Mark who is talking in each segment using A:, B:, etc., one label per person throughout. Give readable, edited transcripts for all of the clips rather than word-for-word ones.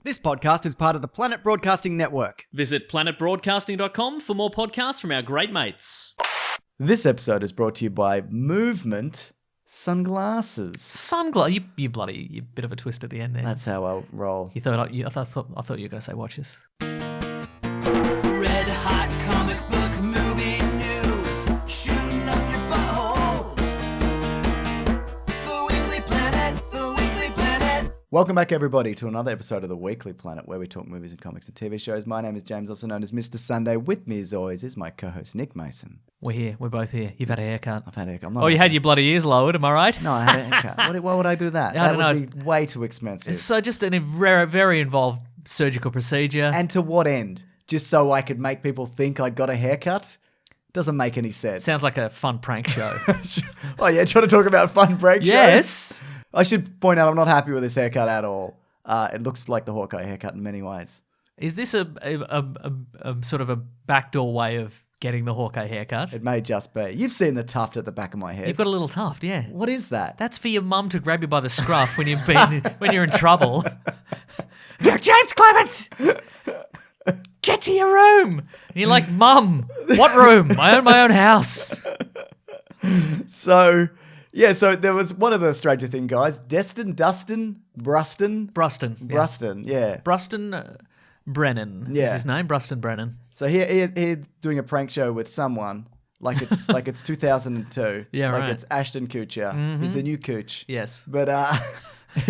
A: This podcast is part of the Planet Broadcasting Network.
B: Visit planetbroadcasting.com for more podcasts from our great mates.
C: This episode is brought to you by Movement Sunglasses.
B: You bit of a twist at the end there.
C: That's how I roll.
B: I thought you were going to say watches.
D: Red hot comic book movie news, shooting up your butthole. The Weekly Planet.
C: Welcome back, everybody, to another episode of The Weekly Planet, where we talk movies and comics and TV shows. My name is James, also known as Mr. Sunday. With me, as always, is my co-host, Nick Mason.
B: We're here. We're both here. You've had a haircut.
C: I've had a haircut.
B: Oh, you had your bloody ears lowered, am I right?
C: No, I had a haircut. Why would I do that?
B: I don't
C: that
B: know.
C: would be way too expensive.
B: So just a very involved surgical procedure.
C: And to what end? Just so I could make people think I'd got a haircut? Doesn't make any sense.
B: Sounds like a fun prank show.
C: Oh, yeah, trying to talk about fun break shows?
B: Yes.
C: I should point out I'm not happy with this haircut at all. It looks like the Hawkeye haircut in many ways.
B: Is this a sort of a backdoor way of getting the Hawkeye haircut?
C: It may just be. You've seen the tuft at the back of my head.
B: You've got a little tuft, yeah.
C: What is that?
B: That's for your mum to grab you by the scruff when you're in trouble. Go, James Clement! Get to your room! And you're like, Mum, what room? I own my own house.
C: So there was one of the Stranger Things guys, Bruston, yeah.
B: Bruston Brennan is his name, Bruston Brennan.
C: So he doing a prank show with someone, like it's 2002.
B: Yeah,
C: like
B: right.
C: it's Ashton Kutcher. He's the new Cooch.
B: Yes.
C: But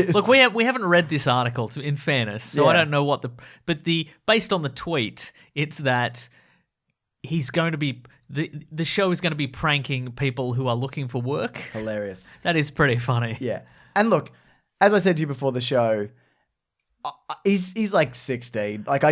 B: Look, we haven't read this article, in fairness, so I
C: Yeah.
B: don't know what based on the tweet, it's that he's going to be the show is going to be pranking people who are looking for work.
C: hilarious.
B: That is pretty funny.
C: Yeah. And look, as I said to you before the show, he's like 16. Like, I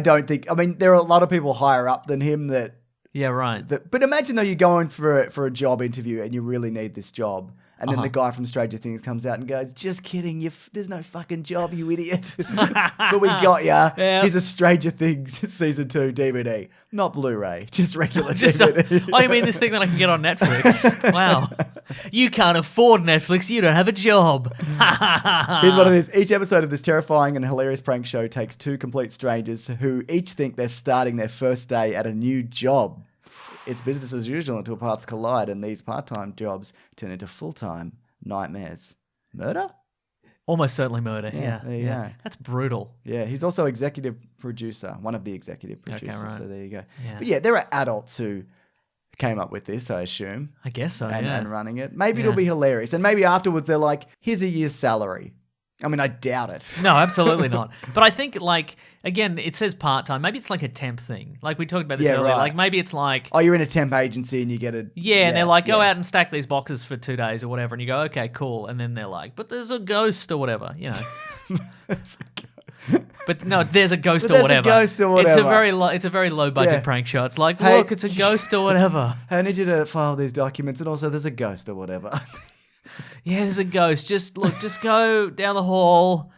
C: mean, there are a lot of people higher up than him that
B: Yeah, right.
C: but imagine though, you're going for a job interview and you really need this job. And then the guy from Stranger Things comes out and goes, just kidding, there's no fucking job, you idiot. But we got ya.
B: Yeah.
C: Here's a Stranger Things Season 2 DVD. Not Blu-ray, just regular DVD.
B: Oh, you mean this thing that I can get on Netflix? Wow. You can't afford Netflix. You don't have a job.
C: Here's what it is. Each episode of this terrifying and hilarious prank show takes two complete strangers who each think they're starting their first day at a new job. It's business as usual until paths collide and these part-time jobs turn into full-time nightmares. Murder?
B: Almost certainly murder.
C: Yeah, there you go.
B: That's brutal.
C: Yeah, he's also executive producer, one of the executive producers.
B: right.
C: So there you go.
B: Yeah.
C: But yeah, there are adults who came up with this, I assume,
B: I guess so.
C: and running it. Maybe
B: Yeah.
C: it'll be hilarious. And maybe afterwards they're like, here's a year's salary. I mean, I doubt it.
B: No, absolutely not. But I think, like, again, it says part-time. Maybe it's like a temp thing. Like, we talked about this
C: Yeah,
B: earlier.
C: right.
B: Like, maybe it's like,
C: Oh, you're in a temp agency and you get a...
B: yeah, and they're like, go out and stack these boxes for 2 days or whatever. And you go, okay, cool. And then they're like, but there's a ghost or whatever, you know. But no, there's a ghost
C: But
B: or
C: there's a
B: whatever.
C: ghost or
B: It's a
C: whatever.
B: very low budget
C: Yeah.
B: prank show. It's like,
C: Hey-
B: look, it's a ghost or whatever.
C: I need you to file these documents and also there's a ghost or whatever.
B: Yeah, there's a ghost. Just go down the hall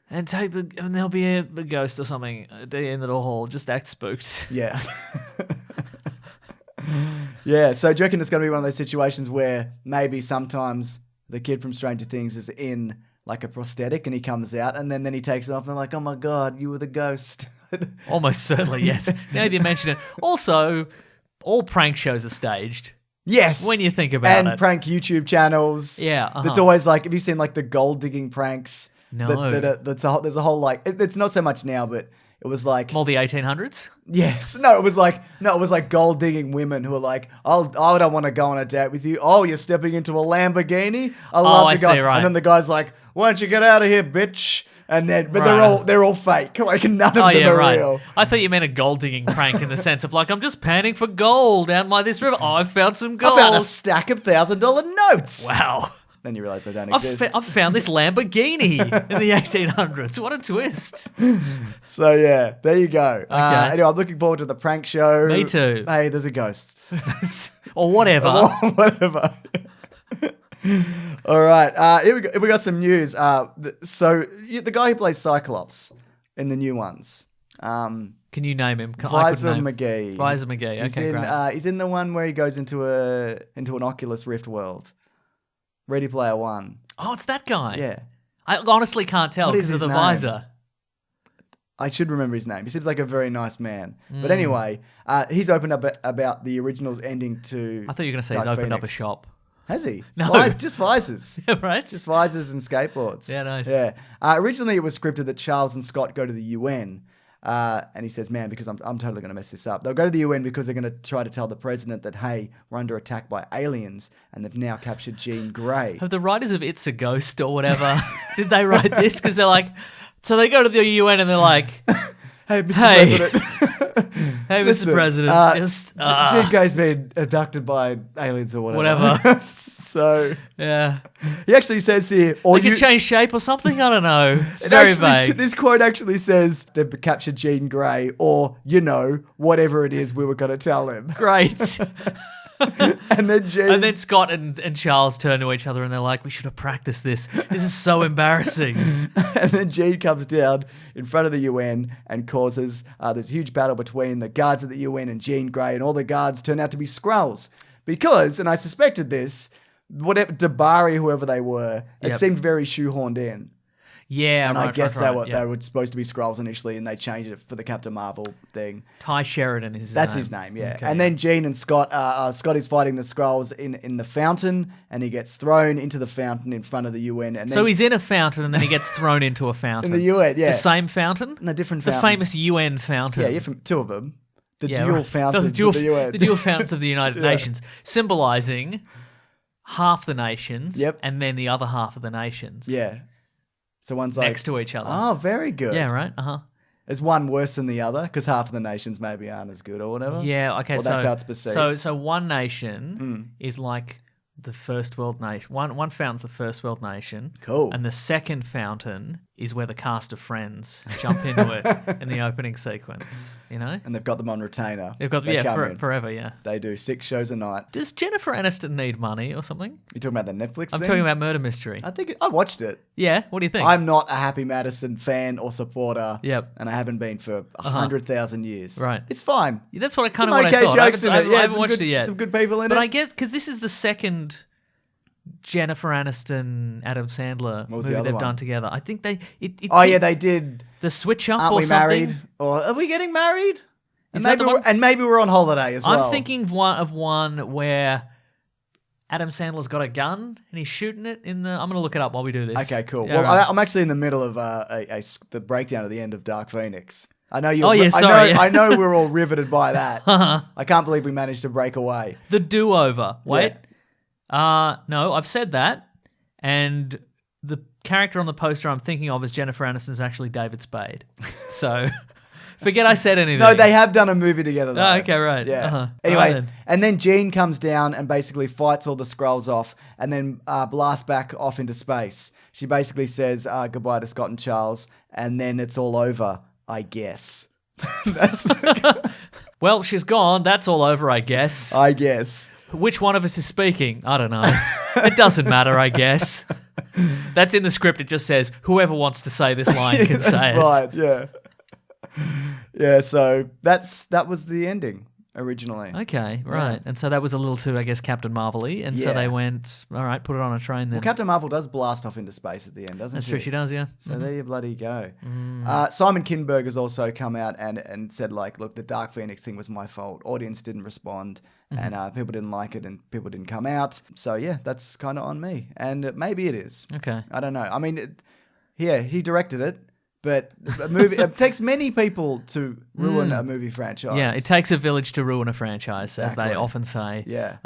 B: and and there'll be a ghost or something at the end of the hall. Just act spooked.
C: Yeah. Yeah, so do you reckon it's going to be one of those situations where maybe sometimes the kid from Stranger Things is in like a prosthetic and he comes out and then he takes it off and they're like, oh my God, you were the ghost.
B: Almost certainly, yes. Now that you mention it. Also, all prank shows are staged.
C: Yes.
B: When you think about
C: and
B: it.
C: prank YouTube channels.
B: Yeah,
C: It's always like, have you seen like the gold digging pranks?
B: No.
C: There's a whole like, it's not so much now, but it was like...
B: More the 1800s?
C: Yes. No, it was like gold digging women who were like, I don't want to go on a date with you. Oh, you're stepping into a Lamborghini?
B: I see, right.
C: And then the guy's like, why don't you get out of here, bitch? And then, but
B: Right.
C: they're all fake. Like none of
B: Oh,
C: them
B: yeah,
C: are
B: right.
C: real.
B: I thought you meant a gold digging prank in the sense of like, I'm just panning for gold down by this river. Oh, I found some gold.
C: I found a stack of $1,000 notes.
B: Wow.
C: Then you realize they don't
B: I've
C: exist.
B: found this Lamborghini in the 1800s. What a twist.
C: So yeah, there you go.
B: Okay.
C: Anyway, I'm looking forward to the prank show.
B: Me too.
C: Hey, there's a ghost.
B: Or whatever.
C: Whatever. All right. Here we got some news. So the guy who plays Cyclops in the new ones,
B: Can you name him?
C: Visor McGee.
B: Visor McGee.
C: He's
B: Okay,
C: in,
B: great.
C: he's in the one where he goes into an Oculus Rift world. Ready Player One.
B: Oh, it's that guy.
C: Yeah.
B: I honestly can't tell
C: What is
B: because of
C: his
B: the
C: name?
B: visor.
C: I should remember his name. He seems like a very nice man. But anyway, he's opened up about the original ending to.
B: I thought you were going to say
C: Dark
B: he's opened up a
C: Phoenix.
B: shop.
C: Has he?
B: No.
C: Just visors.
B: Right?
C: Just visors and skateboards.
B: Yeah, nice.
C: Yeah. Originally, it was scripted that Charles and Scott go to the UN. And he says, man, because I'm totally going to mess this up. They'll go to the UN because they're going to try to tell the president that, hey, we're under attack by aliens and they've now captured Jean Grey.
B: Have the writers of It's a Ghost or whatever, did they write this? Because they're like, so they go to the UN and they're like,
C: Hey, Mr.
B: Hey.
C: President.
B: hey,
C: Listen,
B: Mr. President,
C: Jean Grey's been abducted by aliens or whatever.
B: Whatever.
C: So
B: yeah.
C: he actually says here, or
B: They
C: you
B: could change shape or something? I don't know. It's
C: It
B: very
C: actually,
B: vague.
C: This quote actually says they've captured Jean Grey, or whatever it is we were going to tell him.
B: Great.
C: And then Jean,
B: And then Scott and Charles turn to each other and they're like, we should have practiced this. This is so embarrassing.
C: and then Jean comes down in front of the UN and causes this huge battle between the guards at the UN and Jean Grey, and all the guards turn out to be Skrulls because, and I suspected this, whatever Dabari, whoever they were, it
B: Yep.
C: seemed very shoehorned in.
B: Yeah,
C: And
B: right,
C: I guess
B: right,
C: they were supposed to be Skrulls initially, and they changed it for the Captain Marvel thing.
B: Ty Sheridan is his
C: That's
B: name.
C: his name, yeah.
B: Okay.
C: And then Jean and Scott, Scott is fighting the Skrulls in the fountain, and he gets thrown into the fountain in front of the UN. And
B: So
C: then
B: he's in a fountain and then he gets thrown into a fountain.
C: in the UN, yeah.
B: The same fountain?
C: No, different
B: The
C: fountains.
B: famous UN fountain.
C: Yeah, you're from two of them. The
B: Yeah,
C: dual
B: right.
C: fountains
B: the dual,
C: of the UN.
B: The dual fountains of the United
C: Yeah.
B: Nations, symbolizing half the nations
C: Yep.
B: and then the other half of the nations.
C: Yeah. So one's like
B: Next to each other.
C: Oh, very good.
B: Yeah, right? Uh-huh.
C: Is one worse than the other? Because half of the nations maybe aren't as good or whatever.
B: Yeah, okay,
C: Or
B: so
C: that's how it's perceived.
B: So one nation is like the first world nation. One fountain's the first world nation.
C: Cool.
B: And the second fountain is where the cast of Friends jump into it in the opening sequence. You know?
C: And they've got them on retainer.
B: They've got
C: They come in.
B: forever, yeah.
C: They do 6 shows a night.
B: Does Jennifer Aniston need money or something?
C: You talking about the Netflix
B: I'm
C: thing?
B: talking about Murder Mystery.
C: I think I watched it.
B: Yeah, what do you think?
C: I'm not a Happy Madison fan or supporter.
B: Yep.
C: And I haven't been for 100,000 years.
B: Right.
C: It's fine.
B: Yeah, that's what I
C: Some
B: kind of
C: okay
B: what I
C: jokes
B: thought.
C: in it. Yeah,
B: I haven't
C: some
B: watched
C: good,
B: it yet.
C: Some good people in
B: But
C: it.
B: I guess because this is the second Jennifer Aniston, Adam Sandler
C: What was the
B: movie
C: other
B: they've
C: one?
B: done together. I think
C: Oh yeah, they did.
B: the switch up
C: Aren't
B: or
C: we
B: something.
C: married? Or are we getting married?
B: Is
C: And
B: that
C: maybe
B: the
C: we're,
B: one?
C: and maybe we're on holiday as well.
B: I'm thinking of one where Adam Sandler's got a gun and he's shooting it in the. I'm gonna look it up while we do this.
C: Okay, cool.
B: Yeah,
C: well,
B: right.
C: I'm actually in the middle of the breakdown at the end of Dark Phoenix. I know you.
B: Oh, yeah, sorry, yeah.
C: I know we're all riveted by that. I can't believe we managed to break away.
B: The do-over. Wait. No, I've said that, and the character on the poster I'm thinking of as Jennifer Aniston is actually David Spade. So forget I said anything.
C: No, they have done a movie together though.
B: Oh, okay, right.
C: Yeah.
B: Uh-huh.
C: Anyway,
B: Right then.
C: and then Jean comes down and basically fights all the Skrulls off, and then blasts back off into space. She basically says goodbye to Scott and Charles, and then it's all over, I guess.
B: Well, she's gone. That's all over, I guess.
C: I guess.
B: Which one of us is speaking? I don't know. It doesn't matter, I guess. That's in the script. It just says whoever wants to say this line can say it.
C: Right, yeah. Yeah, so that was the ending originally.
B: Okay, right. And so that was a little too, I guess, Captain Marvel-y. And so
C: Yeah.
B: they went, all right, put it on a train then.
C: Well, Captain Marvel does blast off into space at the end, doesn't
B: That's
C: she?
B: true, she does, yeah.
C: So there you bloody go. Simon Kinberg has also come out and said, like, look, the Dark Phoenix thing was my fault. Audience didn't respond, and people didn't like it, and people didn't come out. So, yeah, that's kind of on me. And maybe it is.
B: Okay.
C: I don't know. I mean, he directed it, but a movie it takes many people to ruin a movie franchise.
B: Yeah, it takes a village to ruin a franchise, as they
C: Exactly.
B: often say.
C: Yeah.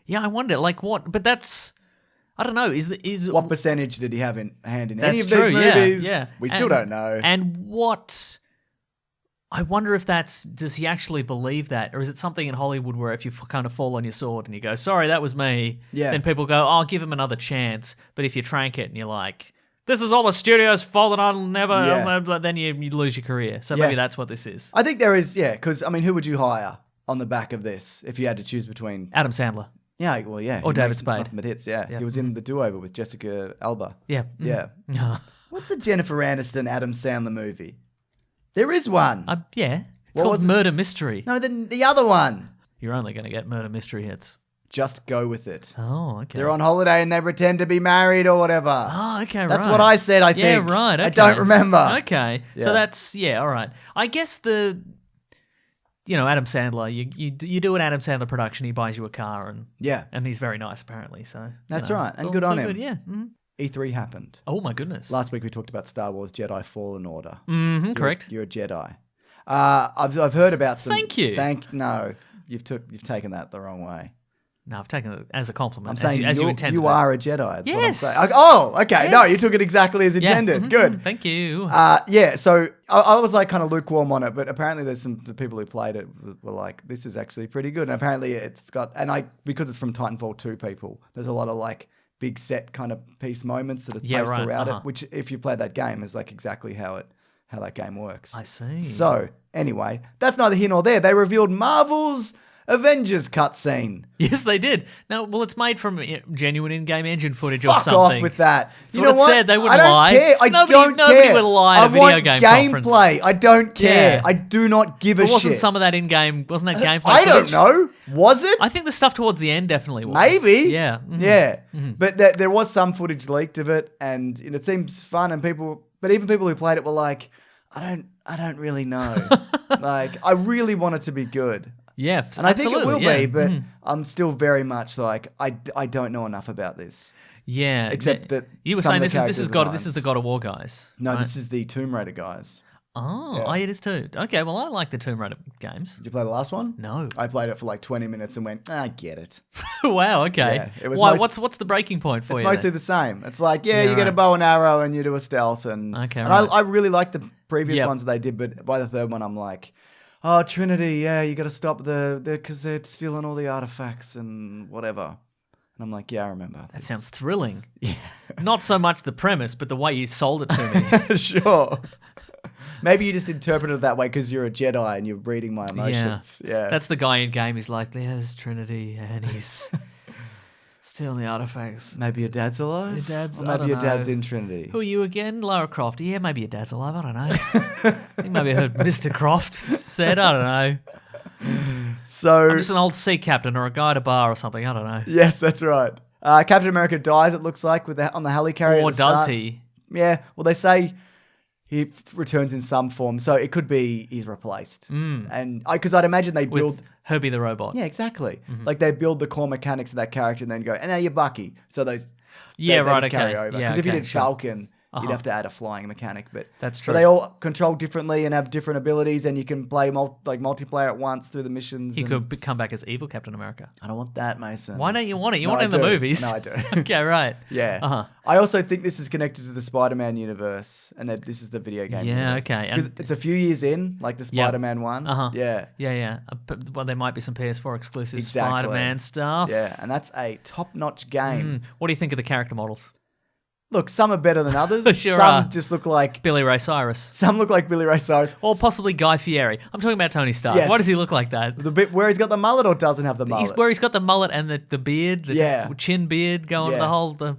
B: Yeah, I wonder, like, what, but that's, I don't know, is
C: What percentage did he have in hand in
B: that's
C: any of
B: true,
C: these movies?
B: yeah.
C: We still don't know.
B: And what, I wonder if does he actually believe that? Or is it something in Hollywood where if you kind of fall on your sword and you go, sorry, that was me,
C: Yeah.
B: then people go, I'll give him another chance. But if you trank it and you're like, this is all the studio's fault and I'll never,
C: Yeah.
B: then you lose your career. So
C: Yeah.
B: maybe that's what this is.
C: I think there is, yeah, because, I mean, who would you hire on the back of this if you had to choose between...
B: Adam Sandler.
C: Yeah, well, yeah.
B: Or
C: he
B: David
C: makes
B: Spade.
C: nothing but hits, yeah.
B: Yeah.
C: He was in The Do-Over with Jessica Alba.
B: Yeah.
C: Yeah.
B: Yeah.
C: What's the Jennifer Aniston, Adam Sandler movie? There is one.
B: Yeah. It's
C: What
B: called
C: was it?
B: Murder Mystery.
C: No, the other one.
B: You're only going to get Murder Mystery hits.
C: Just go with it.
B: Oh, okay.
C: They're on holiday and they pretend to be married or whatever.
B: Oh, okay,
C: That's
B: right.
C: what I said, I
B: Yeah,
C: think.
B: right. Okay.
C: I don't remember.
B: Okay.
C: Yeah.
B: So that's, all right. I guess Adam Sandler, you do an Adam Sandler production, he buys you a car
C: Yeah.
B: and he's very nice apparently. So
C: That's right.
B: it's
C: And
B: all-
C: good
B: it's
C: on
B: all
C: him.
B: Yeah. Mhm.
C: E3 happened.
B: Oh my goodness.
C: Last week we talked about Star Wars Jedi Fallen Order.
B: Correct.
C: You're a Jedi. I've heard about some.
B: Thank you.
C: No, you've taken that the wrong way.
B: No, I've taken it as a compliment.
C: I'm saying
B: as you intended.
C: you
B: it.
C: are a Jedi. That's
B: Yes.
C: what I'm saying. Oh, okay. No,
B: Yes.
C: you took it exactly as
B: Yeah.
C: intended.
B: Mhm.
C: Good.
B: Thank you.
C: Yeah, so I was like kind of lukewarm on it, but apparently there's the people who played it were like, this is actually pretty good. And apparently it's got, because it's from Titanfall 2 people, there's a lot of like big set kind of piece moments that are placed
B: right,
C: throughout
B: uh-huh.
C: it, which if you play that game is like exactly how that game works.
B: I see.
C: So anyway, that's neither here nor there. They revealed Marvel's Avengers cutscene.
B: Yes, they did. Now, well, it's made from genuine in-game engine footage or
C: Fuck
B: something.
C: off with that.
B: That's what it said. They wouldn't
C: I don't
B: lie.
C: care.
B: Nobody would lie at a video
C: want
B: game
C: gameplay.
B: conference.
C: I don't care.
B: Yeah.
C: I do not give a
B: But wasn't
C: shit.
B: some of that in-game? Wasn't that gameplay?
C: I don't
B: footage?
C: know. Was it?
B: I think the stuff towards the end definitely was.
C: Maybe.
B: Yeah. Mhm.
C: Yeah. But there was some footage leaked of it, and it seems fun. And even people who played it were like, I don't really know. Like, I really want it to be good.
B: Yeah,
C: And I think it will
B: absolutely,
C: be, but
B: Mhm.
C: I'm still very much like, I don't know enough about this.
B: yeah.
C: Except that
B: you were
C: some
B: saying
C: of the
B: this is God.
C: characters
B: This is
C: are
B: the God of War guys.
C: No,
B: right?
C: this is the Tomb Raider guys.
B: Oh,
C: Yeah.
B: oh, it is too. Okay, well, I like the Tomb Raider games.
C: Did you play the last one?
B: No.
C: I played it for like 20 minutes and went, I get it.
B: Wow. Okay.
C: Yeah, it was
B: Why?
C: most-
B: What's the breaking point for
C: It's
B: you?
C: mostly
B: then?
C: the same. It's like, yeah,
B: Yeah,
C: you get a
B: right.
C: bow and arrow and you do a stealth. And,
B: Okay,
C: and
B: right.
C: I really like the previous
B: Yep.
C: ones that they did, but by the third one, I'm like, oh, Trinity, yeah, you got to stop because they're stealing all the artifacts and whatever. And I'm like, yeah, I remember.
B: That sounds thrilling.
C: Yeah.
B: Not so much the premise, but the way you sold it to me.
C: Sure. Maybe you just interpreted it that way because you're a Jedi and you're reading my emotions. Yeah.
B: That's the guy in game. He's like, there's Trinity, and he's stealing the artifacts.
C: Maybe your dad's alive?
B: Your dad's-
C: Or
B: I
C: maybe
B: don't
C: your
B: know.
C: dad's in Trinity.
B: Who are you again? Lara Croft. Yeah, maybe your dad's alive. I don't know. I think maybe I heard Mr. Croft said, I don't know.
C: So,
B: I'm just an old sea captain or a guy at a bar or something. I don't know.
C: yes, that's right. Captain America dies, it looks like, on the helicarrier.
B: Or
C: at the
B: does
C: start.
B: he?
C: Yeah, well, they say he returns in some form, so it could be he's replaced. And because I'd imagine they build.
B: With Herbie the robot.
C: Yeah, exactly. Like they build the core mechanics of that character and then go, and now you're Bucky. So those.
B: Yeah,
C: they
B: right,
C: just
B: okay.
C: Carry over.
B: Yeah,
C: Because if you
B: okay,
C: did
B: sure.
C: Falcon,
B: Uh-huh.
C: you'd have to add a flying mechanic. But
B: That's
C: but
B: true.
C: they all control differently and have different abilities, and you can play multiplayer at once through the missions.
B: He
C: and-
B: could come back as evil Captain America.
C: I don't want that, Mason.
B: Why don't you want it? You
C: No,
B: want it
C: I
B: in the
C: do.
B: movies.
C: No, I do.
B: Okay, right.
C: Yeah.
B: Uh-huh.
C: I also think this is connected to the Spider-Man universe, and that this is the video game.
B: Yeah,
C: universe.
B: okay,
C: 'Cause
B: and-
C: it's a few years in, like the Spider-Man one.
B: Uh-huh.
C: Yeah.
B: Yeah. Well, there might be some PS4 exclusive
C: Exactly.
B: Spider-Man stuff.
C: Yeah, and that's a top-notch game.
B: What do you think of the character models?
C: Look, some are better than others.
B: Sure
C: some
B: are.
C: just look like
B: Billy Ray Cyrus.
C: some look like Billy Ray Cyrus.
B: Or possibly Guy Fieri. I'm talking about Tony Stark.
C: Yes.
B: Why does he look like that?
C: The bit where he's got the mullet or doesn't have the mullet.
B: He's where he's got the mullet and the beard, the
C: Yeah.
B: chin beard going,
C: Yeah.
B: the whole the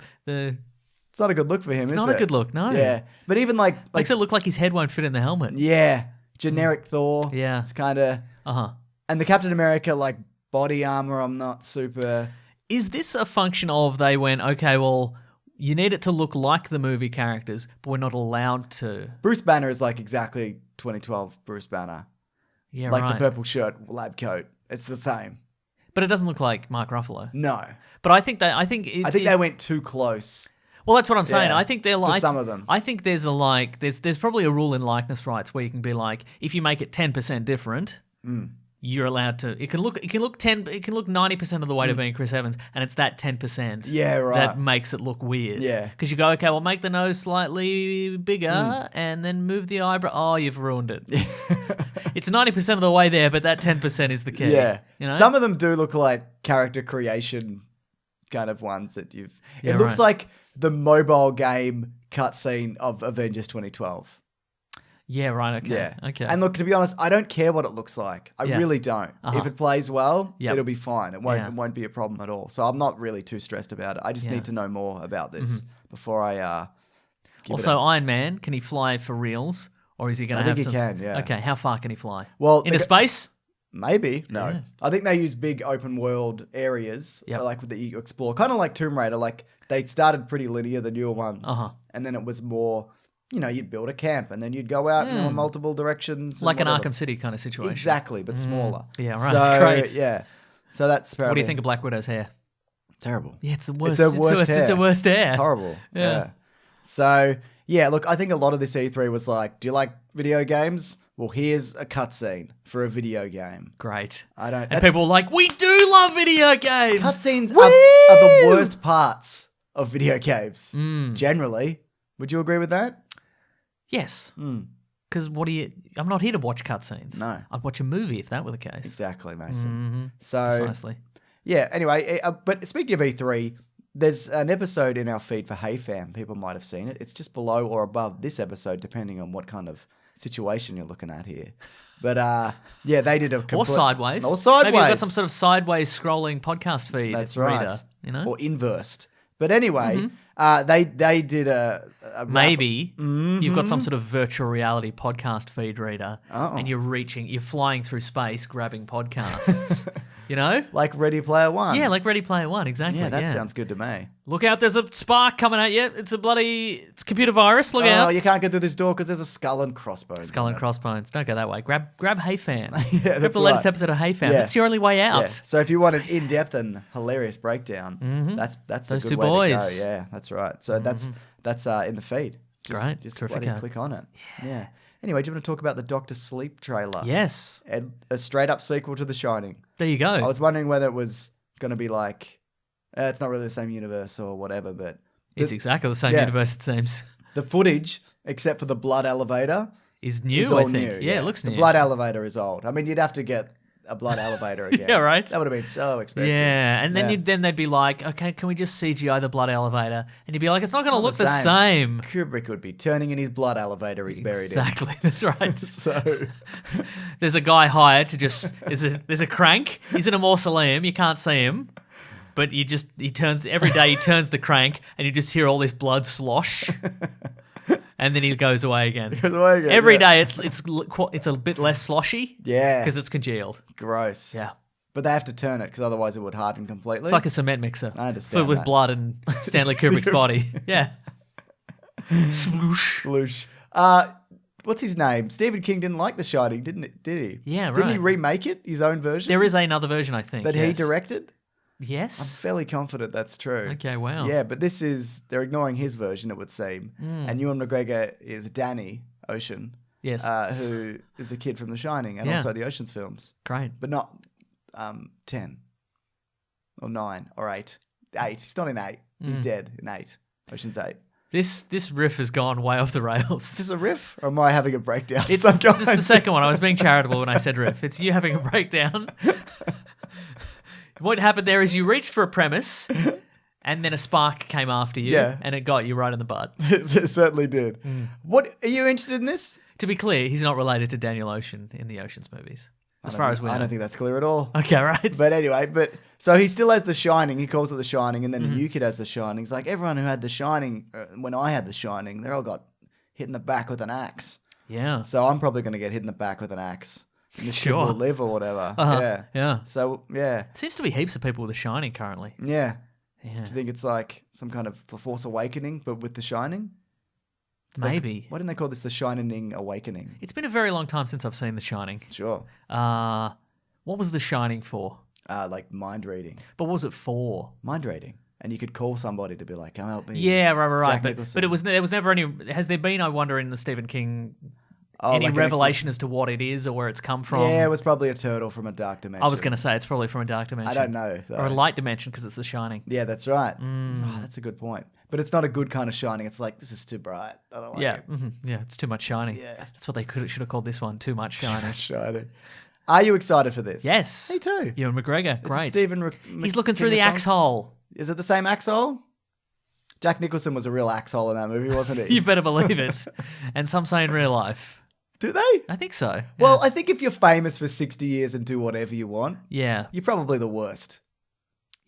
C: It's not a good look for him, is it?
B: not a good look, no.
C: Yeah, but even like
B: makes it look like his head won't fit in the helmet.
C: yeah, generic Thor.
B: Yeah.
C: It's kind of
B: Uh-huh.
C: and the Captain America like body armor. I'm not super.
B: Is this a function of they went, okay, well, you need it to look like the movie characters, but we're not allowed to.
C: Bruce Banner is like exactly 2012 Bruce Banner.
B: Yeah,
C: Like
B: right.
C: the purple shirt, lab coat. It's the same.
B: But it doesn't look like Mark Ruffalo.
C: No,
B: But I think
C: they went too close.
B: Well, that's what I'm saying.
C: Yeah,
B: I think they're
C: for
B: like
C: some of them.
B: I think there's there's probably a rule in likeness rights where you can be like, if you make it 10% different, you're allowed to. It can look 90% of the way to being Chris Evans, and it's that 10%.
C: Yeah, right.
B: That makes it look weird.
C: Yeah.
B: Because you go, okay, well, make the nose slightly bigger, and then move the eyebrow. Oh, you've ruined it. It's 90% of the way there, but that 10% is the key.
C: Yeah,
B: You know?
C: some of them do look like character creation kind of ones that you've.
B: Yeah,
C: it looks
B: right.
C: like the mobile game cutscene of Avengers 2012.
B: Yeah, right. Okay.
C: Yeah.
B: Okay.
C: And look, to be honest, I don't care what it looks like. I
B: Yeah.
C: really don't.
B: Uh-huh.
C: If it plays well,
B: Yep.
C: it'll be fine. It won't.
B: Yeah.
C: It won't be a problem at all. So I'm not really too stressed about it. I just
B: Yeah.
C: need to know more about this before I. Give it
B: Also,
C: a-
B: Iron Man, can he fly for reals? Or is he going
C: I
B: to have
C: think he
B: some...
C: can, yeah.
B: Okay, how far can he fly?
C: Well,
B: Into space?
C: Maybe. No.
B: Yeah.
C: I think they use big open world areas
B: Yep.
C: like that you explore. Kind of like Tomb Raider. Like they started pretty linear, the newer ones.
B: Uh-huh.
C: And then it was more, you'd build a camp and then you'd go out and there were multiple directions. and
B: Like an
C: whatever.
B: Arkham City kind of situation.
C: Exactly, but smaller.
B: Yeah, right.
C: So,
B: It's great.
C: Yeah. So that's
B: What do you think of Black Widow's hair?
C: Terrible.
B: Yeah, it's the worst.
C: It's a worst hair.
B: It's a worst hair.
C: It's horrible.
B: Yeah.
C: Yeah. So, yeah, look, I think a lot of this E3 was like, do you like video games? Well, here's a cutscene for a video game.
B: Great.
C: I don't.
B: And people were like, we do love video games.
C: Cutscenes
B: Woo!
C: are the worst parts of video games.
B: Mm.
C: Generally, would you agree with that?
B: Yes.
C: Mm,
B: Because I'm not here to watch cutscenes.
C: No.
B: I'd watch a movie if that were the case.
C: exactly, Mason.
B: Mm-hmm.
C: So,
B: Precisely.
C: yeah. Anyway, but speaking of E3, there's an episode in our feed for Hey Fam. People might have seen it. It's just below or above this episode, depending on what kind of situation you're looking at here. But yeah, they did a
B: Or sideways.
C: Or sideways.
B: Maybe you've got some sort of sideways scrolling podcast feed
C: That's right.
B: reader, you know?
C: Or inversed. But anyway, they did a wrap-
B: Maybe you've got some sort of virtual reality podcast feed reader
C: Oh.
B: and you're flying through space grabbing podcasts, you know?
C: like Ready Player One.
B: Yeah, like Ready Player One, exactly.
C: yeah, that sounds good to me.
B: Look out, there's a spark coming at you. It's a computer virus. Look out.
C: You can't get through this door because there's a skull and crossbones.
B: Skull
C: in
B: and
C: it.
B: crossbones. Don't go that way. Grab Hey Fam.
C: Yeah,
B: Grab
C: that's
B: the latest
C: right.
B: episode of Hey Fam.
C: Yeah.
B: That's your only way out.
C: Yeah. So if you want an in-depth and hilarious breakdown, that's
B: Those
C: the
B: two
C: good way to
B: boys.
C: go. Yeah, that's right. So that's in the feed.
B: Great.
C: Just
B: Terrific.
C: bloody click on it. Yeah. Anyway, do you want to talk about the Doctor Sleep trailer?
B: Yes.
C: And a straight-up sequel to The Shining.
B: There you go.
C: I was wondering whether it was going to be like, it's not really the same universe or whatever, but
B: It's exactly the same
C: yeah.
B: universe, it seems.
C: the footage, except for the blood elevator,
B: Is new,
C: is
B: I
C: all
B: think.
C: new.
B: Yeah, it looks
C: the
B: new.
C: blood elevator is old. I mean, you'd have to get a blood elevator again.
B: Yeah, right.
C: That would have been so expensive.
B: Yeah, and then
C: Yeah.
B: then they'd be like, okay, can we just CGI the blood elevator? And you'd be like, it's not going to
C: Not
B: look the same.
C: Kubrick would be turning in his blood elevator he's buried
B: Exactly, that's right.
C: in. So,
B: There's a guy hired to just there's a crank. He's in a mausoleum. You can't see him, but he turns every day. He turns the crank, and you just hear all this blood slosh, and then he goes away again. Every day it's a bit less sloshy.
C: Yeah.
B: because it's congealed.
C: Gross.
B: Yeah,
C: But they have to turn it because otherwise it would harden completely.
B: it's like a cement mixer.
C: I understand
B: filled with
C: that.
B: blood and Stanley Kubrick's body. Yeah, sploosh.
C: Sploosh. What's his name? Stephen King didn't like The Shining, did he?
B: Yeah,
C: Didn't he
B: right.
C: remake it, his own version?
B: There is another version, I think.
C: that he
B: yes.
C: directed? I'm
B: Yes.
C: fairly confident that's true.
B: Okay. Wow.
C: Yeah, but they're ignoring his version, it would seem. And Ewan McGregor is Danny Ocean,
B: Yes.
C: who is the kid from The Shining and
B: Yeah.
C: also the Ocean's films,
B: Great.
C: but not 10 or 9 or 8. 8. He's not in 8. He's dead in 8. Ocean's 8.
B: This riff has gone way off the rails.
C: Is this a riff, or am I having a breakdown? of
B: It's
C: some
B: this is the
C: kind?
B: second one. I was being charitable when I said riff. It's you having a breakdown. What happened there is you reached for a premise, and then a spark came after you,
C: Yeah.
B: and it got you right in the butt.
C: It certainly did. What are you interested in this?
B: To be clear, he's not related to Daniel Ocean in the Ocean's movies, as far as we know.
C: I don't think that's clear at all.
B: Okay, right.
C: But anyway, so he still has The Shining. He calls it The Shining, and then the new kid has The Shining. It's like everyone who had The Shining when I had The Shining, they all got hit in the back with an axe.
B: yeah.
C: So I'm probably going to get hit in the back with an axe. And this kid
B: Sure.
C: will live or whatever.
B: Uh-huh.
C: Yeah.
B: Yeah.
C: So yeah,
B: Seems to be heaps of people with The Shining currently.
C: yeah.
B: Yeah.
C: Do you think it's like some kind of The Force Awakening, but with The Shining?
B: Maybe.
C: Why didn't they call this The Shining Awakening?
B: It's been a very long time since I've seen The Shining.
C: Sure.
B: What was The Shining for?
C: Like mind reading.
B: But what was it for?
C: Mind reading. And you could call somebody to be like, come help me.
B: Yeah, right.
C: Jack
B: But
C: Nicholson.
B: there was never any. Has there been? I wonder in the Stephen King
C: Oh,
B: any
C: like an
B: revelation as to what it is or where it's come from?
C: Yeah, it was probably a turtle from a dark dimension.
B: I was going to say it's probably from a dark dimension.
C: I don't know. Though.
B: Or a light dimension because it's The Shining.
C: Yeah, that's right. Oh, that's a good point. But it's not a good kind of shining. It's like, this is too bright. I don't like
B: Yeah,
C: it.
B: yeah, it's too much shining.
C: Yeah.
B: That's what they should have called this one. Too much shining.
C: Shining. Are you excited for this?
B: Yes.
C: Me too.
B: Ewan McGregor,
C: It's
B: great.
C: Stephen
B: He's looking through the axe hole.
C: Is it the same axe hole? Jack Nicholson was a real axe hole in that movie, wasn't he?
B: You better believe it. And some say in real life.
C: Do they?
B: I think so.
C: Well, I think if you're famous for 60 years and do whatever you want,
B: yeah,
C: you're probably the worst.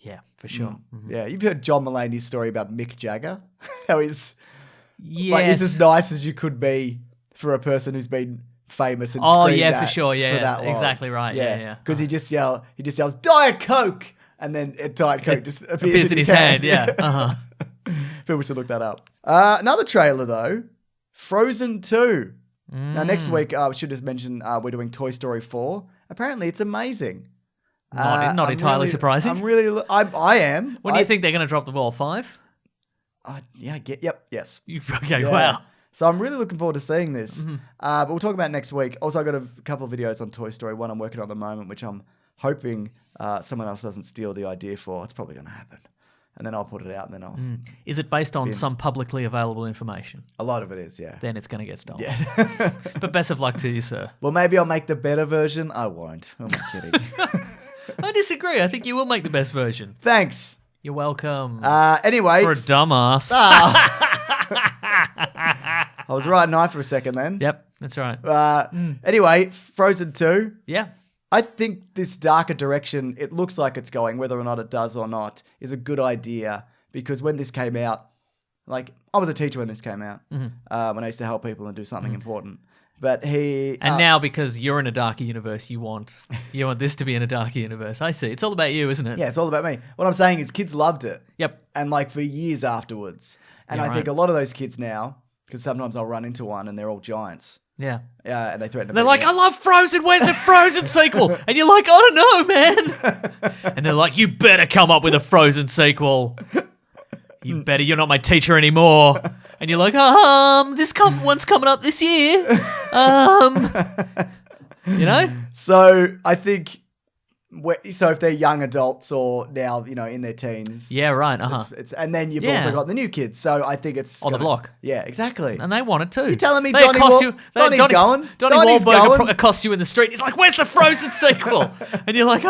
B: yeah, for sure.
C: Yeah, you've heard John Mulaney's story about Mick Jagger. How he's
B: Yes.
C: like, he's as nice as you could be for a person who's been famous and
B: Oh,
C: screamed
B: yeah,
C: at
B: for sure. Yeah,
C: that long.
B: exactly right. Yeah.
C: Because he just yells Diet Coke, and then Diet Coke just appears
B: in his hand. Yeah. Uh-huh.
C: People should look that up. Another trailer though, Frozen 2. Now next week, I should just mention we're doing Toy Story 4. Apparently, it's amazing.
B: Not
C: I'm
B: entirely
C: really-
B: surprising.
C: I am.
B: When do you think they're going to drop the ball? 5?
C: Yes.
B: Okay,
C: Yeah.
B: wow.
C: So I'm really looking forward to seeing this. But we'll talk about it next week. Also, I got a couple of videos on Toy Story. One I'm working on at the moment, which I'm hoping someone else doesn't steal the idea for. It's probably going to happen. And then I'll put it out, and then I'll...
B: Is it based on some publicly available information?
C: A lot of it is, yeah.
B: Then it's going to get stolen.
C: Yeah.
B: But best of luck to you, sir.
C: Well, maybe I'll make the better version. I won't. I'm kidding.
B: I disagree. I think you will make the best version.
C: Thanks.
B: You're welcome.
C: Anyway.
B: For a dumbass.
C: I was right and I for a second then.
B: Yep, that's right.
C: Anyway, Frozen 2.
B: Yeah.
C: I think this darker direction, it looks like it's going, whether or not it does or not, is a good idea. Because when this came out, like, I was a teacher when this came out, when I used to help people and do something important. But
B: And now, because you're in a darker universe, you want this to be in a darker universe. I see. It's all about you, isn't it?
C: Yeah, it's all about me. What I'm saying is kids loved it.
B: Yep.
C: And like for years afterwards. And
B: Yeah,
C: I think
B: right.
C: a lot of those kids now, because sometimes I'll run into one and they're all giants.
B: Yeah.
C: And they threaten to
B: They're
C: beat
B: like,
C: me
B: I
C: up.
B: love Frozen. Where's the Frozen sequel? And you're like, I don't know, man. And they're like, you better come up with a Frozen sequel. You better. You're not my teacher anymore. And you're like, one's coming up this year. You know?
C: So I think, so if they're young adults or now, in their teens.
B: Yeah, right. Uh-huh.
C: It's and then you've
B: Yeah.
C: also got the new kids. So I think it's
B: On the block.
C: Yeah, exactly.
B: And they want it too.
C: You telling me
B: They
C: Donnie
B: accost
C: Wa-
B: you-
C: Donnie's
B: Donnie-
C: going?
B: Donnie
C: Donnie's
B: Wahlberg
C: going?
B: accosts you in the street. He's like, where's the Frozen sequel? And you're like,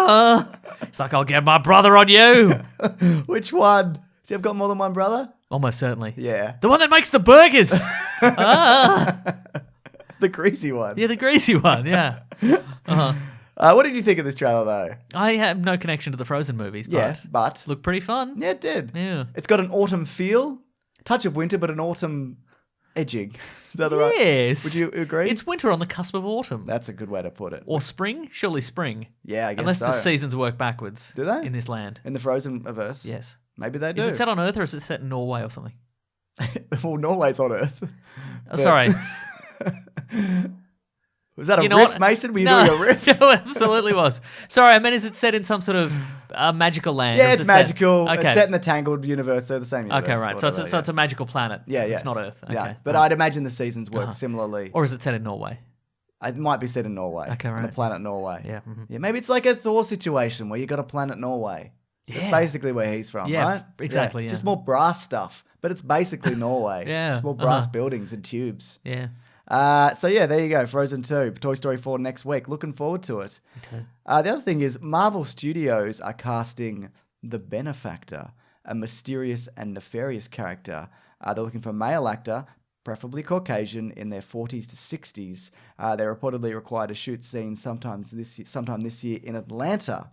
B: It's like, I'll get my brother on you.
C: Which one? See, I've got more than one brother?
B: Almost certainly.
C: Yeah.
B: The one that makes the burgers.
C: The greasy one.
B: Yeah, the greasy one. Yeah. Uh-huh.
C: What did you think of this trailer, though?
B: I have no connection to the Frozen movies, but
C: Yeah, but...
B: look pretty fun.
C: Yeah, it did.
B: Yeah.
C: It's got an autumn feel. Touch of winter, but an autumn edging. Is that the right?
B: Yes.
C: Would you agree?
B: It's winter on the cusp of autumn.
C: That's a good way to put it.
B: Or spring? Surely spring.
C: Yeah, I guess
B: Unless
C: so.
B: the seasons work backwards.
C: Do they?
B: In this land.
C: In the Frozen verse?
B: Yes.
C: Maybe they do.
B: Is it set on Earth or is it set in Norway or something?
C: Well, Norway's on Earth.
B: Oh, sorry.
C: Was that a
B: You know
C: riff,
B: what?
C: Mason? Were you
B: No.
C: doing a riff?
B: No, absolutely was. Sorry, I meant is it set in some sort of magical land? or
C: Yeah,
B: is
C: it's
B: it set-
C: magical.
B: Okay.
C: It's set in the Tangled universe. They're the same universe.
B: Okay, right. So
C: whatever,
B: it's a magical planet.
C: yeah,
B: It's not Earth. Okay.
C: Yeah, but
B: right.
C: I'd imagine the seasons work
B: Uh-huh.
C: similarly.
B: Or is it set in Norway?
C: It might be set in Norway.
B: Okay,
C: On the
B: right.
C: planet Norway.
B: Yeah. Mhm.
C: Yeah, maybe it's like a Thor situation where you got a planet Norway. That's
B: Yeah.
C: basically where he's from,
B: Yeah,
C: right?
B: exactly, yeah.
C: Just more brass stuff, but it's basically Norway.
B: Yeah,
C: Just more brass
B: uh-huh.
C: buildings and tubes.
B: Yeah.
C: So yeah, there you go. Frozen 2, Toy Story 4 next week. Looking forward to it.
B: Me too.
C: The other thing is Marvel Studios are casting the Benefactor, a mysterious and nefarious character. They're looking for a male actor, preferably Caucasian, in their 40s to 60s. They're reportedly required to shoot scenes sometime this year in Atlanta.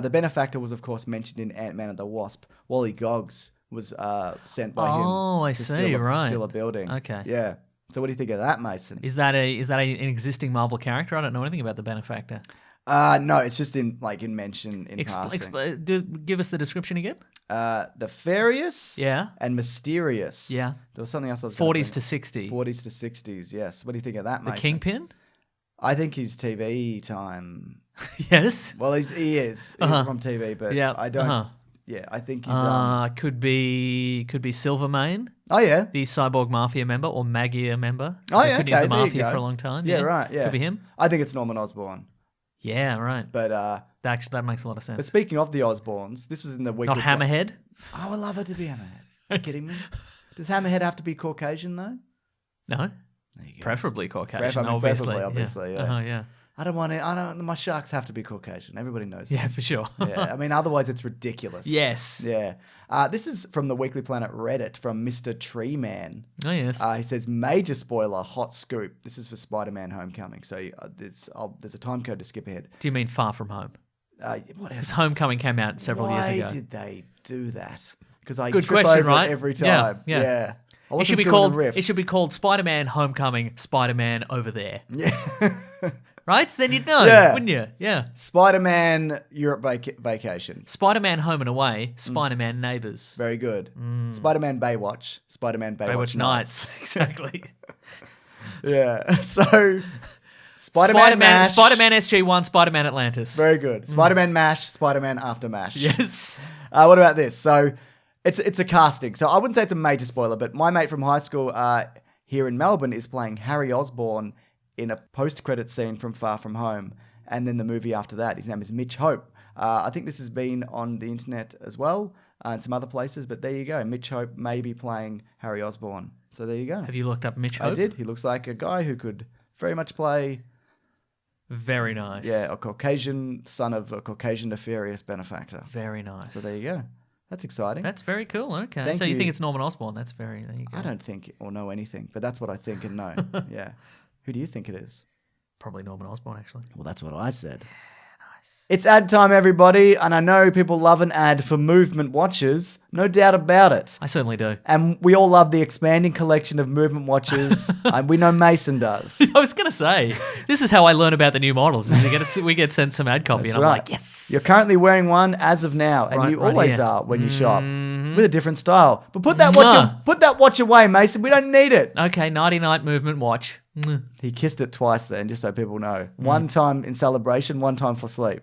C: The Benefactor was, of course, mentioned in Ant-Man and the Wasp. Wally Goggs was sent by him.
B: Oh, I
C: to
B: see, right.
C: Steal a building.
B: Okay.
C: Yeah. So what do you think of that, Mason?
B: Is that an existing Marvel character? I don't know anything about the Benefactor.
C: No, it's just in mention in passing.
B: Give us the description again.
C: Nefarious,
B: Yeah.
C: and mysterious.
B: Yeah.
C: There was something else I was
B: 40s to 60.
C: 40s to 60s, yes. What do you think of that,
B: The
C: Mason?
B: Kingpin?
C: I think his TV time.
B: Yes.
C: Well, he is. He's
B: Uh-huh.
C: from TV, but
B: Yeah.
C: I don't.
B: Uh-huh.
C: Yeah, I think he's.
B: Could be Silvermane,
C: Oh yeah.
B: the Cyborg Mafia member, or Magia member.
C: Oh yeah.
B: Couldn't
C: Okay,
B: use the
C: there you
B: Mafia
C: go.
B: for a long time.
C: Yeah, right. Yeah.
B: Could be him.
C: I think it's Norman Osborn.
B: Yeah, right.
C: But
B: That makes a lot of sense.
C: speaking of the Osborns, this was in the week.
B: Not Hammerhead.
C: I would love it to be Hammerhead. Are you kidding me? Does Hammerhead have to be Caucasian though?
B: No.
C: There you go.
B: Preferably Caucasian,
C: Preferably,
B: obviously.
C: obviously, yeah.
B: Uh-huh, yeah.
C: I don't want it. My sharks have to be Caucasian. Everybody knows that.
B: Yeah, for sure.
C: Yeah, I mean, otherwise it's ridiculous.
B: Yes.
C: Yeah. This is from the Weekly Planet Reddit from Mr. Tree Man.
B: Oh, yes.
C: He says, major spoiler, hot scoop. This is for Spider-Man Homecoming. So there's a time code to skip ahead.
B: Do you mean Far From Home?
C: Whatever.
B: Because Homecoming came out several years ago.
C: Why did they do that? Because I
B: Good
C: trip
B: question,
C: over
B: right?
C: it every
B: Yeah,
C: time.
B: yeah.
C: I
B: It
C: wasn't
B: should be
C: doing a
B: called.
C: riff.
B: It should be called Spider-Man: Homecoming. Spider-Man over there.
C: Yeah.
B: Right? Then you'd know,
C: Yeah.
B: wouldn't you? Yeah.
C: Spider-Man Europe vacation.
B: Spider-Man: Home and Away. Spider-Man: Neighbors.
C: Very good. Spider-Man Baywatch. Spider-Man Baywatch,
B: Baywatch Nights. Exactly.
C: Yeah. So Spider-Man MASH.
B: Spider-Man SG-1. Spider-Man Atlantis.
C: Very good. Spider-Man MASH. Spider-Man After MASH.
B: Yes.
C: What about this? So it's a casting. So I wouldn't say it's a major spoiler, but my mate from high school here in Melbourne is playing Harry Osborn in a post-credit scene from Far From Home. And then the movie after that, his name is Mitch Hope. I think this has been on the internet as well and some other places, but there you go. Mitch Hope may be playing Harry Osborn. So there you go.
B: Have you looked up Mitch Hope?
C: I did. He looks like a guy who could very much play,
B: Very nice.
C: a Caucasian son of a Caucasian nefarious benefactor.
B: Very nice.
C: So there you go. That's exciting.
B: That's very cool. Okay.
C: Thank
B: so you
C: you.
B: think it's Norman Osborn? That's very. There you go.
C: I don't think or know anything, but that's what I think and know. Yeah. Who do you think it is?
B: Probably Norman Osborn, actually.
C: Well, that's what I said.
B: Nice.
C: It's ad time, everybody, and I know people love an ad for movement watches. No doubt about it.
B: I certainly do.
C: And we all love the expanding collection of movement watches. And we know Mason does.
B: I was going to say, this is how I learn about the new models. We get sent some ad copy,
C: That's
B: and I'm
C: right.
B: like, yes.
C: You're currently wearing one as of now, and
B: Right-
C: you
B: right
C: always
B: here.
C: are when you shop with a different style. But put that watch away, Mason. We don't need it.
B: Okay, 90-night movement watch.
C: He kissed it twice then, just so people know. One time in celebration, one time for sleep.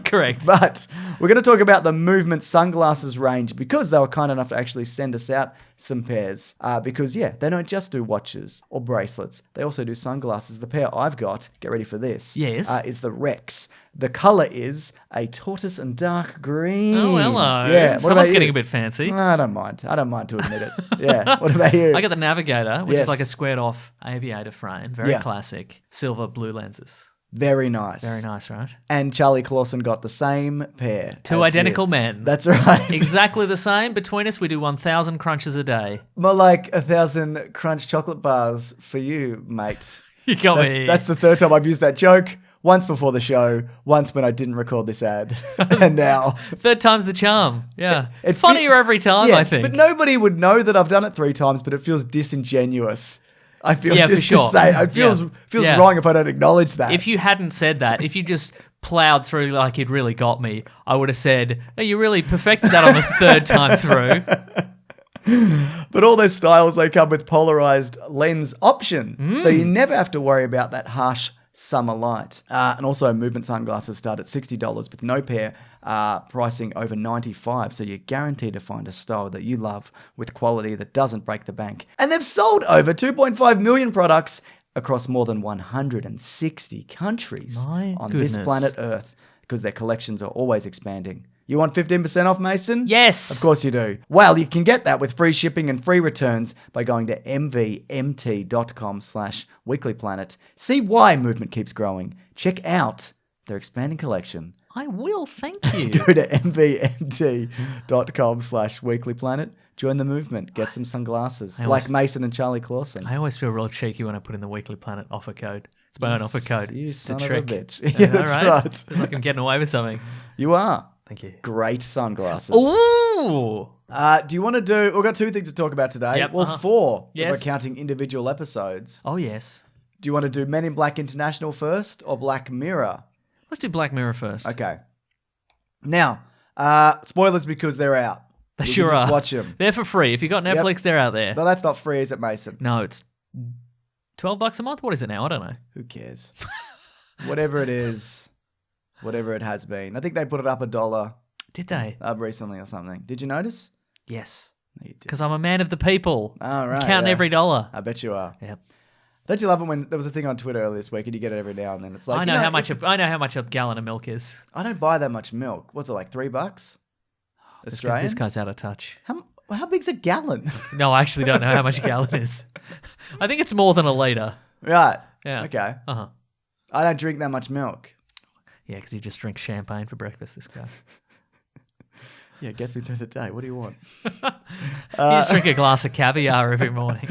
B: Correct.
C: But we're going to talk about the Movement sunglasses range because they were kind enough to actually send us out some pairs. Because, they don't just do watches or bracelets. They also do sunglasses. The pair I've got, get ready for this,
B: Yes.
C: is the Rex. The colour is a tortoise and dark green.
B: Oh, hello.
C: Yeah. What
B: Someone's
C: about
B: getting
C: you?
B: a bit fancy.
C: I don't mind. I don't mind to admit it. Yeah. What about you?
B: I got the Navigator, which
C: Yes.
B: is like a squared off aviator frame. Very
C: Yeah.
B: classic. Silver blue lenses.
C: Very nice.
B: Very nice, right?
C: And Charlie Clausen got the same pair.
B: Two
C: as
B: identical
C: you.
B: men.
C: That's right.
B: Exactly the same. Between us, we do 1,000 crunches a day.
C: More like 1,000 crunch chocolate bars for you, mate.
B: You got me.
C: That's the third time I've used that joke. Once before the show, once when I didn't record this ad, and now.
B: Third time's the charm. Yeah.
C: It
B: Funnier every time, I think.
C: But nobody would know that I've done it 3 times, but it feels disingenuous. I feel
B: Yeah, for
C: just
B: sure.
C: to say it feels
B: Yeah.
C: wrong if I don't acknowledge that.
B: If you hadn't said that, if you just plowed through like you'd really got me, I would have said, oh, you really perfected that on the third time through.
C: But all those styles, they come with polarized lens option. So you never have to worry about that harsh summer light. And also Movement sunglasses start at $60 with no pair, pricing over $95. So you're guaranteed to find a style that you love with quality that doesn't break the bank. And they've sold over 2.5 million products across more than 160 countries
B: My
C: on this
B: goodness.
C: planet Earth because their collections are always expanding. You want 15% off, Mason?
B: Yes.
C: Of course you do. Well, you can get that with free shipping and free returns by going to mvmt.com/weeklyplanet. See why Movement keeps growing. Check out their expanding collection.
B: I will, thank you.
C: Go to mvmt.com/weeklyplanet. Join the movement. Get some sunglasses.
B: I always-
C: Like Mason and Charlie Clausen.
B: I always feel real cheeky when I put in the Weekly Planet offer code. It's my own offer code.
C: You
B: It's
C: son
B: a
C: of a
B: trick.
C: bitch.
B: I
C: Yeah,
B: know,
C: that's
B: right?
C: right.
B: It's like I'm getting away with something.
C: You are.
B: Thank you.
C: Great sunglasses.
B: Ooh.
C: Do you want to do... We've got 2 things to talk about today.
B: Yep,
C: Well, 4
B: Yes.
C: if we're counting individual episodes.
B: Oh, yes.
C: Do you want to do Men in Black International first or Black Mirror?
B: Let's do Black Mirror first.
C: Okay. Now, spoilers because they're out.
B: They
C: You
B: sure
C: can just
B: are.
C: watch them.
B: They're for free. If you got Netflix, they're out there.
C: But that's not free, is it, Mason?
B: No, it's $12 a month. What is it now? I don't know.
C: Who cares? Whatever it is, whatever it has been. I think they put it up $1
B: Did they?
C: recently or something. Did you notice?
B: Yes.
C: No, you did.
B: Because I'm a man of the people.
C: Oh, right.
B: I'm counting
C: yeah.
B: every dollar.
C: I bet you are.
B: Yep.
C: Don't you love it when there was a thing on Twitter earlier this week and you get it every now and then? It's like
B: I know how much. I know how much a gallon of milk is.
C: I don't buy that much milk. What's it like? $3? Australian?
B: This guy's out of touch.
C: How big's a gallon?
B: No, I actually don't know how much a gallon is. I think it's more than a liter.
C: Right.
B: Yeah.
C: Okay.
B: Uh huh.
C: I don't drink that much milk.
B: Yeah, because he just drinks champagne for breakfast. This guy.
C: Yeah, it gets me through the day. What do you want?
B: You just drink a glass of caviar every morning.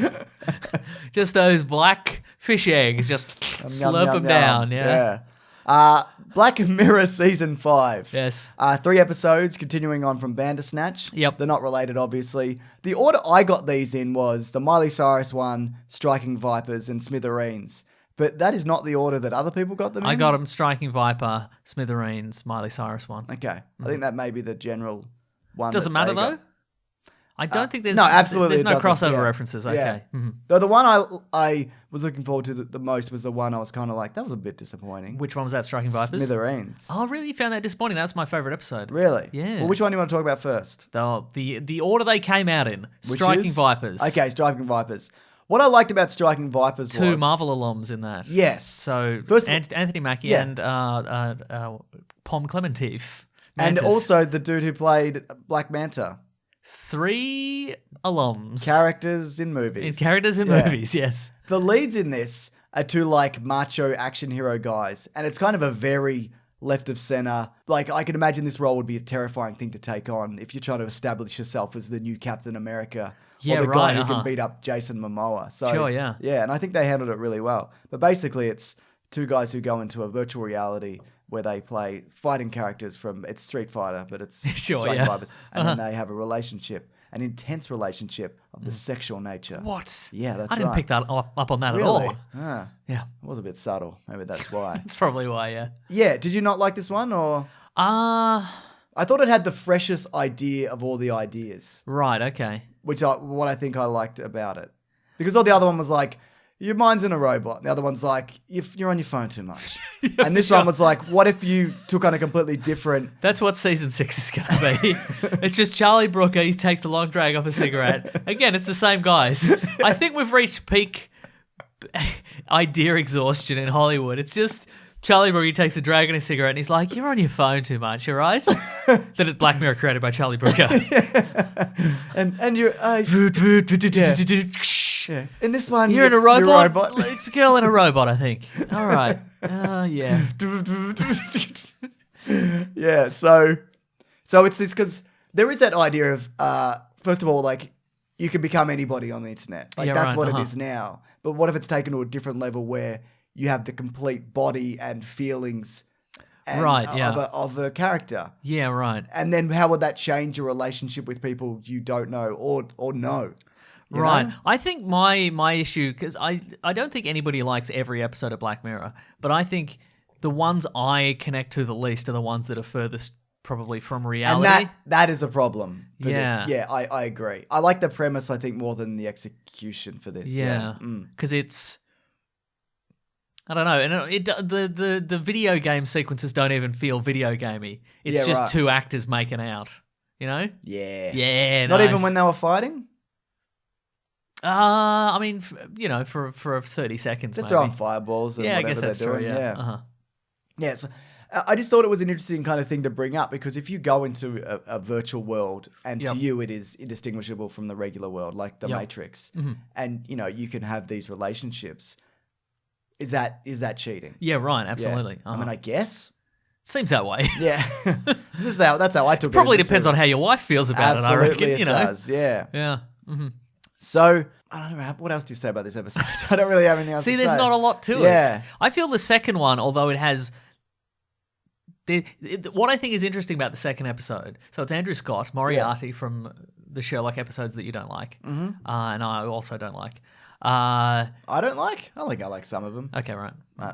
B: Just those black fish eggs. Just slurp them down. Yeah.
C: Black Mirror Season 5.
B: Yes.
C: 3 episodes, continuing on from Bandersnatch.
B: Yep.
C: They're not related, obviously. The order I got these in was the Miley Cyrus one, Striking Vipers, and Smithereens. But that is not the order that other people got them in.
B: I got them Striking Viper, Smithereens, Miley Cyrus one.
C: Okay. I think that may be the general one.
B: Doesn't
C: that
B: matter
C: they
B: though?
C: got.
B: I don't think there's
C: no, absolutely
B: there's
C: it
B: no
C: doesn't,
B: crossover
C: yeah.
B: references.
C: Yeah.
B: Okay. Mhm.
C: Though the one I was looking forward to the most was the one I was kind of like, that was a bit disappointing.
B: Which one was that, Striking Vipers?
C: Smithereens.
B: Oh, really? You found that disappointing? That's my favorite episode.
C: Really?
B: Yeah.
C: Well, which one do you want to talk about first?
B: The order they came out in.
C: Which
B: Striking
C: is?
B: Vipers.
C: Okay, Striking Vipers. What I liked about Striking Vipers was...
B: 2 Marvel alums in that.
C: Yes.
B: So
C: First of all-
B: Anthony Mackie
C: Yeah.
B: and Pom Clementif.
C: And
B: Mantis.
C: also the dude who played Black Manta.
B: 3 alums.
C: Characters in movies.
B: In characters in
C: Yeah.
B: movies, yes.
C: The leads in this are 2 like macho action hero guys. And it's kind of a very left of center. Like I can imagine this role would be a terrifying thing to take on if you're trying to establish yourself as the new Captain America.
B: Yeah,
C: or the
B: right,
C: guy who
B: uh-huh.
C: can beat up Jason Momoa. So,
B: Sure, yeah.
C: Yeah, and I think they handled it really well. But basically it's 2 guys who go into a virtual reality where they play fighting characters from, it's Street Fighter, but it's
B: Sure,
C: Striking
B: yeah.
C: Vipers. And then they have a relationship, an intense relationship of the sexual nature.
B: What?
C: Yeah, that's
B: I didn't
C: right.
B: pick that up on that
C: Really?
B: at all.
C: Ah,
B: Yeah.
C: it was a bit subtle. Maybe that's why.
B: That's probably why, yeah.
C: Yeah, did you not like this one or? I thought it had the freshest idea of all the ideas,
B: Right, okay.
C: which what I think I liked about it. Because all the other one was like, your mind's in a robot. And the other one's like, you're on your phone too much. And this one was like, what if you took on a completely different...
B: That's what season 6 is going to be. It's just Charlie Brooker. He takes the long drag off a cigarette. Again, it's the same guys. I think we've reached peak idea exhaustion in Hollywood. It's just Charlie Brooker takes a drag and a cigarette and he's like, you're on your phone too much, all right? Then it's Black Mirror created by Charlie Brooker.
C: and you... yeah. In this one...
B: You're in a robot?
C: You're a robot.
B: It's a girl in a robot, I think. All right. Yeah.
C: Yeah, so it's this because there is that idea of first of all, like you can become anybody on the internet, like
B: Yeah,
C: that's
B: right,
C: what
B: uh-huh.
C: it is now. But what if it's taken to a different level where you have the complete body and feelings,
B: Right, yeah.
C: of a character,
B: Yeah, right.
C: and then how would that change your relationship with people you don't know or know? You
B: Right.
C: know?
B: I think my issue, because I don't think anybody likes every episode of Black Mirror, but I think the ones I connect to the least are the ones that are furthest probably from reality.
C: And that is a problem for
B: Yeah.
C: this. Yeah, I agree. I like the premise, I think, more than the execution for this.
B: Yeah,
C: Mm.
B: because it's, I don't know, and the video game sequences don't even feel video gamey. It's
C: Yeah,
B: just
C: right.
B: 2 actors making out, you know?
C: Yeah.
B: Yeah,
C: Not
B: nice.
C: even when they were fighting?
B: I mean, for 30 seconds
C: They're
B: maybe.
C: throwing fireballs and
B: Yeah, I
C: whatever
B: guess that's
C: they're
B: true.
C: doing.
B: Yeah. Uh-huh.
C: Yes. I just thought it was an interesting kind of thing to bring up because if you go into a virtual world and
B: Yep.
C: to you it is indistinguishable from the regular world, like the
B: Yep.
C: Matrix,
B: Mhm.
C: and you can have these relationships, is that cheating?
B: Yeah, right.
C: Yeah.
B: Absolutely.
C: I mean, I guess.
B: Seems that way.
C: Yeah. That's how I took it.
B: Probably
C: in this
B: depends
C: movie.
B: on how your wife feels about
C: Absolutely,
B: it, I reckon.
C: it
B: You know.
C: does. Yeah.
B: Yeah. hmm
C: So I don't know. What else do you say about this episode? I don't really have anything else
B: See,
C: to
B: there's
C: say.
B: not a lot to
C: Yeah.
B: it. I feel the second one, although it has. What I think is interesting about the second episode, so it's Andrew Scott, Moriarty from the Sherlock episodes that you don't like, and I also don't like.
C: I don't like. I think I like some of them.
B: Okay, right.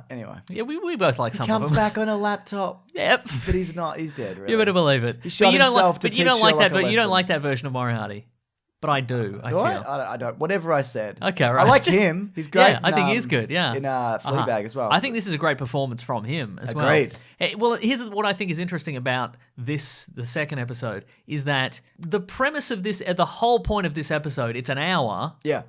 C: Anyway,
B: Yeah, we both like some
C: comes
B: of them.
C: back on a laptop,
B: Yep.
C: but he's not. He's dead. Really.
B: You better believe it.
C: He shot
B: but you don't
C: himself
B: like,
C: to
B: but you
C: teach
B: don't like that.
C: Sherlock a
B: You don't
C: lesson.
B: like that version of Moriarty. But I do. I
C: Do
B: feel.
C: I don't. Whatever I said.
B: Okay,
C: I
B: right.
C: like him. He's great.
B: Yeah, I think he is good. Yeah,
C: In Fleabag as well.
B: I think this is a great performance from him as
C: Agreed.
B: well. Hey, well, here's what I think is interesting about the second episode is that the premise of this, the whole point of this episode, it's an hour,
C: Yeah.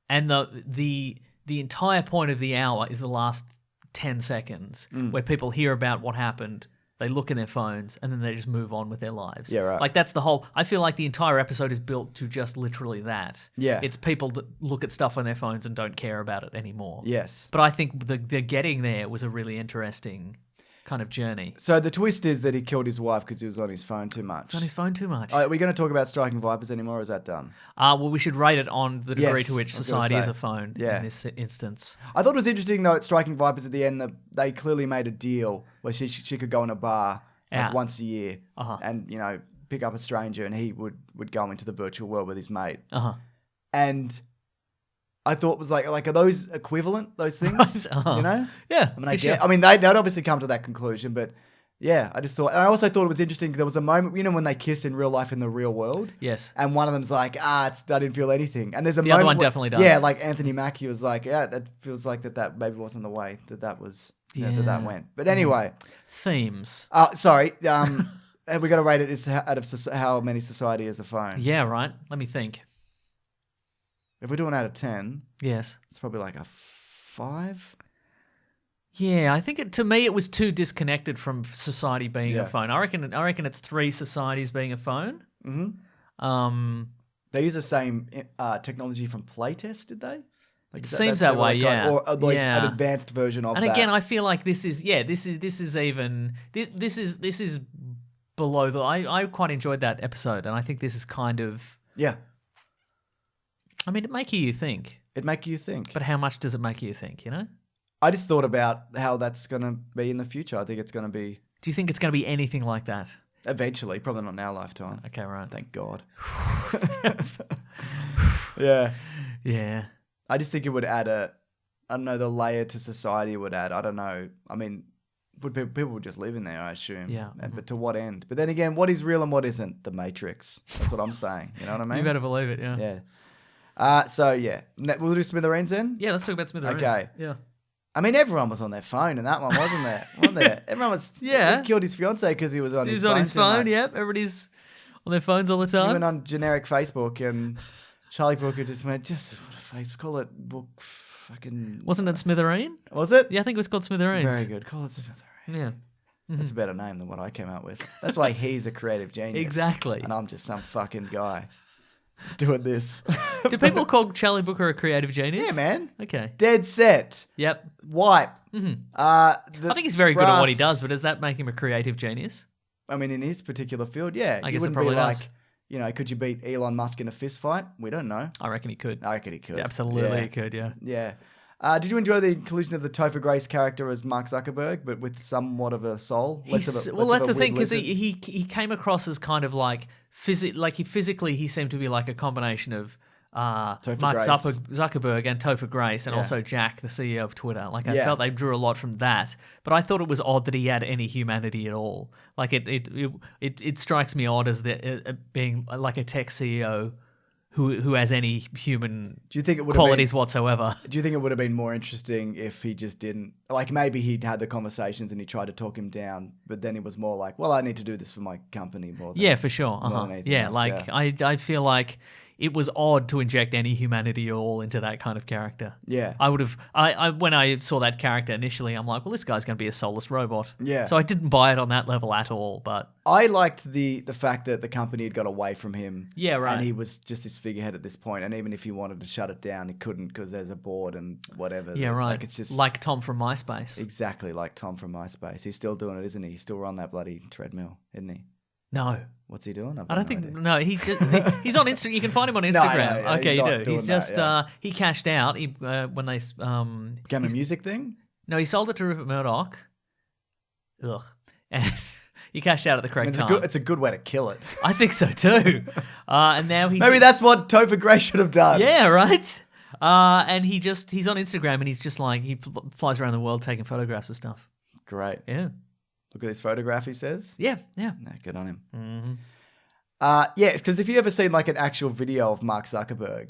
B: and the entire point of the hour is the last 10 seconds where people hear about what happened. They look in their phones and then they just move on with their lives.
C: Yeah, right.
B: Like that's the whole. I feel like the entire episode is built to just literally that.
C: Yeah.
B: It's people that look at stuff on their phones and don't care about it anymore.
C: Yes.
B: But I think the getting there was a really interesting kind of journey.
C: So the twist is that he killed his wife because he was on his phone too much.
B: It's on his phone too much.
C: Are we going to talk about striking vipers anymore, or is that done?
B: Well, we should rate it on the degree
C: Yes,
B: to which
C: I was gonna
B: society is
C: say.
B: a phone
C: Yeah.
B: in this instance.
C: I thought it was interesting, though, at Striking Vipers at the end, that they clearly made a deal where she could go in a bar
B: Yeah.
C: once a year
B: Uh-huh.
C: and, pick up a stranger, and he would go into the virtual world with his mate.
B: Uh-huh.
C: And I thought it was like are those equivalent, those things?
B: Uh-huh. Yeah.
C: I mean,
B: for sure.
C: they'd obviously come to that conclusion, but yeah, I just thought, and I also thought it was interesting. There was a moment, when they kiss in real life in the real world,
B: Yes.
C: and one of them's like, I didn't feel anything, and there's a
B: The
C: moment
B: other one
C: where-
B: definitely does.
C: Yeah, like Anthony Mackie was like, yeah, that feels like that maybe wasn't the way that was that
B: Yeah.
C: went. But anyway,
B: Themes.
C: sorry, we got to rate it as out of how many society is a phone.
B: Yeah, right. Let me think.
C: If we're doing out of 10,
B: Yes.
C: it's probably like a 5.
B: Yeah, I think to me it was too disconnected from society being
C: Yeah.
B: a phone. I reckon it's 3 societies being a phone.
C: Mm-hmm. They use the same technology from Playtest, did they? Like,
B: It seems that way,
C: similar
B: yeah.
C: kind- or at least
B: Yeah.
C: an advanced version of
B: And
C: that.
B: again, I feel like this is below the. I quite enjoyed that episode, and I think this is kind of.
C: yeah,
B: I mean, it makes you think,
C: it make you think.
B: but how much does it make you think?
C: I just thought about how that's going to be in the future. I think it's going to be
B: Do you think it's going to be anything like that?
C: eventually, probably not in our lifetime.
B: Okay, right.
C: Thank God. Yeah.
B: Yeah.
C: I just think it would add the layer to society it would add. I don't know. I mean, people would just live in there, I assume.
B: Yeah.
C: But to what end? But then again, what is real and what isn't? The Matrix. That's what I'm saying. You know what I mean?
B: You better believe it. Yeah.
C: Yeah. So yeah, we'll do Smithereens then.
B: Yeah. Let's talk about Smithereens.
C: Okay.
B: Yeah.
C: I mean, everyone was on their phone in that one, wasn't there? Wasn't there? Everyone was.
B: Yeah.
C: He killed his fiance because he was on
B: He
C: his
B: was
C: phone.
B: on his
C: too
B: phone.
C: much.
B: Yep. Everybody's on their phones all the time.
C: Even on generic Facebook, and Charlie Brooker just went, just what a face, call it book, fucking.
B: Wasn't it Smithereen?
C: Was it?
B: Yeah, I think it was called Smithereens.
C: Very good. Call it Smithereen.
B: Yeah.
C: That's a better name than what I came up with. That's why he's a creative genius.
B: Exactly.
C: And I'm just some fucking guy doing this.
B: Do people call Charlie Brooker a creative genius?
C: Yeah, man.
B: Okay.
C: Dead set.
B: Yep.
C: Wipe.
B: I think he's very good at what he
C: brass-
B: does, but does that make him a creative genius?
C: I mean, in his particular field, yeah.
B: I
C: You
B: guess it
C: wouldn't
B: probably
C: be like,
B: does.
C: could you beat Elon Musk in a fist fight? We don't know.
B: I reckon he could.
C: I reckon he could.
B: Yeah, absolutely,
C: Yeah.
B: he could. Yeah.
C: Yeah. Did you enjoy the inclusion of the Topher Grace character as Mark Zuckerberg, but with somewhat of a soul?
B: That's the thing, because he came across as kind of like physically he seemed to be like a combination of Mark
C: Grace.
B: Zuckerberg and Topher Grace, and
C: Yeah.
B: also Jack, the CEO of Twitter. Like I
C: Yeah.
B: felt they drew a lot from that, but I thought it was odd that he had any humanity at all. Like it strikes me odd as being like a tech CEO who has any human
C: Do you think it would
B: qualities whatsoever.
C: Do you think it would have been more interesting if he just didn't, like maybe he'd had the conversations and he tried to talk him down, but then he was more like, well, I need to do this for my company more than...
B: Yeah, for sure.
C: than
B: Uh-huh.
C: anything
B: Yeah,
C: else,
B: like
C: yeah.
B: I feel like it was odd to inject any humanity at all into that kind of character.
C: Yeah.
B: I would have. I when I saw that character initially, I'm like, well, this guy's going to be a soulless robot.
C: Yeah.
B: So I didn't buy it on that level at all. But
C: I liked the fact that the company had got away from him.
B: Yeah, right.
C: And he was just this figurehead at this point, and even if he wanted to shut it down, he couldn't because there's a board and whatever.
B: yeah, right.
C: Like it's just
B: like Tom from MySpace.
C: exactly like Tom from MySpace. He's still doing it, isn't he? He's still on that bloody treadmill, isn't he?
B: No.
C: What's he doing?
B: I don't think
C: idea.
B: no. He's on Instagram. You can find him on
C: I
B: Instagram.
C: know, yeah,
B: okay,
C: he's
B: you
C: not
B: do.
C: doing
B: He's
C: that,
B: just
C: yeah.
B: he cashed out. He when they
C: Became a music thing.
B: no, he sold it to Rupert Murdoch. Ugh, and he cashed out at the
C: I
B: correct
C: mean,
B: time.
C: it's a good way to kill it.
B: I think so too. And now he's
C: Maybe that's what Topher Grace should have done.
B: yeah, right. And he's on Instagram and he's just like flies around the world taking photographs of stuff.
C: Great.
B: Yeah,
C: Look at this photograph, he says.
B: yeah.
C: No, good on him.
B: Mm-hmm.
C: Yeah, because if you ever seen like an actual video of Mark Zuckerberg,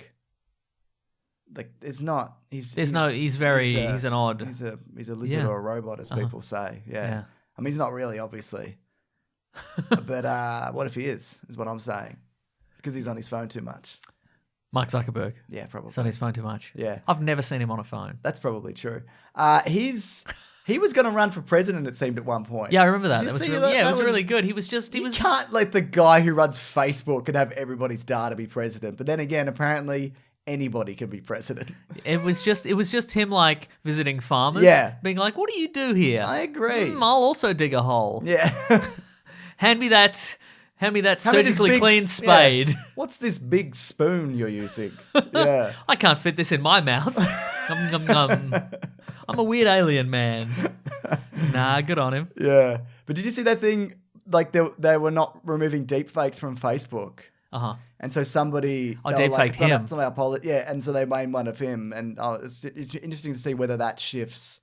C: like it's not. He's
B: He's an odd.
C: He's a lizard
B: Yeah.
C: or a robot, as people say. Yeah.
B: Yeah.
C: I mean, he's not really, obviously. But what if he is what I'm saying. Because he's on his phone too much.
B: Mark Zuckerberg.
C: Yeah, probably.
B: He's on his phone too much.
C: Yeah.
B: I've never seen him on a phone.
C: That's probably true. He was going to run for president, it seemed, at one point.
B: Yeah, I remember that.
C: Did you
B: That was
C: see
B: really,
C: that?
B: yeah, it
C: That
B: was
C: was-
B: really good. He was
C: You can't let the guy who runs Facebook and have everybody's data be president. But then again, apparently anybody can be president.
B: It was just him like visiting farmers.
C: Yeah.
B: Being like, what do you do here?
C: I agree.
B: I'll also dig a hole.
C: Yeah.
B: Hand me that
C: How many
B: surgically
C: big
B: clean spade.
C: Yeah. What's this big spoon you're using? Yeah.
B: I can't fit this in my mouth. Nom, nom, nom. I'm a weird alien man. Nah, good on him.
C: Yeah. But did you see that thing? Like they were not removing deepfakes from Facebook.
B: Uh-huh.
C: And so somebody...
B: Oh,
C: they were
B: deepfaked him.
C: Yeah, and so they made one of him. And it's interesting to see whether that shifts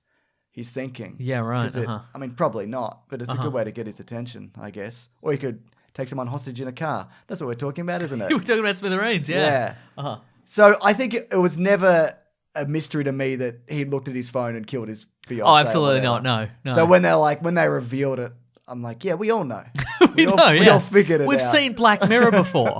C: his thinking.
B: Yeah, right.
C: 'Cause I mean, probably not, but it's a good way to get his attention, I guess. Or you could take someone hostage in a car. That's what we're talking about, isn't it?
B: We're talking about smithereens, yeah.
C: Yeah.
B: Uh-huh.
C: So I think it was never a mystery to me that he looked at his phone and killed his fiancée.
B: Oh, absolutely
C: or
B: not.
C: whatever.
B: No.
C: So when they revealed it, I'm like, yeah, we all know.
B: we
C: We all figured it
B: We've
C: out.
B: seen Black Mirror before.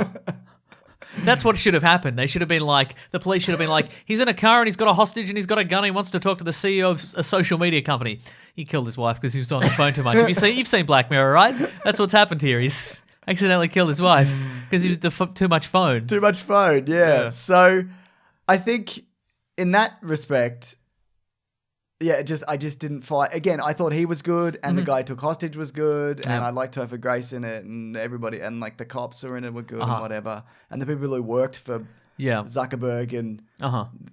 B: That's what should have happened. They should have been like, the police should have been like, he's in a car and he's got a hostage and he's got a gun and he wants to talk to the CEO of a social media company. He killed his wife because he was on the phone too much. You've seen Black Mirror, right? That's what's happened here. He's accidentally killed his wife because he was too much phone.
C: Too much phone, yeah.
B: Yeah.
C: So I think in that respect, yeah, I just didn't fight. Again, I thought he was good, and the guy who took hostage was good, and I liked Topher Grace in it, and everybody, and like the cops are in it were good and whatever, and the people who worked for
B: Yeah.
C: Zuckerberg and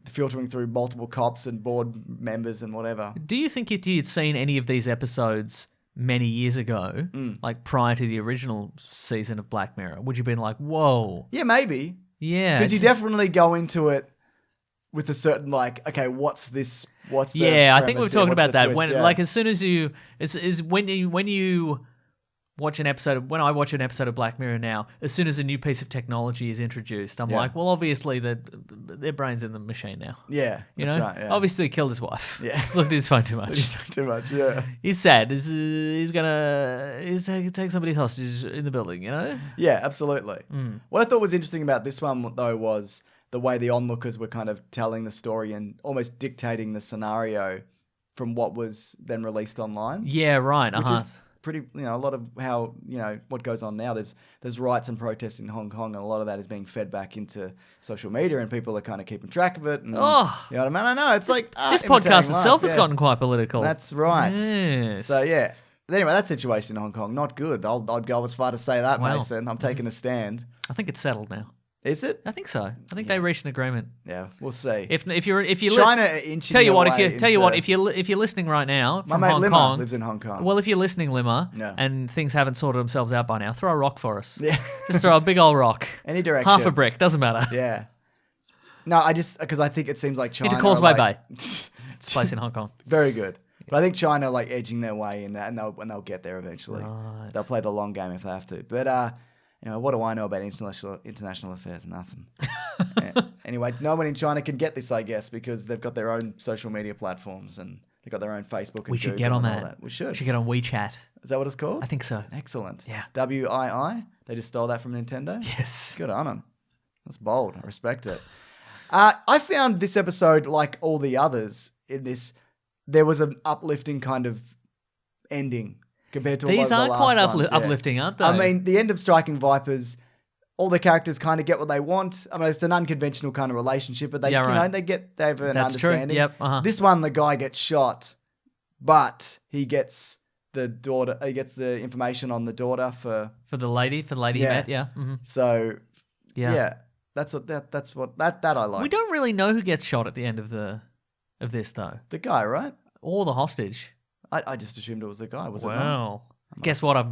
C: filtering through multiple cops and board members and whatever.
B: Do you think if you'd seen any of these episodes many years ago, like prior to the original season of Black Mirror, would you have been like, whoa?
C: Yeah, maybe.
B: Yeah.
C: Because you definitely go into it with a certain like, okay, what's this? What's the
B: Yeah, I think
C: premise
B: we've
C: here?
B: talked
C: What's
B: about
C: the
B: that.
C: twist?
B: When
C: Yeah.
B: like as soon as you is when you watch an episode when I watch an episode of Black Mirror now, as soon as a new piece of technology is introduced, I'm like, well, obviously their brain's in the machine now.
C: Yeah,
B: You
C: that's
B: know,
C: right, yeah.
B: obviously he killed his wife.
C: Yeah.
B: Looked at his phone too much.
C: Too much, yeah.
B: He's sad. He's gonna take somebody's hostage in the building. You know.
C: Yeah, absolutely. What I thought was interesting about this one, though, was the way the onlookers were kind of telling the story and almost dictating the scenario from what was then released online.
B: Yeah. Right.
C: Which is pretty, a lot of how, what goes on now. There's riots and protests in Hong Kong, and a lot of that is being fed back into social media, and people are kind of keeping track of it. And,
B: Oh.
C: you know what I mean? I know, it's like
B: this
C: imitating
B: podcast
C: life,
B: itself has
C: yeah.
B: gotten quite political.
C: That's right.
B: Yes.
C: So, yeah. Anyway, that situation in Hong Kong, not good. I'd go as far to say that,
B: Wow.
C: Mason. I'm taking a stand.
B: I think it's settled now.
C: Is it?
B: I think so. I think they reached an agreement.
C: Yeah, we'll see.
B: If you're
C: China inching
B: tell you
C: their
B: what,
C: way
B: if you're listening right now
C: my
B: from
C: mate
B: Hong
C: Limmer
B: Kong,
C: lives in Hong Kong.
B: well, if you're listening, Limmer,
C: Yeah.
B: and things haven't sorted themselves out by now, throw a rock for us.
C: Yeah.
B: Just throw a big old rock.
C: Any direction.
B: Half a brick, doesn't matter.
C: Yeah. No, because I think it seems like China.
B: Into Causeway
C: Bay.
B: It's a place in Hong Kong.
C: Very good. But I think China are like edging their way in that, and they'll get there eventually.
B: Right.
C: They'll play the long game if they have to. But what do I know about international affairs? Nothing. Anyway, no one in China can get this, I guess, because they've got their own social media platforms and they've got their own Facebook. And
B: We should
C: Google
B: get on
C: and all
B: that.
C: We should.
B: We should get on WeChat.
C: Is that what it's called?
B: I think so.
C: Excellent.
B: Yeah.
C: WII. They just stole that from Nintendo.
B: Yes.
C: Good on them. That's bold. I respect it. I found this episode, like all the others in this, there was an uplifting kind of ending compared to
B: These
C: a lot
B: are
C: of the
B: quite
C: last ones, yeah.
B: uplifting, aren't they?
C: I mean, the end of Striking Vipers, all the characters kind of get what they want. I mean, it's an unconventional kind of relationship, but they,
B: Yeah, right.
C: they have an
B: That's true.
C: understanding.
B: Yep, uh-huh.
C: This one, the guy gets shot, but he gets the daughter. He gets the information on the daughter for.
B: for the lady he
C: Yeah.
B: met, yeah. Mm-hmm.
C: So,
B: Yeah.
C: yeah, that's what I like.
B: We don't really know who gets shot at the end of this though.
C: The guy, right?
B: Or the hostage.
C: I just assumed it was the guy. Was it not?
B: Wow. Guess what? I've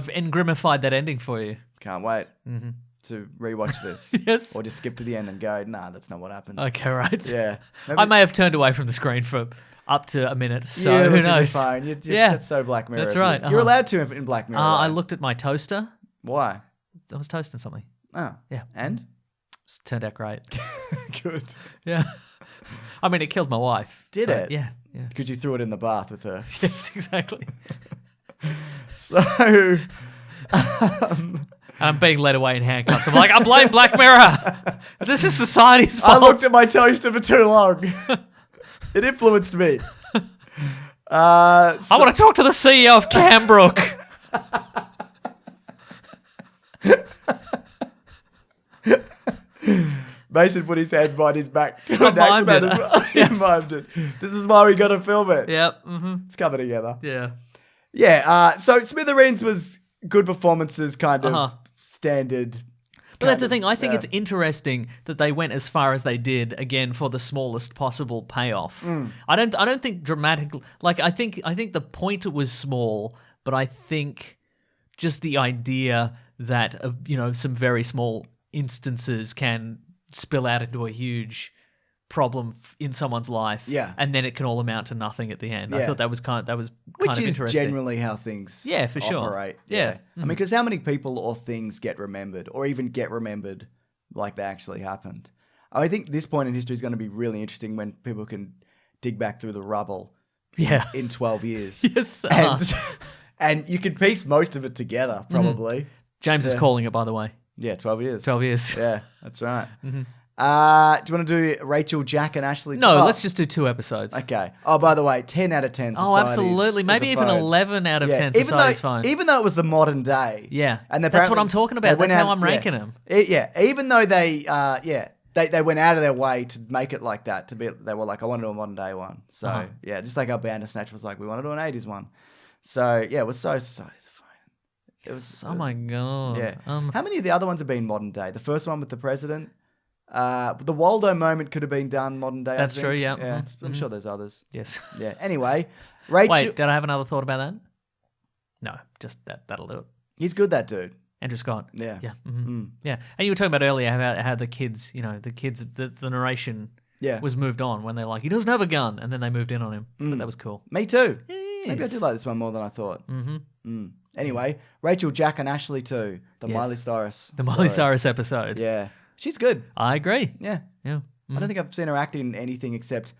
B: engrimified that ending for you.
C: Can't wait to rewatch this.
B: Yes.
C: Or just skip to the end and go, nah, that's not what happened.
B: Okay, right.
C: Yeah.
B: I may have turned away from the screen for up to a minute, so
C: you
B: who
C: looked at your
B: knows?
C: phone.
B: Yeah.
C: That's so Black Mirror.
B: That's
C: of you.
B: right,
C: You're
B: uh-huh.
C: allowed to in Black Mirror.
B: I
C: though.
B: looked at my toaster.
C: Why?
B: I was toasting something.
C: Oh.
B: Yeah.
C: And?
B: It turned out great.
C: Good.
B: Yeah. I mean, it killed my wife.
C: Did
B: but
C: it?
B: Yeah. Yeah.
C: Because you threw it in the bath with her.
B: Yes, exactly.
C: So,
B: And I'm being led away in handcuffs. I'm like, I blame Black Mirror. This is society's
C: I
B: fault.
C: looked at my toaster for too long. It influenced me.
B: I want to talk to the CEO of Cambrook.
C: Mason put his hands behind his back to
B: I
C: enact
B: mimed
C: that
B: it.
C: as well. He mimed it. This is why we got to film it.
B: Yep. Mm-hmm.
C: It's coming together.
B: Yeah.
C: Yeah. So Smithereens was good performances, kind of standard.
B: But that's the thing. I think it's interesting that they went as far as they did again for the smallest possible payoff. I don't think dramatic. Like I think the point was small, but I think just the idea that some very small instances can spill out into a huge problem in someone's life.
C: Yeah.
B: And then it can all amount to nothing at the end. I
C: Yeah.
B: thought that was kind of
C: Which is
B: interesting.
C: generally how things
B: For sure.
C: operate.
B: Yeah.
C: I mean, because how many people or things get remembered or even get remembered like they actually happened? I think this point in history is going to be really interesting when people can dig back through the rubble
B: Yeah.
C: in 12 years.
B: Yes.
C: And you can piece most of it together, probably.
B: James is calling it, by the way.
C: Yeah, 12 years.
B: 12 years.
C: Yeah, that's right. Do you want to do Rachel, Jack, and Ashley?
B: No, let's just do 2 episodes.
C: Okay. Oh, by the way, 10 out of 10
B: Oh,
C: societies
B: absolutely.
C: is
B: Maybe
C: a
B: even
C: phone.
B: 11 out of 10
C: Even
B: societies
C: though,
B: fine.
C: Even though it was the modern day.
B: Yeah.
C: And
B: that's what
C: apparently
B: I'm talking
C: they
B: about.
C: went
B: That's how
C: out-
B: I'm ranking them.
C: Even though they went out of their way to make it like that. They were like, I want to do a modern day one. So, yeah, just like our Bandersnatch was like, we want to do an 80s one. So, yeah, it was so societies are fine. It was,
B: Oh my god.
C: yeah. How many of the other ones have been modern day? The first one with the president. The Waldo moment could have been done modern day.
B: That's
C: I
B: true,
C: think.
B: yeah.
C: Yeah,
B: Mhm,
C: I'm sure there's others.
B: Yes.
C: Yeah. Anyway, Rachel.
B: Wait, did I have another thought about that? No, just that'll do it.
C: He's good, that dude.
B: Andrew Scott.
C: Yeah.
B: Yeah. Yeah. And you were talking about earlier how the kids, the narration
C: Yeah.
B: was moved on when they're like, he doesn't have a gun, and then they moved in on him. But that was cool.
C: Me too. Maybe I
B: Yes.
C: did like this one more than I thought.
B: Mm-hmm.
C: Anyway, Rachel, Jack, and Ashley too. The
B: Yes.
C: Miley Cyrus.
B: The Miley
C: story.
B: Cyrus episode.
C: Yeah. She's good.
B: I agree.
C: Yeah.
B: Yeah.
C: I don't think I've seen her act in anything except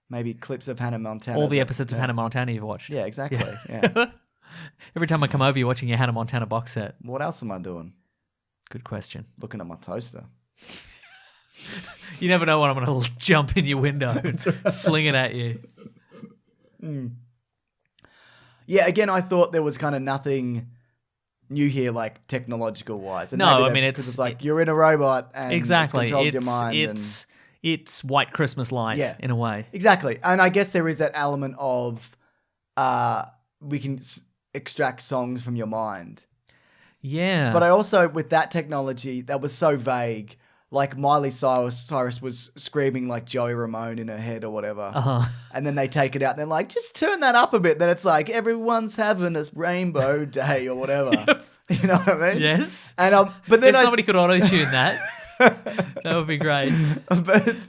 C: maybe clips of Hannah Montana.
B: All the
C: but-
B: episodes of Hannah Montana you've watched.
C: Yeah, exactly. Yeah.
B: Every time I come over, you're watching your Hannah Montana box set.
C: What else am I doing?
B: Good question.
C: Looking at my toaster.
B: You never know when I'm going to jump in your window and fling it at you.
C: Yeah, again, I thought there was kind of nothing new here, like technological wise.
B: No, I mean,
C: because it's like you're in a robot and
B: Exactly.
C: it's controlled your mind.
B: It's White Christmas light
C: Yeah.
B: in a way.
C: Exactly, and I guess there is that element of we can extract songs from your mind.
B: Yeah.
C: But I also, with that technology, that was so vague. Like Miley Cyrus was screaming like Joey Ramone in her head or whatever. And then they take it out and they're like, just turn that up a bit. Then it's like, everyone's having a rainbow day or whatever. You know what I mean?
B: Yes.
C: And but then
B: If somebody could auto-tune that, that would be great.
C: but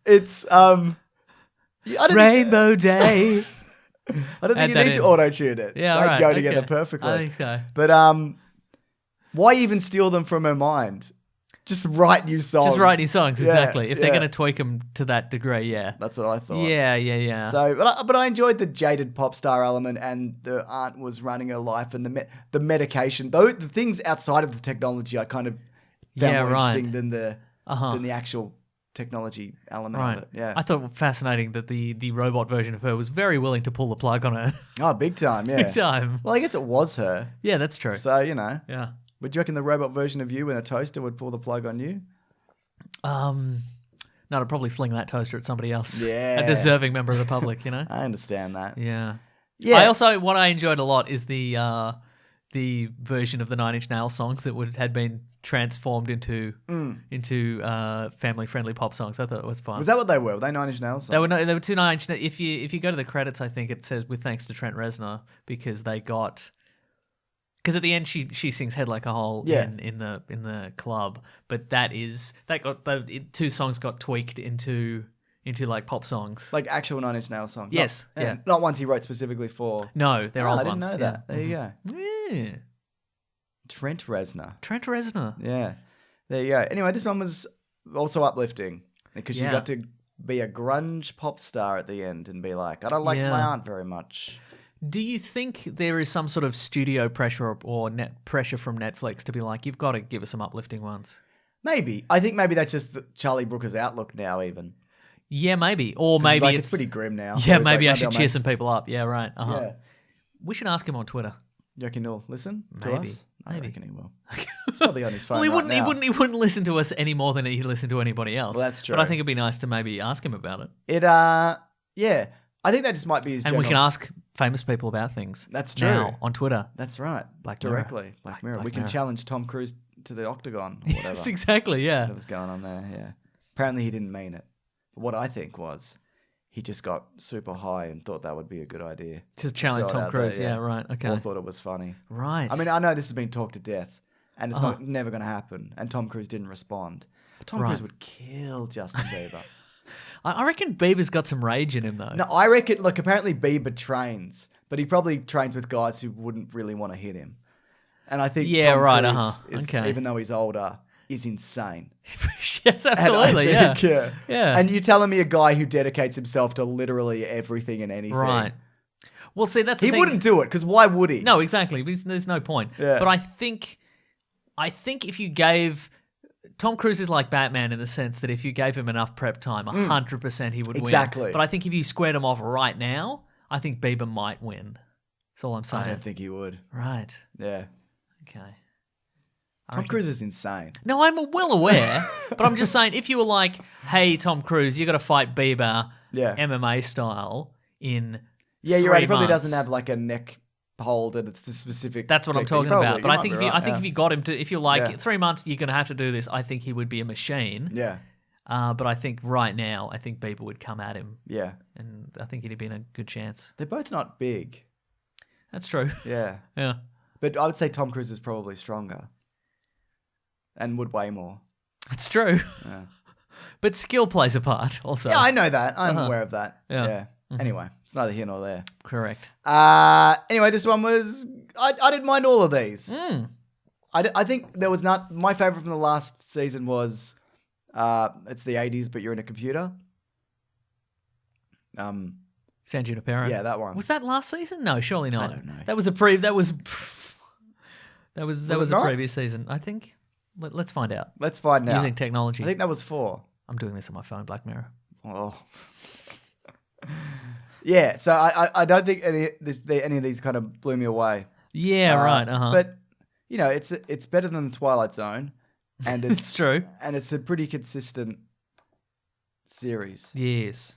C: it's I don't
B: Rainbow Day.
C: think, I don't
B: Add
C: think you
B: that
C: need to
B: in.
C: auto-tune it.
B: Yeah,
C: They
B: all right.
C: go together
B: okay.
C: perfectly.
B: I think so.
C: But why even steal them from her mind? Just write new songs.
B: Just write new songs,
C: Yeah,
B: exactly. If they're
C: yeah.
B: going to tweak them to that degree, yeah.
C: That's what I thought.
B: Yeah.
C: So, but I enjoyed the jaded pop star element, and the aunt was running her life, and the medication. Though the things outside of the technology, I kind of found
B: Yeah,
C: more
B: right.
C: interesting than the actual technology element
B: Right.
C: of it. Yeah.
B: I thought it fascinating that the robot version of her was very willing to pull the plug on her.
C: Oh, big time. Yeah.
B: Big time.
C: Well, I guess it was her.
B: Yeah, that's true.
C: So
B: Yeah.
C: would you reckon the robot version of you in a toaster would pull the plug on you?
B: No, I'd probably fling that toaster at somebody else.
C: Yeah.
B: A deserving member of the public, you know?
C: I understand that.
B: Yeah.
C: Yeah.
B: What I enjoyed a lot is the version of the Nine Inch Nails songs that had been transformed into family friendly pop songs. I thought it was fun.
C: Was that what they were? Were they Nine Inch Nails songs?
B: They were 2 Nine Inch Nails. If you go to the credits, I think it says with thanks to Trent Reznor because at the end she sings Head Like a Hole
C: Yeah.
B: in the club, but the 2 songs got tweaked into like pop songs.
C: Like actual Nine Inch Nails songs?
B: Yes,
C: Not,
B: yeah.
C: Not ones he wrote specifically for...
B: No, they're old
C: I didn't
B: ones.
C: know that. There you go.
B: Yeah.
C: Trent Reznor.
B: Trent Reznor.
C: Yeah. There you go. Anyway, this one was also uplifting because you
B: Yeah.
C: got to be a grunge pop star at the end and be like, I don't like
B: Yeah.
C: my aunt very much.
B: Do you think there is some sort of studio pressure or net pressure from Netflix to be like, you've got to give us some uplifting ones?
C: Maybe. I think maybe that's just Charlie Brooker's outlook now even.
B: Yeah, maybe. Or
C: He's
B: maybe
C: like,
B: it's
C: it's pretty grim now.
B: Yeah,
C: So he's
B: maybe
C: like,
B: I should
C: I'll
B: cheer
C: make-
B: some people up. Yeah, right.
C: Yeah.
B: We should ask him on Twitter.
C: You reckon he'll listen to
B: Maybe.
C: us? I
B: Maybe.
C: reckon he will. He's probably on his phone
B: Well, he
C: right
B: wouldn't.
C: now.
B: He wouldn't listen to us any more than he'd listen to anybody else.
C: Well, that's true.
B: But I think it'd be nice to maybe ask him about it,
C: Yeah. I think that just might be his
B: and
C: general...
B: we can ask famous people about things.
C: That's true.
B: Now on Twitter.
C: That's right.
B: Black Mirror.
C: Directly. Black Mirror. We can
B: Mirror.
C: challenge Tom Cruise to the octagon or whatever.
B: Yes, exactly. Yeah.
C: What was going on there, yeah. Apparently he didn't mean it. But what I think was he just got super high and thought that would be a good idea.
B: To challenge
C: Throw it
B: Tom
C: out there,
B: Cruise. Yeah. Right. Okay.
C: Or thought it was funny.
B: Right.
C: I mean, I know this has been talked to death and it's
B: Uh-huh.
C: never going to happen. And Tom Cruise didn't respond. But Tom
B: Right.
C: Cruise would kill Justin Bieber.
B: I reckon Bieber's got some rage in him though.
C: No, I reckon, look, apparently Bieber trains, but he probably trains with guys who wouldn't really want to hit him. And I think
B: Yeah,
C: Tom
B: right,
C: Cruise is,
B: okay.
C: even though he's older, is insane.
B: Yes,
C: And I
B: absolutely. Yeah.
C: think,
B: Yeah.
C: And you're telling me a guy who dedicates himself to literally everything and anything.
B: Right. Well, see, that's the
C: He
B: thing.
C: wouldn't do it, because why would he?
B: No, exactly. There's no point.
C: Yeah.
B: But I think if you gave Tom Cruise is like Batman in the sense that if you gave him enough prep time, 100% he would win.
C: Exactly.
B: But I think if you squared him off right now, I think Bieber might win. That's all I'm saying.
C: I don't think he would.
B: Right.
C: Yeah.
B: Okay.
C: Tom Cruise is insane.
B: No, I'm well aware, but I'm just saying if you were like, hey, Tom Cruise, you got to fight Bieber
C: Yeah.
B: MMA style in
C: Yeah, you're right. He
B: 3
C: probably
B: months.
C: doesn't have like a neck hold and it's a specific.
B: That's what I'm
C: technique.
B: talking
C: Probably.
B: about. But
C: You
B: I
C: might
B: think
C: be
B: if you,
C: right,
B: I think
C: yeah.
B: if you got him to, if you're like
C: Yeah.
B: 3 months, you're gonna have to do this. I think he would be a machine.
C: Yeah.
B: But I think right now, I think Bieber would come at him,
C: Yeah.
B: and I think he'd be in a good chance.
C: They're both not big.
B: That's true.
C: Yeah.
B: Yeah.
C: But I would say Tom Cruise is probably stronger and would weigh more.
B: That's true.
C: Yeah.
B: But skill plays a part also.
C: Yeah, I know that. I'm
B: Uh-huh.
C: aware of that.
B: Yeah.
C: Yeah. Anyway, it's neither here nor there.
B: Correct.
C: Anyway, this one was... I didn't mind all of these.
B: Mm.
C: I think there was not... My favorite from the last season was... it's the 80s, but you're in a computer.
B: San Junipero.
C: Yeah, that one.
B: Was that last season? No, surely not.
C: I don't know.
B: That was a That was
C: it
B: a
C: not?
B: previous season. I think. Let's find out.
C: Let's find out.
B: Using technology.
C: I think that was 4.
B: I'm doing this on my phone. Black Mirror.
C: Oh. Yeah, so I don't think any of these kind of blew me away.
B: Yeah. Right. Uh huh.
C: But you know, it's better than the Twilight Zone, and
B: it's true.
C: and it's a pretty consistent series.
B: Yes.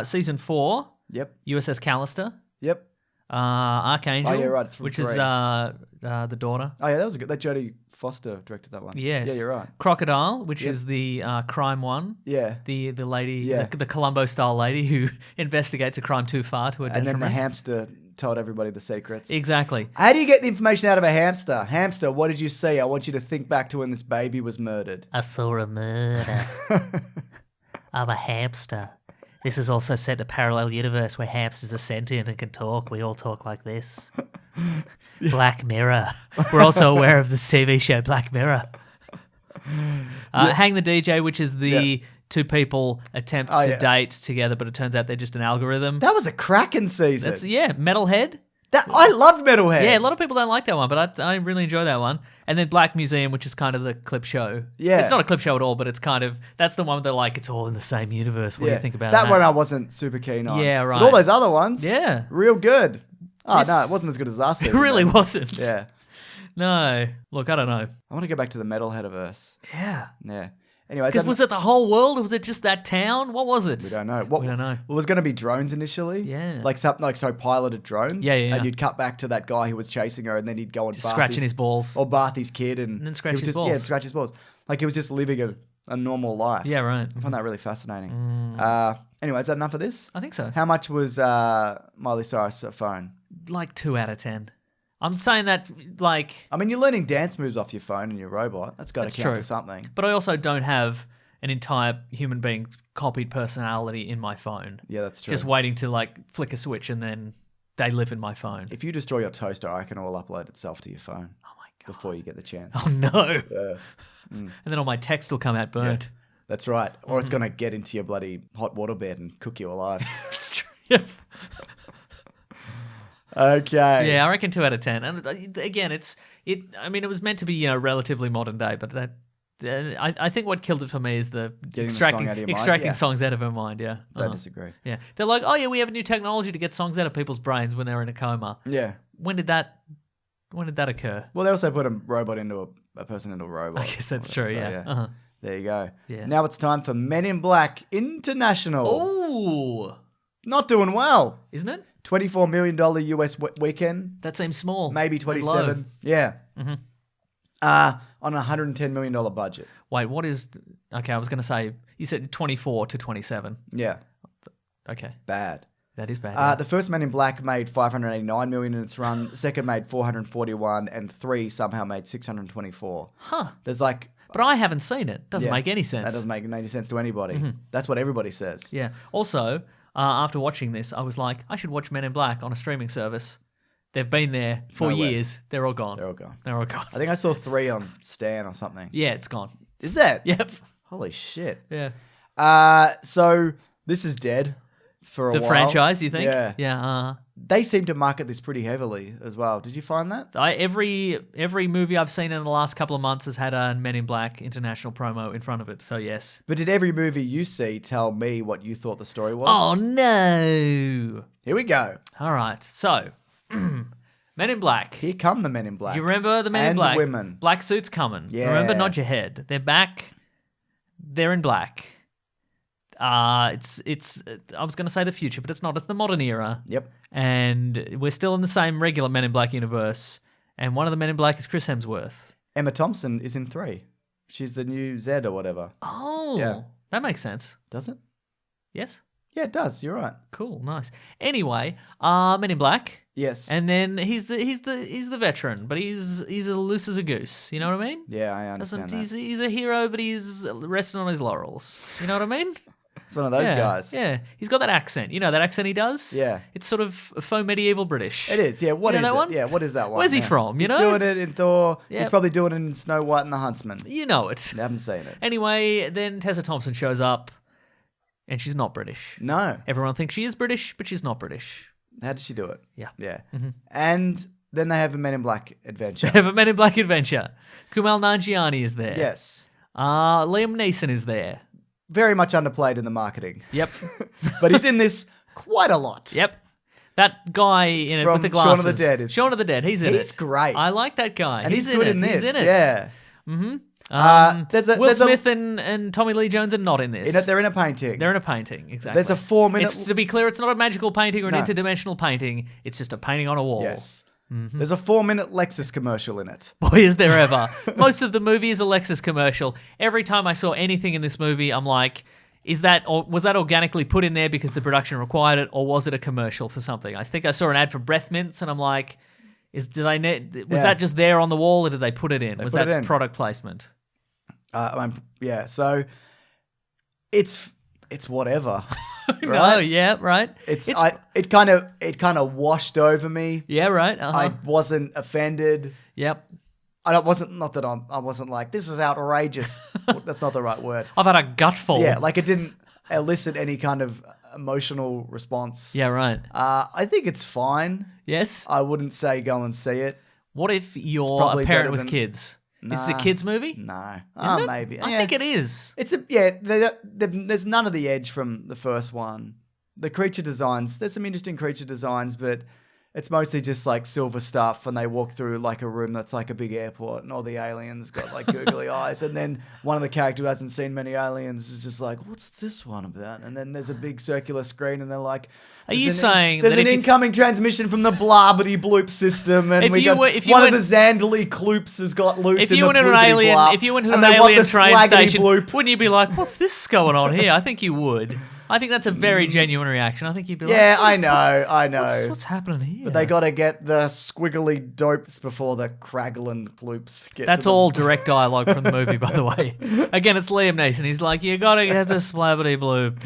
B: Season 4.
C: Yep.
B: USS Callister.
C: Yep.
B: Archangel.
C: Oh, yeah, right, it's from
B: which
C: 3.
B: is the daughter.
C: Oh yeah, that was a good. That Jodie Foster directed that one.
B: Yes.
C: Yeah, you're right.
B: Crocodile, which
C: Yep.
B: is the crime one.
C: Yeah.
B: The lady,
C: Yeah.
B: the Columbo style lady who investigates a crime too far to her
C: And then the
B: detriment.
C: hamster told everybody the secrets.
B: Exactly.
C: How do you get the information out of a hamster? Hamster, what did you see? I want you to think back to when this baby was murdered.
B: I saw a murder of a hamster. This is also set in a parallel universe where hamsters are sentient and can talk. We all talk like this. Black Mirror. We're also aware of the TV show Black Mirror. Hang the DJ, which is the two people attempt to date together, but it turns out they're just an algorithm.
C: That was a cracking season.
B: That's Metalhead.
C: I loved Metalhead.
B: Yeah, a lot of people don't like that one, but I really enjoy that one. And then Black Museum, which is kind of the clip show.
C: Yeah.
B: It's not a clip show at all, but it's kind of, that's the one where they're like, it's all in the same universe. What do you think about that?
C: That one I wasn't super keen on.
B: Yeah, right.
C: But all those other ones,
B: Yeah.
C: real good. Oh,
B: This-
C: no, it wasn't as good as last
B: It
C: season.
B: really
C: though.
B: wasn't.
C: Yeah.
B: No. Look, I don't know.
C: I want to go back to the Metalheadiverse.
B: Yeah.
C: Yeah. Anyway,
B: Because was it the whole world or was it just that town? What was it?
C: we don't know.
B: We don't know.
C: Well, it was going to be drones initially.
B: Yeah.
C: Like something like piloted drones.
B: Yeah, yeah, yeah.
C: And you'd cut back to that guy who was chasing her, and then he'd go and
B: Just
C: bath
B: scratching his balls.
C: or bath his kid, and
B: then scratch
C: he was
B: his
C: just,
B: balls.
C: Yeah, scratch his balls. Like he was just living a normal life.
B: Yeah, right.
C: I find that really fascinating.
B: Mm.
C: Anyway, is that enough of this?
B: I think so.
C: How much was Miley Cyrus' phone?
B: Like 2 out of 10. I'm saying that, like,
C: I mean, you're learning dance moves off your phone and your robot. That's got
B: That's
C: to count
B: true.
C: for something.
B: but I also don't have an entire human being's copied personality in my phone.
C: Yeah, that's true.
B: Just waiting to, like, flick a switch and then they live in my phone.
C: If you destroy your toaster, I can all upload itself to your phone
B: Oh my God.
C: before you get the chance.
B: Oh no.
C: Yeah.
B: And then all my text will come out burnt.
C: That's right. Or
B: Mm-hmm.
C: it's going to get into your bloody hot water bed and cook you alive.
B: That's true. Yep.
C: Okay.
B: Yeah, I reckon 2 out of 10. And again, I mean, it was meant to be, relatively modern day, but I think what killed it for me is the
C: Getting the song
B: extracting
C: out of your mind,
B: extracting
C: yeah.
B: songs out of her mind. Yeah,
C: Don't disagree.
B: Yeah, they're like, oh yeah, we have a new technology to get songs out of people's brains when they're in a coma.
C: Yeah.
B: When did that did that occur?
C: Well, they also put a robot into a person into a robot.
B: I guess that's true.
C: So,
B: Yeah. Uh-huh.
C: There you go.
B: Yeah.
C: Now it's time for Men in Black International.
B: Oh,
C: Not doing well.
B: isn't it?
C: $24 million US weekend.
B: That seems small.
C: Maybe
B: Low.
C: 27. Yeah.
B: Mm-hmm.
C: On a $110 million budget.
B: Wait, what is? Okay, I was going to say you said 24 to 27.
C: Yeah.
B: Okay,
C: Bad.
B: that is bad. Yeah.
C: The first Men in Black made $589 million in its run. The second made $441, and 3 somehow made $624.
B: Huh?
C: There's like,
B: But I haven't seen it. Doesn't
C: yeah,
B: make any sense.
C: that doesn't make any sense to anybody. That's what everybody says.
B: Yeah. Also, after watching this, I was like, I should watch Men in Black on a streaming service. They've been there for
C: Nowhere.
B: years. They're all gone.
C: They're all gone.
B: They're all gone.
C: I think I saw 3 on Stan or something.
B: Yeah, it's gone.
C: Is that?
B: Yep.
C: Holy shit.
B: Yeah.
C: So this is dead for a
B: The
C: while.
B: franchise, you think?
C: Yeah.
B: Yeah.
C: They seem to market this pretty heavily as well. Did you find that?
B: Every movie I've seen in the last couple of months has had a Men in Black International promo in front of it. So yes.
C: But did every movie you see tell me what you thought the story was?
B: Oh no!
C: Here we go.
B: All right. So, Men in Black.
C: Here come the Men in Black.
B: You remember the Men in
C: And
B: Black?
C: women.
B: Black suits coming.
C: Yeah.
B: Remember, nod your head. They're back. They're in black. It's. I was going to say the future, but it's not. It's the modern era.
C: Yep.
B: And we're still in the same regular Men in Black universe. And one of the Men in Black is Chris Hemsworth.
C: Emma Thompson is in 3. She's the new Zed or whatever.
B: Oh,
C: Yeah.
B: that makes sense.
C: Does it?
B: Yes.
C: Yeah, it does. You're right.
B: Cool. Nice. Anyway, Men in Black.
C: Yes.
B: And then he's the veteran, but he's as loose as a goose. You know what I mean?
C: Yeah, I understand that.
B: He's a hero, but he's resting on his laurels. You know what I mean?
C: It's one of those
B: Yeah,
C: guys.
B: Yeah, he's got that accent. You know that accent he does?
C: Yeah.
B: It's sort of faux medieval British.
C: It is. Yeah. What
B: You
C: is
B: know that
C: it?
B: one?
C: Yeah. What is that one?
B: Where's he
C: Yeah.
B: from, you
C: He's
B: know?
C: doing it in Thor.
B: Yep.
C: He's probably doing it in Snow White and the Huntsman.
B: You know it.
C: I haven't seen it.
B: Anyway, then Tessa Thompson shows up, and she's not British.
C: No.
B: Everyone thinks she is British, but she's not British.
C: How did she do it?
B: Yeah.
C: Yeah. And then they have a Men in Black adventure.
B: They have a Men in Black adventure. Kumail Nanjiani is there.
C: Yes.
B: Liam Neeson is there.
C: Very much underplayed in the marketing.
B: Yep.
C: But he's in this quite a lot.
B: Yep. That guy in it
C: From
B: with the
C: Shaun of
B: glasses.
C: the Dead is-
B: Shaun of the Dead. He's in it.
C: He's great.
B: I like that guy.
C: And he's
B: in
C: good
B: it.
C: in this.
B: He's in it.
C: Yeah.
B: Will Smith and Tommy Lee Jones are not in this.
C: They're in a painting.
B: They're in a painting. Exactly.
C: There's a 4-minute...
B: It's, to be clear, it's not a magical painting or an
C: No.
B: interdimensional painting. It's just a painting on a wall.
C: Yes. There's a 4-minute Lexus commercial in it.
B: Boy, is there ever. Most of the movie is a Lexus commercial. Every time I saw anything in this movie, I'm like, was that organically put in there because the production required it, or was it a commercial for something? I think I saw an ad for breath mints, and I'm like, was that just there on the wall, or did they put it in? Was
C: put
B: that
C: it in.
B: product placement?
C: Yeah, so it's whatever.
B: No,
C: Right?
B: yeah, right.
C: It kind of washed over me.
B: Yeah, right. Uh-huh.
C: I wasn't offended.
B: Yep.
C: I wasn't like, this is outrageous. That's not the right word.
B: I've had a gutful.
C: Yeah, like it didn't elicit any kind of emotional response.
B: Yeah, right.
C: I think it's fine.
B: Yes.
C: I wouldn't say go and see it.
B: What if you're a
C: probably
B: parent
C: better
B: with
C: than-
B: kids? Is this a
C: Nah.
B: kids movie?
C: No.
B: Isn't it?
C: Maybe.
B: I
C: Yeah.
B: think it is.
C: It's there's none of the edge from the first one. The creature designs, there's some interesting creature designs, but it's mostly just like silver stuff, and they walk through like a room that's like a big airport, and all the aliens got like googly eyes, and then one of the characters who hasn't seen many aliens is just like, what's this one about? And then there's a big circular screen, and they're like,
B: Are you saying
C: there's
B: that
C: an
B: if you-
C: incoming transmission from the Blarbity Bloop system, and
B: If
C: we
B: you
C: got
B: were- if you
C: one
B: went-
C: of the Zandali Kloops has got loose
B: If
C: in
B: you
C: the
B: went to an
C: bloopity
B: alien,
C: blop,
B: if you went to
C: and
B: an
C: they want
B: alien
C: the
B: train
C: splaggity
B: station,
C: bloop.
B: wouldn't you be like, "What's this going on here?" I think you would. I think that's a very genuine reaction. I think you'd be like,
C: Yeah,
B: "What's-
C: I know.
B: What's happening here?"
C: But they got to get the squiggly dopes before the Kraglin Kloops get
B: That's
C: to them.
B: all direct dialogue from the movie, by the way. Again, it's Liam Neeson. He's like, "You got to get the splabbity bloop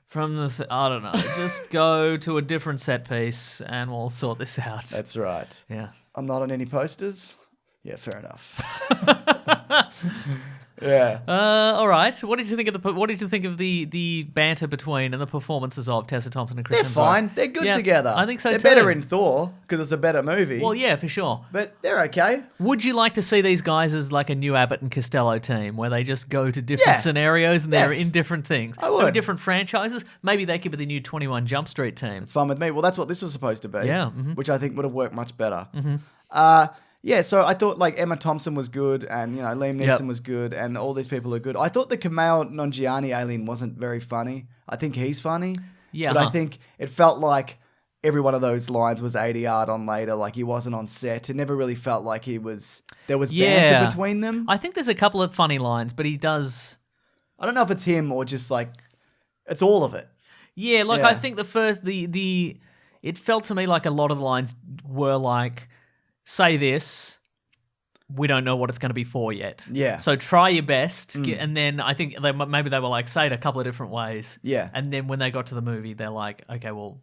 B: from the. I don't know. Just go to a different set piece, and we'll sort this out."
C: That's right.
B: Yeah.
C: I'm not on any posters. Yeah, fair enough. Yeah.
B: All right. What did you think of the banter between and the performances of Tessa Thompson and Chris
C: They're
B: Hemsworth?
C: fine. They're good
B: Yeah,
C: together.
B: I think so
C: They're
B: too.
C: better in Thor because it's a better movie.
B: Well, yeah, for sure.
C: But they're okay.
B: Would you like to see these guys as like a new Abbott and Costello team where they just go to different
C: Yeah.
B: scenarios and they're
C: Yes.
B: in different things?
C: I would.
B: Maybe different franchises. Maybe they could be the new 21 Jump Street team.
C: It's fine with me. Well, that's what this was supposed to be.
B: Yeah, mhm.
C: Which I think would have worked much better. Yeah, so I thought like Emma Thompson was good, and Liam Neeson was good, and all these people are good. I thought the Kumail Nanjiani alien wasn't very funny. I think he's funny, but I think it felt like every one of those lines was ADR'd on later. Like he wasn't on set. It never really felt like there was banter between them.
B: I think there's a couple of funny lines, but he does.
C: I don't know if it's him or just like it's all of it.
B: Yeah, I think the first it felt to me like a lot of the lines were like, say this, we don't know what it's going to be for yet.
C: Yeah.
B: So try your best. And then I think maybe they were like, say it a couple of different ways.
C: Yeah.
B: And then when they got to the movie, they're like, okay, well,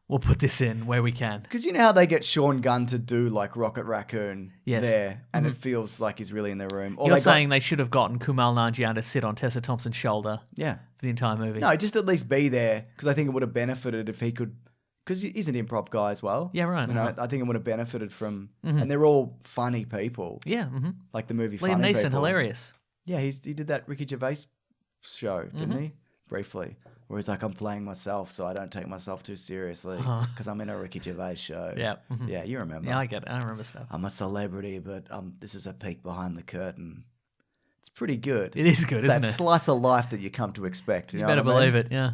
B: we'll put this in where we can.
C: Because you know how they get Sean Gunn to do like Rocket Raccoon
B: Yes.
C: there, and it feels like he's really in the room. Or
B: You're saying they should have gotten Kumail Nanjiani to sit on Tessa Thompson's shoulder
C: yeah.
B: for the entire movie.
C: No, just at least be there, because I think it would have benefited if he could, because he's an improv guy as well.
B: Yeah, right.
C: I think it would have benefited from, and they're all funny people.
B: Yeah. Mm-hmm.
C: Like the movie
B: Liam
C: Funny
B: Neeson,
C: People.
B: hilarious.
C: Yeah, he did that Ricky Gervais show, didn't he? Briefly. Where he's like, I'm playing myself, so I don't take myself too seriously because I'm in a Ricky Gervais show.
B: Yeah. Mhm.
C: Yeah, you remember.
B: Yeah, I get it. I remember stuff.
C: I'm a celebrity, but this is a peek behind the curtain. It's pretty good.
B: It is good,
C: It's
B: isn't
C: that
B: it?
C: slice of life that you come to expect. You know
B: better
C: what I mean?
B: believe it, yeah.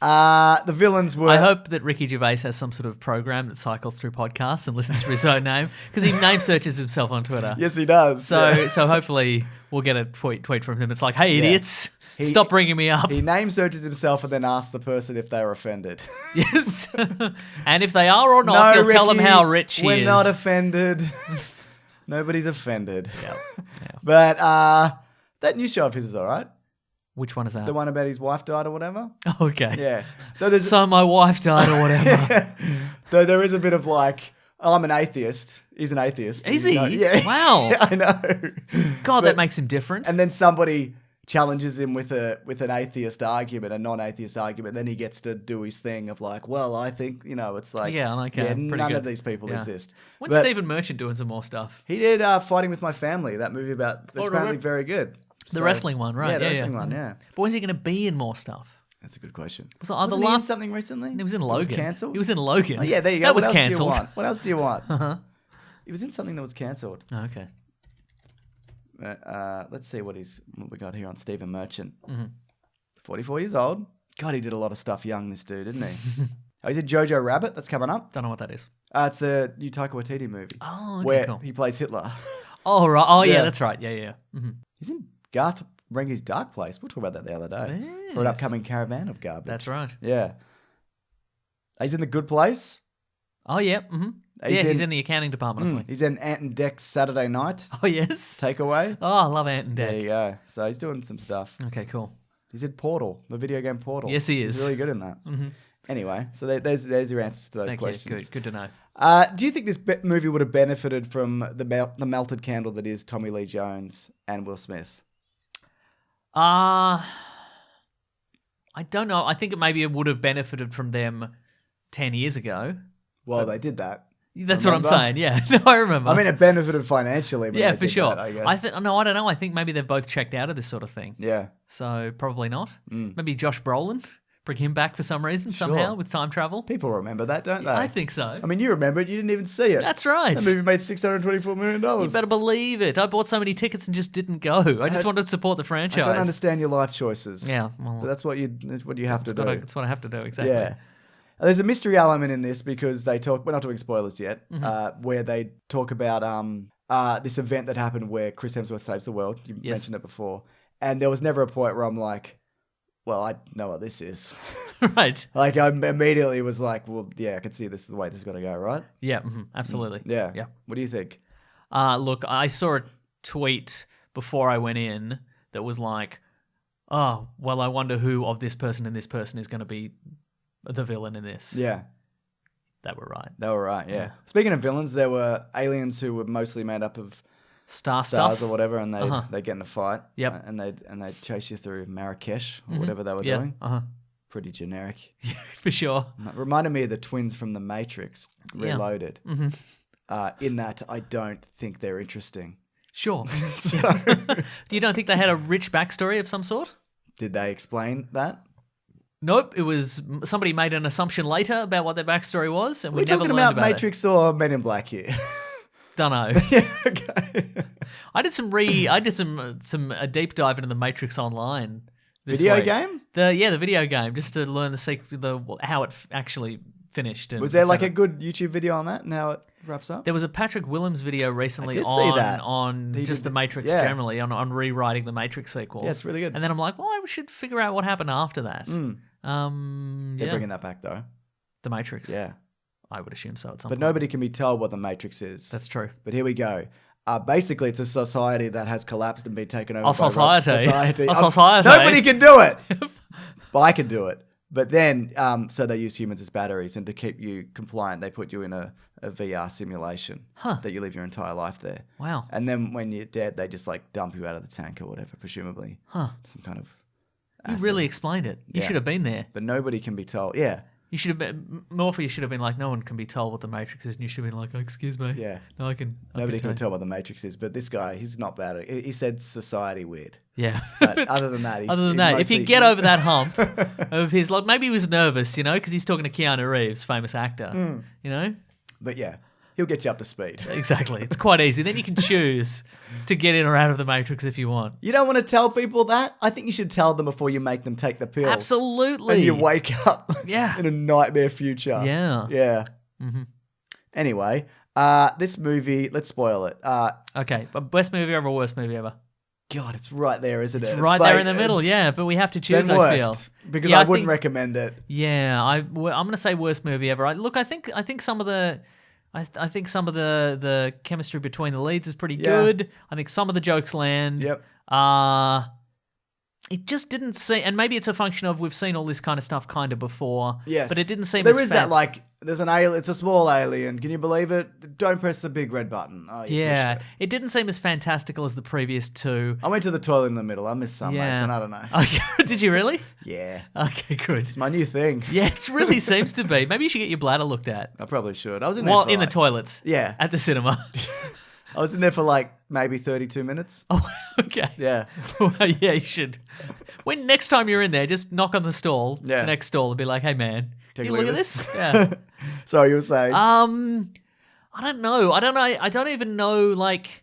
C: Yeah. The villains were...
B: I hope that Ricky Gervais has some sort of program that cycles through podcasts and listens to his own name, because he name searches himself on Twitter.
C: Yes, he does.
B: So
C: yeah.
B: so hopefully we'll get a tweet from him. It's like, hey, idiots, stop bringing me up.
C: He name searches himself and then asks the person if they were offended.
B: Yes. And if they are or not, he'll tell them
C: Ricky,
B: how rich he
C: we're
B: is.
C: not offended. Nobody's offended.
B: Yeah.
C: But that new show of his is all right.
B: Which one is that?
C: The one about his wife died or whatever.
B: Okay.
C: Yeah. Though there's,
B: So my wife died or whatever.
C: though there is a bit of like, I'm an atheist. He's an atheist.
B: Is
C: You
B: he?
C: know? Yeah.
B: Wow.
C: Yeah, I know.
B: God,
C: But-
B: that makes him different.
C: And then somebody challenges him with an atheist argument, a non-atheist argument. Then he gets to do his thing of like, well, I think, it's like,
B: Yeah, okay, pretty
C: none
B: good.
C: of these people
B: Yeah.
C: exist.
B: When's
C: But
B: Stephen Merchant doing some more stuff?
C: he did Fighting with My Family, that movie about, it's apparently
B: right.
C: very good.
B: The wrestling one, right?
C: Yeah, the
B: Yeah,
C: wrestling
B: yeah.
C: one, yeah.
B: But when's he going to be in more stuff?
C: That's a good question.
B: Was the
C: Wasn't he in
B: last
C: something recently?
B: He was in
C: That
B: Logan.
C: was cancelled?
B: He was in Logan.
C: Oh, yeah, there you go.
B: That was
C: What else do you
B: cancelled.
C: want? What else do you want?
B: Uh-huh.
C: He was in something that was cancelled.
B: Oh, okay.
C: Let's see what we got here on Stephen Merchant.
B: Mm-hmm.
C: 44 years old. God, he did a lot of stuff young, this dude, didn't he? Oh, he's in Jojo Rabbit. That's coming up.
B: Don't know what that is.
C: It's the new Taika Waititi movie.
B: Oh, okay,
C: where
B: cool.
C: he plays Hitler.
B: Oh, right. Oh, yeah,
C: Yeah.
B: that's right. Yeah, yeah. Mm-hmm.
C: He's in Garth Marenghi's Dark Place. We'll talk about that the other day. For an
B: Yes.
C: upcoming Caravan of Garbage.
B: That's right.
C: Yeah. He's in The Good Place.
B: Oh, yeah. Mm-hmm. He's in the accounting department or something.
C: He's in Ant and Dec's Saturday Night
B: Oh, yes.
C: Takeaway.
B: Oh, I love Ant and
C: There you
B: Dec.
C: go. So he's doing some stuff.
B: Okay, cool.
C: He's in Portal, the video game Portal.
B: Yes, he is.
C: He's really good in that.
B: Mm-hmm.
C: Anyway, so there's your answers to those
B: Thank
C: questions.
B: you. Good to know.
C: Do you think this movie would have benefited from the melted candle that is Tommy Lee Jones and Will Smith?
B: I don't know. I think it would have benefited from them 10 years ago.
C: Well, they did that.
B: That's
C: Remember?
B: what I'm saying. Yeah. No, I remember.
C: I mean, it benefited financially. But
B: yeah,
C: they
B: for
C: did
B: sure.
C: that, I guess.
B: I don't know. I think maybe they've both checked out of this sort of thing.
C: Yeah.
B: So probably not.
C: Mm.
B: Maybe Josh Brolin, bring him back for some reason somehow
C: Sure.
B: with time travel.
C: People remember that, don't they?
B: I think so.
C: I mean, you remember it. You didn't even see it.
B: That's right.
C: That movie made $624 million.
B: You better believe it. I bought so many tickets and just didn't go. I just wanted to support the
C: I
B: franchise.
C: don't understand your life choices.
B: Yeah, well,
C: But that's what you have to do.
B: that's what I have to do, exactly.
C: Yeah. There's a mystery element in this because they talk, we're not doing spoilers yet, where they talk about this event that happened where Chris Hemsworth saves the world. You
B: Yes.
C: mentioned it before. And there was never a point where I'm like, well, I know what this is.
B: Right.
C: Like, I immediately was like, well, yeah, I can see this is the way this is going to go, right?
B: Yeah, absolutely.
C: Yeah.
B: Yeah.
C: What do you think?
B: Look, I saw a tweet before I went in that was like, oh, well, I wonder who of this person and this person is going to be the villain in this.
C: Yeah.
B: That were right.
C: They were right, yeah.
B: Yeah.
C: Speaking of villains, there were aliens who were mostly made up of
B: Star
C: stars
B: stuff.
C: or whatever, and
B: Uh-huh.
C: they get in a fight.
B: Yep.
C: And they chase you through Marrakesh or whatever they were
B: Yeah.
C: doing.
B: Uh-huh.
C: Pretty generic.
B: For sure.
C: It reminded me of the twins from The Matrix
B: Yeah.
C: Reloaded.
B: Mm-hmm.
C: In that I don't think they're interesting.
B: Sure.
C: So,
B: You don't think they had a rich backstory of some sort?
C: did they explain that?
B: Nope. It was somebody made an assumption later about what their backstory was, and we
C: We're
B: never
C: talking
B: learned
C: about
B: about
C: Matrix or Men in Black here.
B: Dunno.
C: Yeah, okay.
B: I did some a deep dive into the Matrix Online. This
C: Video
B: week.
C: game?
B: The video game, just to learn how it actually finished. And
C: Was there like
B: etc.
C: a good YouTube video on that and how it wraps up?
B: There was a Patrick Willems video recently
C: I did see that.
B: on
C: He
B: just
C: did
B: the Matrix
C: yeah.
B: generally, on rewriting the Matrix sequels.
C: Yeah, it's really good.
B: And then I'm like, well, I should figure out what happened after that.
C: They're bringing that back though.
B: The Matrix.
C: Yeah.
B: I would assume so at some
C: But
B: point.
C: nobody can be told what the Matrix is.
B: That's true.
C: But here we go. Basically, it's a society that has collapsed and been taken over
B: A
C: by
B: society. A
C: Um,
B: society.
C: Nobody can do it. But I can do it. But then, so they use humans as batteries, and to keep you compliant, they put you in a VR simulation that you live your entire life there.
B: Wow.
C: And then when you're dead, they just like dump you out of the tank or whatever, presumably.
B: Huh.
C: Some kind of
B: You
C: acid.
B: really explained it. You
C: Yeah.
B: should have been there.
C: But nobody can be told. Yeah.
B: You should have been, Morpheus should have been like, no one can be told what the Matrix is, and you should have been like, oh, excuse me.
C: Yeah.
B: No, I can.
C: Nobody can
B: tell
C: tell what the Matrix is. But this guy, he's not bad at it. He said society weird.
B: Yeah.
C: But other than that,
B: If you get over that hump of his, like, maybe he was nervous, because he's talking to Keanu Reeves, famous actor,
C: But yeah, he'll get you up to speed.
B: Exactly. It's quite easy. Then you can choose to get in or out of the Matrix if you want.
C: You don't want to tell people that? I think you should tell them before you make them take the pill.
B: Absolutely.
C: And you wake up
B: Yeah.
C: in a nightmare future.
B: Yeah.
C: Yeah. Anyway, this movie, let's spoil it.
B: Okay, but best movie ever, worst movie ever?
C: God, it's right there, isn't it?
B: It's right there
C: like-
B: in the middle,
C: it's
B: yeah. But we have to choose,
C: then
B: I feel.
C: worst, because
B: Yeah,
C: I
B: I
C: wouldn't
B: think-
C: recommend it.
B: Yeah, I'm going to say worst movie ever. I think some of the, I think some of the chemistry between the leads is pretty good. I think some of the jokes land.
C: Yep.
B: It just didn't seem, and maybe it's a function of we've seen all this kind of stuff kind of before.
C: Yes.
B: But it didn't seem
C: There
B: as
C: is
B: fat.
C: that, like, there's an alien, it's a small alien. Can you believe it? Don't press the big red button. Oh, you
B: Yeah,
C: pushed
B: it didn't seem as fantastical as the previous two.
C: I went to the toilet in the middle. I missed some,
B: Yeah.
C: Mason. I don't know.
B: Okay, did you really?
C: Yeah.
B: Okay, good.
C: It's my new thing.
B: Yeah, it really seems to be. Maybe you should get your bladder looked at.
C: I probably should. I was in there
B: Well,
C: for
B: in the
C: like-
B: toilets.
C: Yeah.
B: At the cinema.
C: I was in there for like maybe 32 minutes.
B: Oh, okay.
C: Yeah.
B: Well, yeah, you should. When next time you're in there, just knock on the stall,
C: Yeah.
B: the next stall, and be like, "Hey, man,
C: Take
B: you
C: a
B: look
C: look
B: at
C: at
B: this."
C: this.
B: Yeah.
C: Sorry, you were saying.
B: I don't know. I don't even know. Like,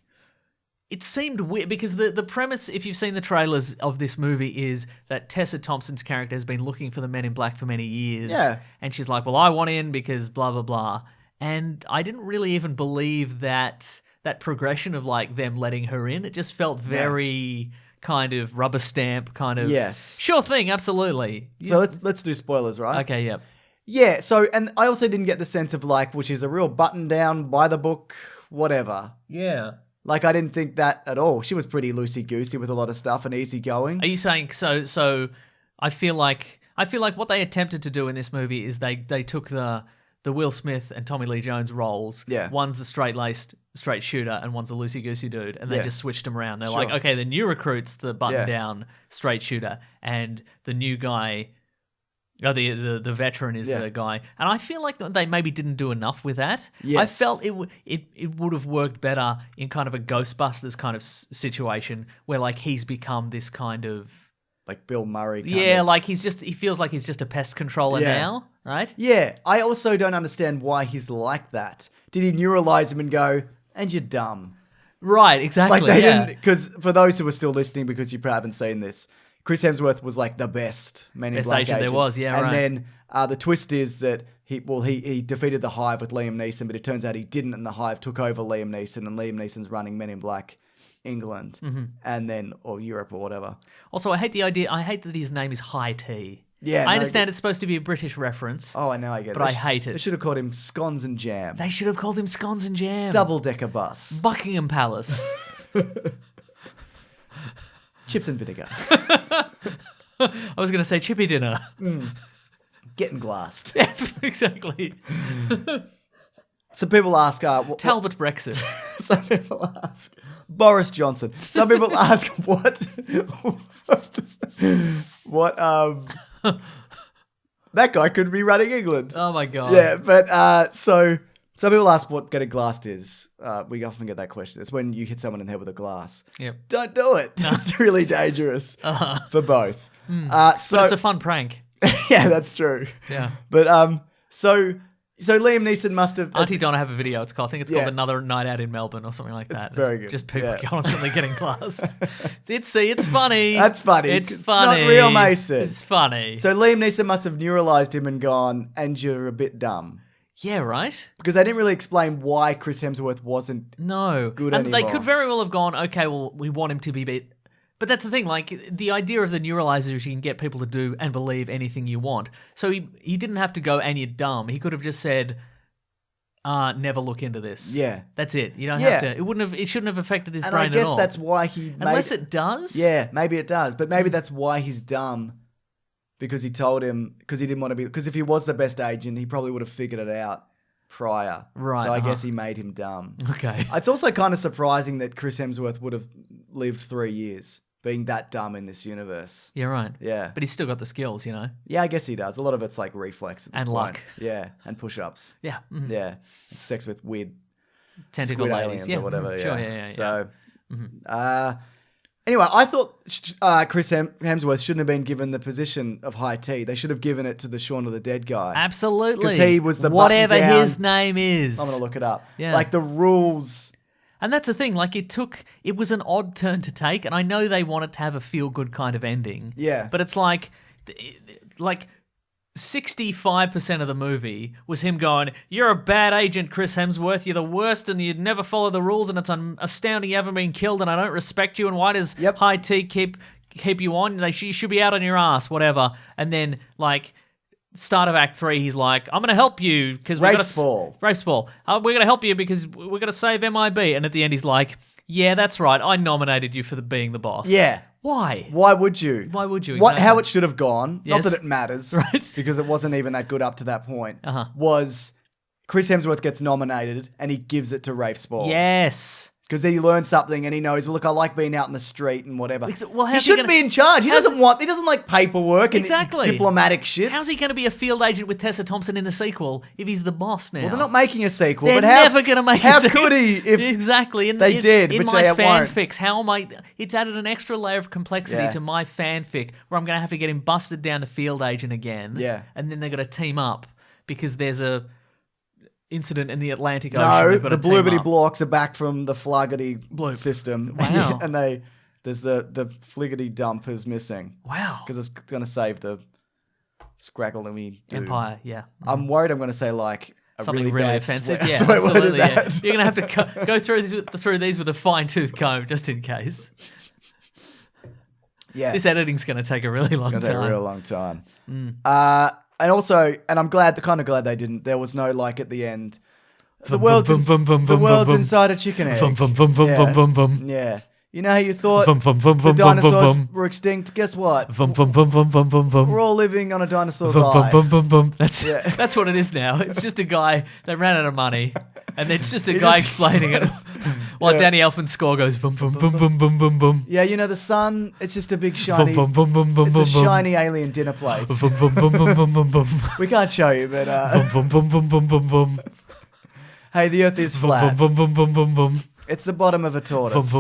B: it seemed weird because the premise, if you've seen the trailers of this movie, is that Tessa Thompson's character has been looking for the Men in Black for many years.
C: Yeah.
B: And she's like, "Well, I want in because blah blah blah." And I didn't really even believe that progression of like them letting her in. It just felt very kind of rubber stamp kind of.
C: Yes.
B: Sure thing, absolutely.
C: So let's do spoilers, right?
B: Okay, yep.
C: Yeah. So, and I also didn't get the sense of like, which is a real button down, by the book, whatever.
B: Yeah.
C: Like, I didn't think that at all. She was pretty loosey goosey with a lot of stuff and easy going.
B: Are you saying so? I feel like what they attempted to do in this movie is they took the Will Smith and Tommy Lee Jones roles.
C: Yeah.
B: One's the straight-laced straight shooter and one's the loosey-goosey dude, and they
C: Yeah.
B: just switched them around. They're
C: Sure.
B: like, okay, the new recruit's the button-down straight shooter, and the new guy, the veteran is
C: Yeah.
B: the guy. And I feel like they maybe didn't do enough with that. I
C: Yes.
B: felt it would have worked better in kind of a Ghostbusters kind of situation where like he's become this kind of
C: Like Bill Murray.
B: yeah,
C: of.
B: like he feels like he's just a pest controller
C: Yeah.
B: now, right?
C: Yeah. I also don't understand why he's like that. Did he neuralize him and go, and you're dumb?
B: Right, exactly.
C: Like, they
B: yeah.
C: didn't, because for those who are still listening, because you probably haven't seen this, Chris Hemsworth was like the best Men in
B: Best
C: Black
B: agent there was, yeah,
C: and
B: right.
C: then the twist is that he defeated the Hive with Liam Neeson, but it turns out he didn't, and the Hive took over Liam Neeson, and Liam Neeson's running Men in Black England, and then, or Europe or whatever.
B: Also, I hate that his name is High Tea.
C: Yeah,
B: I understand it's supposed to be a British reference.
C: Oh, I know, I get it.
B: But I hate it.
C: They should have called him Scones and Jam.
B: They should have called him Scones and Jam.
C: Double-decker bus.
B: Buckingham Palace.
C: Chips and vinegar.
B: I was going to say Chippy Dinner.
C: Getting glassed.
B: Yeah, exactly.
C: So people ask...
B: Talbot Brexit.
C: Some people ask... Boris Johnson. Some people ask what that guy could be running England.
B: Oh my God.
C: Yeah, but so some people ask what getting glassed is. We often get that question. It's when you hit someone in the head with a glass.
B: Yep.
C: Don't do it. It's really dangerous for both. So
B: But it's a fun prank.
C: yeah, that's true.
B: Yeah.
C: But so So Liam Neeson must have.
B: Auntie Donna have a video. I think it's
C: Yeah.
B: called Another Night Out in Melbourne or something like that.
C: It's very good.
B: Just people
C: Yeah.
B: constantly getting glassed. It's funny.
C: That's funny.
B: It's
C: It's
B: funny.
C: not real Mason.
B: It's funny.
C: So Liam Neeson must have neuralized him and gone, and you're a bit dumb.
B: Yeah, right?
C: Because they didn't really explain why Chris Hemsworth wasn't.
B: No.
C: Good
B: and they
C: anymore.
B: could very well have gone, okay, well, we want him to be a bit... But that's the thing, like, the idea of the neuralizer is you can get people to do and believe anything you want. So he didn't have to go, and you're dumb. He could have just said, never look into this.
C: Yeah.
B: That's it. You don't
C: Yeah.
B: have to... It shouldn't have affected his
C: And
B: brain
C: I guess
B: at all.
C: that's why he.
B: Unless it does?
C: Yeah, maybe it does. But maybe that's why he's dumb. Because he told him. Because he didn't want to be. Because if he was the best agent, he probably would have figured it out prior.
B: Right,
C: So I guess he made him dumb.
B: Okay.
C: It's also kind of surprising that Chris Hemsworth would have lived 3 years being that dumb in this universe.
B: You're right.
C: Yeah.
B: But he's still got the skills, you know?
C: Yeah, I guess he does. A lot of it's like reflex at this
B: And
C: point.
B: luck.
C: Yeah, and push-ups.
B: Yeah. Mhm.
C: Yeah. And sex with weird
B: Tentacle
C: squid
B: ladies.
C: aliens
B: Yeah.
C: or whatever.
B: mhm.
C: Yeah.
B: Sure, yeah.
C: So,
B: Mhm.
C: anyway, I thought Chris Hemsworth shouldn't have been given the position of high T. They should have given it to the Shaun of the Dead guy.
B: Absolutely.
C: 'Cause he was the
B: whatever
C: button-down-
B: his name is.
C: I'm going to look it up.
B: Yeah.
C: Like the rules.
B: And that's the thing, like it was an odd turn to take, and I know they wanted to have a feel-good kind of ending.
C: Yeah.
B: But it's like 65% of the movie was him going, "You're a bad agent, Chris Hemsworth. You're the worst, and you'd never follow the rules, and it's astounding you haven't been killed, and I don't respect you, and why does
C: Yep.
B: High T keep you on? You should be out on your ass, whatever." And then, like... Start of Act 3, he's like, "I'm going to help you because we're going
C: Rafe's Fall.
B: Rafe's Fall. We're going to help you because we're going to save MIB." And at the end, he's like, "Yeah, that's right. I nominated you for being the boss."
C: Yeah.
B: Why?
C: Why would you?
B: Why would you?
C: What? How
B: Exactly.
C: it should have gone,
B: Yes.
C: not that it matters,
B: Right.
C: because it wasn't even that good up to that point,
B: Uh-huh.
C: was Chris Hemsworth gets nominated and he gives it to Rafe Spall.
B: Yes.
C: Because he learns something and he knows, well, look, I like being out in the street and whatever.
B: Well,
C: he
B: how's he
C: shouldn't
B: gonna-
C: be in charge. He
B: how's-
C: doesn't like paperwork and
B: Exactly.
C: diplomatic shit.
B: How's he going to be a field agent with Tessa Thompson in the sequel if he's the boss now?
C: Well, they're not making a sequel.
B: They're
C: but how,
B: never going to make
C: How
B: a sequel.
C: could he if
B: exactly.
C: they did,
B: In
C: which
B: my
C: they won't.
B: fanfics, how am I... It's added an extra layer of complexity
C: Yeah.
B: to my fanfic where I'm going to have to get him busted down to field agent again.
C: Yeah.
B: And then they're going to team up because there's a incident in the Atlantic Ocean.
C: No,
B: They've got
C: the
B: to team
C: Blueberty
B: up.
C: blocks are back from the Fluggety
B: Bloop.
C: system.
B: Wow.
C: and there's the Fliggity dump is missing.
B: Wow.
C: Because it's going to save the Scraggly
B: Empire, yeah.
C: I'm worried I'm going to say like a
B: Something
C: really,
B: really
C: bad
B: offensive.
C: swear-
B: Yeah,
C: swear word in
B: absolutely. Yeah.
C: that.
B: You're going to have to go through these with a fine-tooth comb just in case.
C: Yeah.
B: This editing's going to take a really long
C: It's going to
B: time.
C: take a real long time. And also, and I'm glad they didn't. There was no like at the end. The world's inside a chicken egg. Yeah. You know how you thought the dinosaurs were extinct? Guess what? We're all living on a dinosaur's eye.
B: That's what it is now. It's just a guy. They ran out of money, and it's just a
C: He
B: guy
C: just-
B: explaining it while
C: Yeah.
B: Danny Elfman's score goes bum bum bum bum bum bum bum.
C: Yeah, you know the sun. It's just a big shiny. It's a shiny alien dinner place. We can't show you, but hey, the Earth is flat. It's the bottom of a tortoise.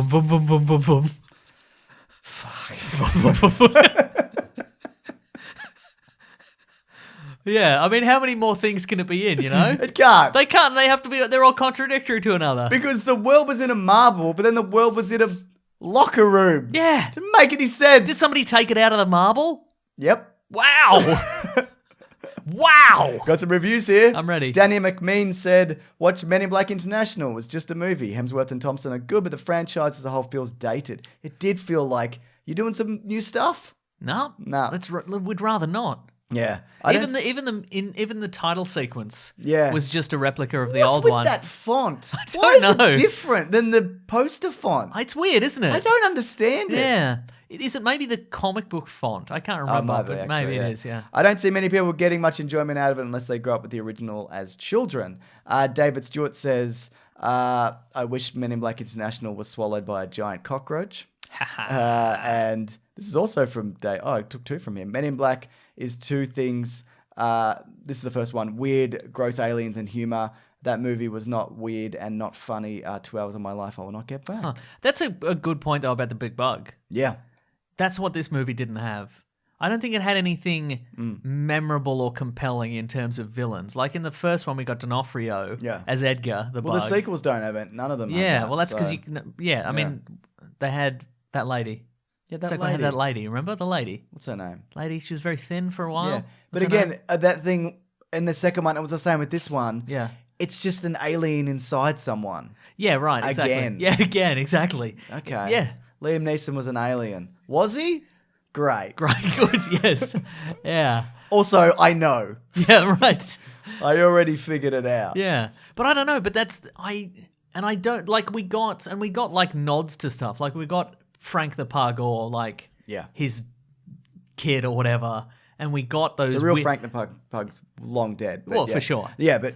B: Yeah, I mean, how many more things can it be in? You know,
C: It can't.
B: they can't. They have to be. They're all contradictory to another.
C: Because the world was in a marble, but then the world was in a locker room.
B: Yeah.
C: Didn't make any sense.
B: Did somebody take it out of the marble?
C: Yep.
B: Wow. Wow.
C: Got some reviews here.
B: I'm ready.
C: Danny McMean said, "Watch Men in Black International. It was just a movie. Hemsworth and Thompson are good, but the franchise as a whole feels dated. It did feel like you're doing some new stuff."
B: No.
C: No.
B: We'd rather not.
C: Yeah.
B: Even the title sequence
C: Yeah.
B: was just a replica of the
C: What's
B: old
C: with
B: one.
C: that font?
B: don't
C: Why is
B: know.
C: it different than the poster font?
B: It's weird, isn't it?
C: I don't understand it.
B: Yeah. Is it maybe the comic book font? I can't remember,
C: Might be,
B: but
C: actually,
B: maybe
C: yeah.
B: it is, yeah.
C: I don't see many people getting much enjoyment out of it unless they grew up with the original as children. David Stewart says, "I wish Men in Black International was swallowed by a giant cockroach." And this is also from Dave. Oh, I took two from him. Men in Black is two things. This is the first one. Weird, gross aliens and humor. That movie was not weird and not funny. 2 hours of my life I will not get back.
B: Huh. That's a good point, though, about the big bug.
C: Yeah.
B: That's what this movie didn't have. I don't think it had anything memorable or compelling in terms of villains. Like in the first one, we got D'Onofrio
C: Yeah.
B: as Edgar the
C: Well,
B: bug.
C: the sequels don't have it. None of them. have
B: Yeah,
C: that,
B: well, that's because
C: so-
B: you can. Yeah, I mean, they had that lady.
C: Yeah, that
B: Second one
C: lady.
B: had that lady. Remember the lady?
C: What's her name?
B: Lady, she was very thin for a while.
C: Yeah, but
B: What's her
C: again,
B: name?
C: that thing in the second one, it was the same with this one.
B: Yeah.
C: It's just an alien inside someone.
B: Yeah, right, exactly.
C: Again.
B: Yeah, again, exactly.
C: Okay.
B: Yeah.
C: Liam Neeson was an alien. Was he? Great.
B: Great, good, yes. Yeah.
C: Also, I know.
B: Yeah, right.
C: I already figured it out.
B: Yeah. But I don't know, but that's I don't like we got like nods to stuff. Like we got Frank the Pug or like
C: Yeah.
B: his kid or whatever. And we got those
C: The real Frank the Pug's long dead. But
B: Well,
C: yeah.
B: for sure.
C: Yeah, but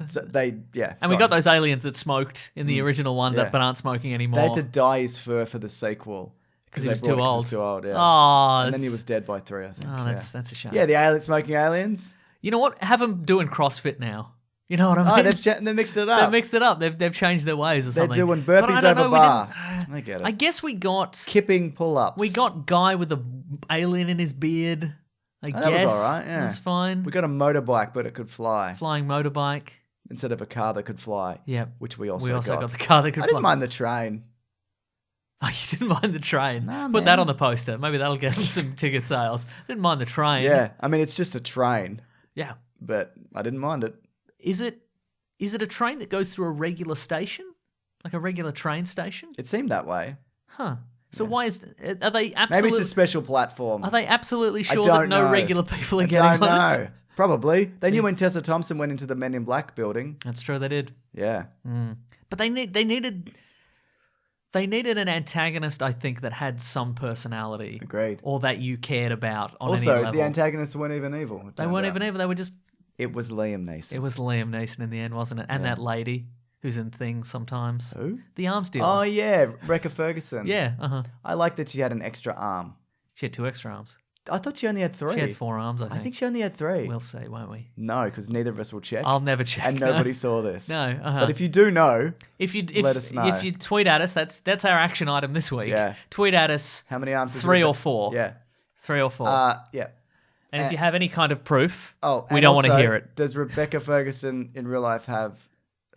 C: yeah.
B: And we got those aliens that smoked in the original one
C: Yeah.
B: but aren't smoking anymore.
C: They had to dye his fur for the sequel.
B: because he
C: they
B: was
C: brought
B: too
C: it 'cause
B: old.
C: he was too old, yeah.
B: Oh,
C: And then he was dead by 3, I think.
B: Oh, that's a shame.
C: Yeah, the smoking aliens.
B: You know what? Have them doing CrossFit now. You know what I mean?
C: Oh, they mixed it up.
B: They mixed it up. They've changed their ways or
C: They're
B: something.
C: doing
B: But I
C: burpees
B: don't
C: over
B: know, we
C: bar.
B: didn't-
C: I get it.
B: I guess we got
C: Kipping pull-ups.
B: guy with the alien in his beard. I
C: that
B: guess
C: was all right, yeah.
B: That's fine.
C: We got a motorbike, but it could fly
B: Flying motorbike.
C: instead of a car that could fly.
B: Yep.
C: Which we also,
B: We also
C: got.
B: got the car that could
C: I
B: fly.
C: didn't mind the train.
B: Oh, you didn't mind the train.
C: Nah,
B: Put that
C: man.
B: on the poster. Maybe that'll get some ticket sales. Didn't mind the train.
C: Yeah, I mean it's just a train,
B: Yeah.
C: but I didn't mind it.
B: Is it a train that goes through a regular station? Like a regular train station?
C: It seemed that way.
B: Huh. So why is are they
C: Maybe
B: absolutely
C: it's a special platform.
B: Are they absolutely
C: I
B: sure
C: don't
B: that no
C: know.
B: regular people are
C: I
B: getting
C: don't
B: on it?
C: know. Probably. They knew when Tessa Thompson went into the Men in Black building.
B: That's true, they did.
C: Yeah.
B: But they needed an antagonist, I think, that had some personality.
C: Agreed.
B: Or that you cared about on any
C: Also,
B: level.
C: the antagonists weren't even evil. it
B: They
C: turned
B: weren't
C: out.
B: even evil. They were just.
C: It was Liam Neeson.
B: It was Liam Neeson in the end, wasn't it? And that lady who's in things sometimes.
C: Who?
B: The arms dealer.
C: Oh yeah, Rebecca Ferguson.
B: Yeah.
C: I like that she had an extra arm.
B: She had 2 extra arms.
C: I thought she only had 3.
B: She had 4 arms. I
C: I
B: think.
C: think she only had 3.
B: We'll see, won't we?
C: No, because neither of us will check.
B: I'll never check.
C: and
B: no.
C: nobody saw this.
B: No.
C: But if you do know,
B: If you
C: Let us know.
B: if you tweet at us, that's our action item this week.
C: Yeah.
B: Tweet at us
C: how many arms? does
B: 3 or
C: Rebecca-
B: 4.
C: Yeah.
B: 3 or 4.
C: Yeah.
B: and if you have any kind of proof,
C: Oh,
B: we
C: and
B: don't want to
C: also,
B: hear it.
C: Does Rebecca Ferguson in real life have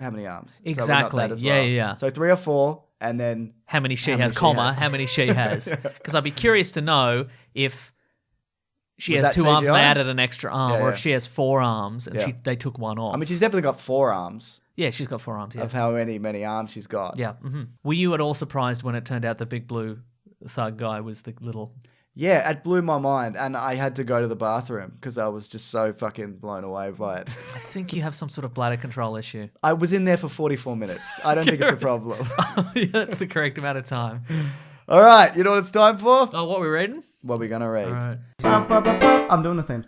C: how many arms? So we got
B: Exactly.
C: that as
B: Yeah,
C: well.
B: yeah, yeah.
C: So 3 or 4, and then
B: How many she
C: How many
B: has,
C: she
B: comma,
C: has.
B: how many she has. Because I'd be curious to know if she
C: Was
B: has
C: that
B: 2 arms and they
C: CGI?
B: added an extra arm,
C: Yeah,
B: or
C: yeah.
B: if she has 4 arms and
C: Yeah.
B: they took 1 off.
C: I mean, she's definitely got 4 arms
B: yeah, she's got 4 arms. Yeah.
C: of how many arms she's got.
B: Yeah. Were you at all surprised when it turned out the big blue thug guy was the little?
C: Yeah, it blew my mind, and I had to go to the bathroom because I was just so fucking blown away by it.
B: I think you have some sort of bladder control issue.
C: I was in there for 44 minutes. I don't think it's a problem.
B: Yeah, that's the correct amount of time.
C: All right, you know what it's time for?
B: Oh, what we're reading?
C: What we're gonna read.
B: All right.
C: I'm doing the thing.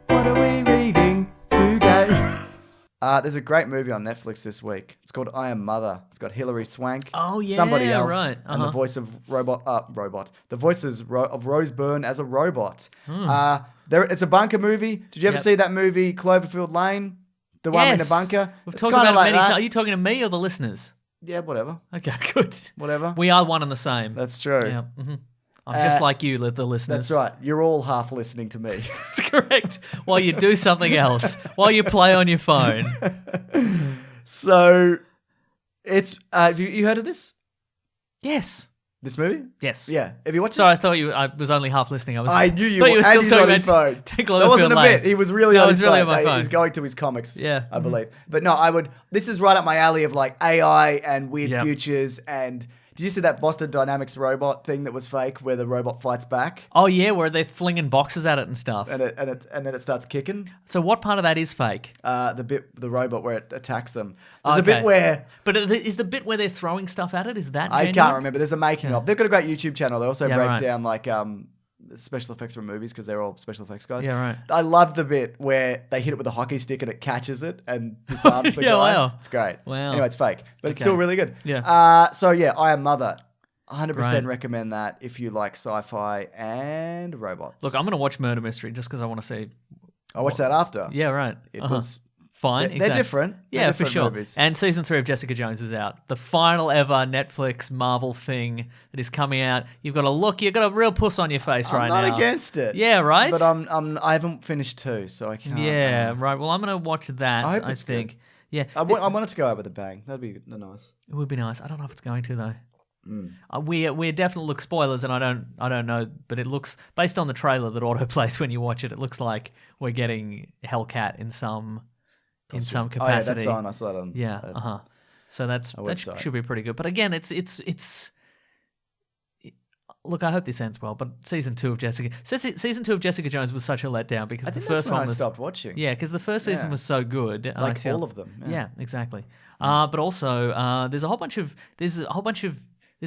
C: What are we reading today? There's a great movie on Netflix this week. It's called I Am Mother. It's got Hilary Swank.
B: Oh, yeah,
C: somebody else,
B: right.
C: and the voice of robot. The voices of Rose Byrne as a robot. It's a bunker movie. Did you ever
B: Yep.
C: see that movie Cloverfield Lane? The one in the
B: Yes.
C: bunker.
B: We've
C: It's
B: talked
C: kinda
B: about it
C: like
B: many
C: that.
B: times. Are you talking to me or the listeners?
C: Yeah, whatever.
B: Okay, good.
C: Whatever.
B: We are one and the same.
C: That's true.
B: Yeah. I'm just like you, the listeners.
C: That's right. You're all half listening to me.
B: That's correct. While you do something else, while you play on your phone.
C: So, it's have you heard of this?
B: Yes.
C: This movie?
B: Yes.
C: Yeah. Have you watched
B: Sorry, I was only half listening.
C: I knew you
B: thought
C: were.
B: you were still
C: Andy's
B: talking
C: on his
B: about
C: phone.
B: Take
C: That wasn't a
B: Lane.
C: bit. He was really
B: No,
C: on
B: it
C: his
B: was really
C: phone.
B: on my phone.
C: He's going to his comics,
B: Yeah.
C: I believe. But no, this is right up my alley of like AI and weird
B: Yep.
C: futures. And did you see that Boston Dynamics robot thing that was fake where the robot fights back
B: Oh yeah, where they're flinging boxes at it and stuff.
C: and then it starts kicking?
B: So what part of that is fake?
C: The robot where it attacks them. There's a
B: Okay.
C: bit where
B: But is the bit where they're throwing stuff at it? Is that
C: I
B: genuine?
C: can't remember. There's a making of. They've got a great YouTube channel. They also
B: Yeah,
C: break
B: right.
C: down like special effects from movies because they're all special effects guys.
B: Yeah, right.
C: I loved the bit where they hit it with a hockey stick and it catches it and disarms the
B: Yeah,
C: guy.
B: wow.
C: It's great.
B: Wow.
C: Anyway, it's fake, but it's
B: Okay.
C: still really good.
B: Yeah.
C: So yeah, I Am Mother. 100%
B: Right.
C: recommend that if you like sci-fi and robots.
B: Look, I'm gonna watch Murder Mystery just because I want to see.
C: I watched that after.
B: Yeah, right.
C: It
B: Uh-huh.
C: was
B: fine.
C: They're
B: exactly.
C: different. They're
B: Yeah,
C: different
B: for sure.
C: movies.
B: And season 3 of Jessica Jones is out. The final ever Netflix Marvel thing that is coming out. You've got a real puss on your face right
C: I'm
B: now.
C: not against it.
B: Yeah, right?
C: But I haven't finished 2, so I can't.
B: Yeah, right. Well, I'm going to watch that,
C: I hope
B: I
C: it's good.
B: think. Yeah.
C: I want it to go out with a bang. That'd be nice.
B: It would be nice. I don't know if it's going to though.
C: Mm.
B: We definitely look spoilers, and I don't know, but it looks based on the trailer that autoplays when you watch it. It looks like we're getting Hellcat in some capacity.
C: Oh yeah, that's on. I saw that on.
B: Yeah. So that
C: website.
B: should be pretty good. But again, it's look. I hope this ends well. But season 2 of Jessica Jones was such a letdown because
C: I
B: the
C: think
B: first
C: that's when
B: one
C: I
B: was
C: stopped watching.
B: yeah, because the first season
C: Yeah.
B: was so good. and I
C: Like
B: feel-
C: all of them.
B: Yeah, exactly. But also, there's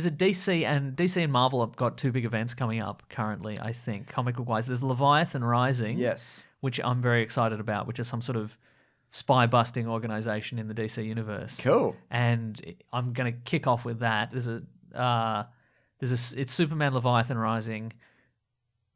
B: a DC and Marvel have got 2 big events coming up currently. I think comic book wise, there's Leviathan Rising,
C: Yes.
B: which I'm very excited about, which is some sort of spy busting organization in the DC universe.
C: Cool.
B: And I'm gonna kick off with that. It's Superman Leviathan Rising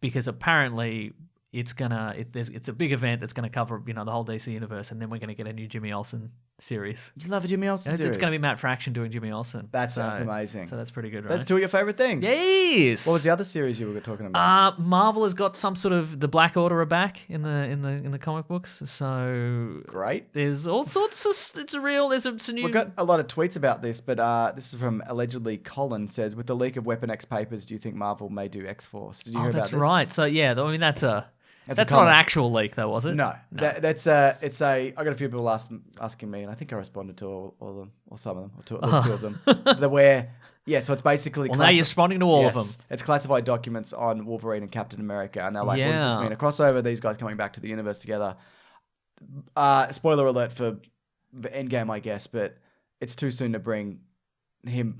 B: because apparently it's a big event that's gonna cover the whole DC universe, and then we're gonna get a new Jimmy Olsen series.
C: You love a Jimmy Olsen
B: And
C: series.
B: it's going to be Matt Fraction doing Jimmy Olsen.
C: That's amazing.
B: So that's pretty good, right?
C: That's 2 of your favorite things.
B: Yes.
C: What was the other series you were talking about?
B: Marvel has got some sort of the Black Order are back in the comic books. So
C: Great.
B: there's all sorts of it's a new.
C: We've got a lot of tweets about this, but this is from allegedly Colin says, with the leak of Weapon X papers, do you think Marvel may do X-Force? Did you hear about
B: that's
C: this?
B: right. So yeah, I mean that's
C: a
B: not an
C: comic.
B: actual leak though, was it?
C: No. I got a few people asking me, and I think I responded to all of them, or some of them, or at least 2 of them. So it's basically
B: Well, now you're responding to all of them.
C: It's classified documents on Wolverine and Captain America, and they're like, what does this
B: Yeah.
C: mean? A crossover, these guys coming back to the universe together. Spoiler alert for Endgame, I guess, but it's too soon to bring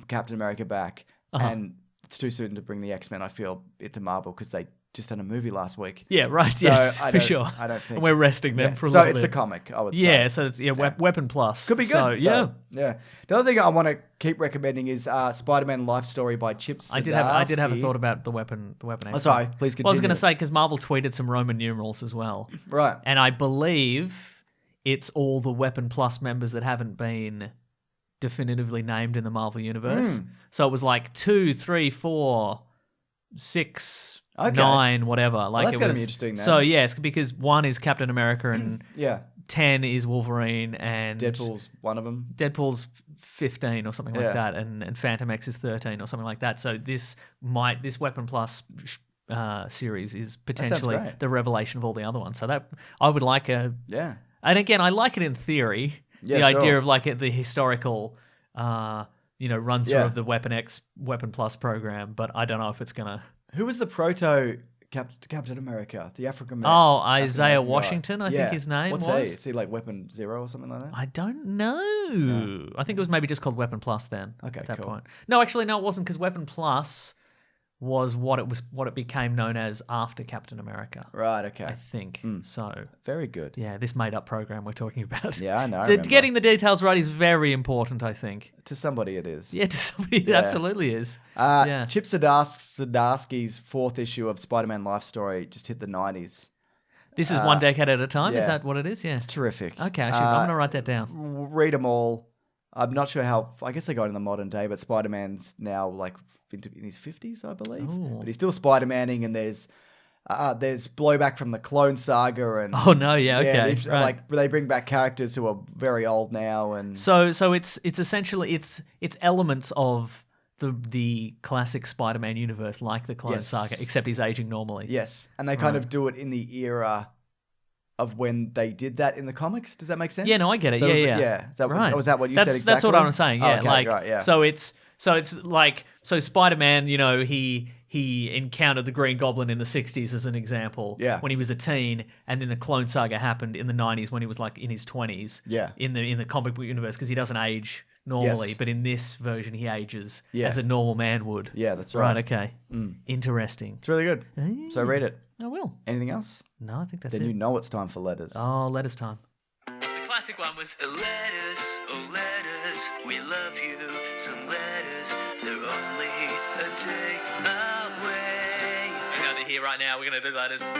C: Captain America back, and it's too soon to bring the X-Men, I feel, into Marvel, because they just done a movie last week.
B: Yeah, right.
C: So
B: Yes,
C: I
B: for
C: don't-
B: sure.
C: I don't think...
B: And we're resting them
C: Yeah.
B: for a
C: So
B: little
C: it's
B: bit.
C: the comic, I would say.
B: Yeah, so it's Weapon Plus.
C: Could be good.
B: So, yeah.
C: though. Yeah. The other thing I want to keep recommending is Spider-Man Life Story by Chip Zdarsky.
B: I did have a thought about the weapon.
C: Oh, sorry, please continue.
B: Well, I was going to say because Marvel tweeted some Roman numerals as well,
C: Right.
B: and I believe it's all the Weapon Plus members that haven't been definitively named in the Marvel universe. So it was like 2, 3, 4, 6,
C: Okay.
B: 9, whatever. Like
C: that's
B: it
C: gonna
B: was,
C: be interesting then.
B: So yes, because 1 is Captain America and
C: Yeah.
B: 10 is Wolverine and
C: Deadpool's one of them.
B: Deadpool's 15 or something
C: Yeah.
B: like that, and Phantom X is 13 or something like that. So this Weapon Plus series is potentially
C: great.
B: the revelation of all the other ones. So that I would like
C: Yeah.
B: and again, I like it in theory.
C: Yeah,
B: the idea
C: sure.
B: of like the historical, run through
C: Yeah.
B: of the Weapon Plus program, but I don't know if it's gonna.
C: Who was the proto Captain America? The African
B: Oh, Isaiah Washington, I think his name
C: What's
B: was.
C: he? Is he like Weapon Zero or something like that?
B: I don't know. I think it was maybe just called Weapon Plus then.
C: Okay,
B: at that
C: cool.
B: point. No, actually, no, it wasn't because Weapon Plus was what it became known as after Captain America.
C: Right. Okay.
B: I think so.
C: Very good.
B: Yeah, this made-up program we're talking about.
C: Yeah, I know. I remember.
B: Getting the details right is very important, I think.
C: To somebody it is.
B: Yeah, to somebody it
C: Yeah.
B: absolutely is. Yeah.
C: Chip Zdarsky's 4th issue of Spider-Man Life Story just hit the 90s.
B: This is one decade at a time. Is
C: yeah.
B: that what it is? Yeah.
C: It's terrific.
B: Okay, I'm going to write that down.
C: Read them all. I'm not sure how. I guess they go in the modern day, but Spider-Man's now like in his 50s, I believe.
B: Ooh.
C: But he's still Spider-Manning, and there's blowback from the Clone Saga, and
B: Oh no, yeah, okay.
C: they,
B: right.
C: like they bring back characters who are very old now, and
B: So it's essentially it's elements of the classic Spider-Man universe, like the Clone
C: Yes.
B: Saga, except he's aging normally.
C: yes, and they kind of do it in the era of when they did that in the comics. Does that make sense?
B: Yeah, no, I get it.
C: So
B: Yeah,
C: was
B: yeah.
C: yeah. Is that,
B: Right.
C: Was that what you
B: that's,
C: said exactly?
B: That's what I'm saying. Yeah,
C: Oh, okay,
B: like
C: right, yeah.
B: so it's like Spider-Man. He encountered the Green Goblin in the 60s as an example.
C: Yeah.
B: When he was a teen, and then the Clone Saga happened in the 90s when he was like in his 20s.
C: Yeah.
B: In the comic book universe, because he doesn't age normally,
C: Yes.
B: but in this version he ages
C: Yeah.
B: as a normal man would.
C: Yeah, that's
B: Right.
C: right.
B: Okay. Interesting.
C: It's really good. So read it.
B: I will.
C: Anything else?
B: No, I think that's
C: Then
B: it.
C: you know it's time for letters.
B: Oh, letters time.
D: The classic one was letters, oh letters, we love you. Some letters, they're only a day away. Hang on, they're here right now. We're gonna do letters.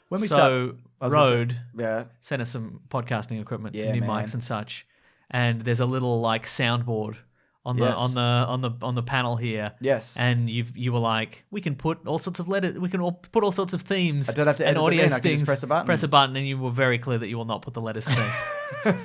C: When we
B: so
C: start, I was gonna say-
B: Rode
C: yeah,
B: sent us some podcasting equipment,
C: Yeah,
B: some new
C: man.
B: mics and such, and there's a little like soundboard on
C: Yes.
B: the panel here.
C: yes.
B: And you were like, we can put all sorts of letters, we can put all sorts of themes.
C: I don't have to
B: and
C: edit them
B: audio
C: in, I can just
B: things.
C: press a button.
B: Press a button, and you were very clear that you will not put the letters thing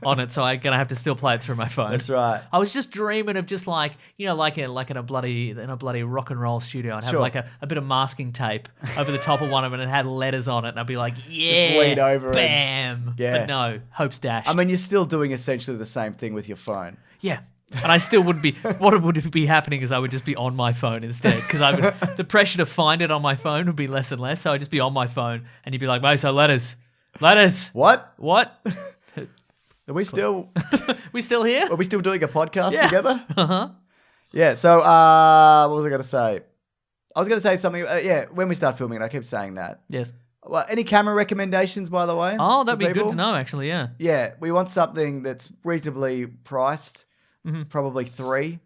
B: on it. So I'm gonna have to still play it through my phone.
C: That's right.
B: I was just dreaming of just like like in a bloody rock and roll studio, I'd have
C: Sure.
B: like a bit of masking tape over the top of one of them, and it had letters on it, and I'd be like, yeah,
C: lean over it.
B: bam.
C: Yeah.
B: But no, hope's dashed.
C: I mean, you're still doing essentially the same thing with your phone.
B: yeah. And I still wouldn't be. What would be happening is I would just be on my phone instead, because the pressure to find it on my phone would be less and less. So I'd just be on my phone, and you'd be like, "Mate, so letters.
C: What?
B: What?
C: Are we still?
B: We still here?
C: Are we still doing a podcast
B: Yeah.
C: together?
B: Uh-huh.
C: Yeah. So, what was I going to say? I was going to say something. Yeah, when we start filming, I keep saying that.
B: Yes.
C: Well, any camera recommendations, by the way?
B: Oh, that'd
C: for
B: be good
C: people?
B: to know. Actually, yeah.
C: Yeah, we want something that's reasonably priced, probably 3,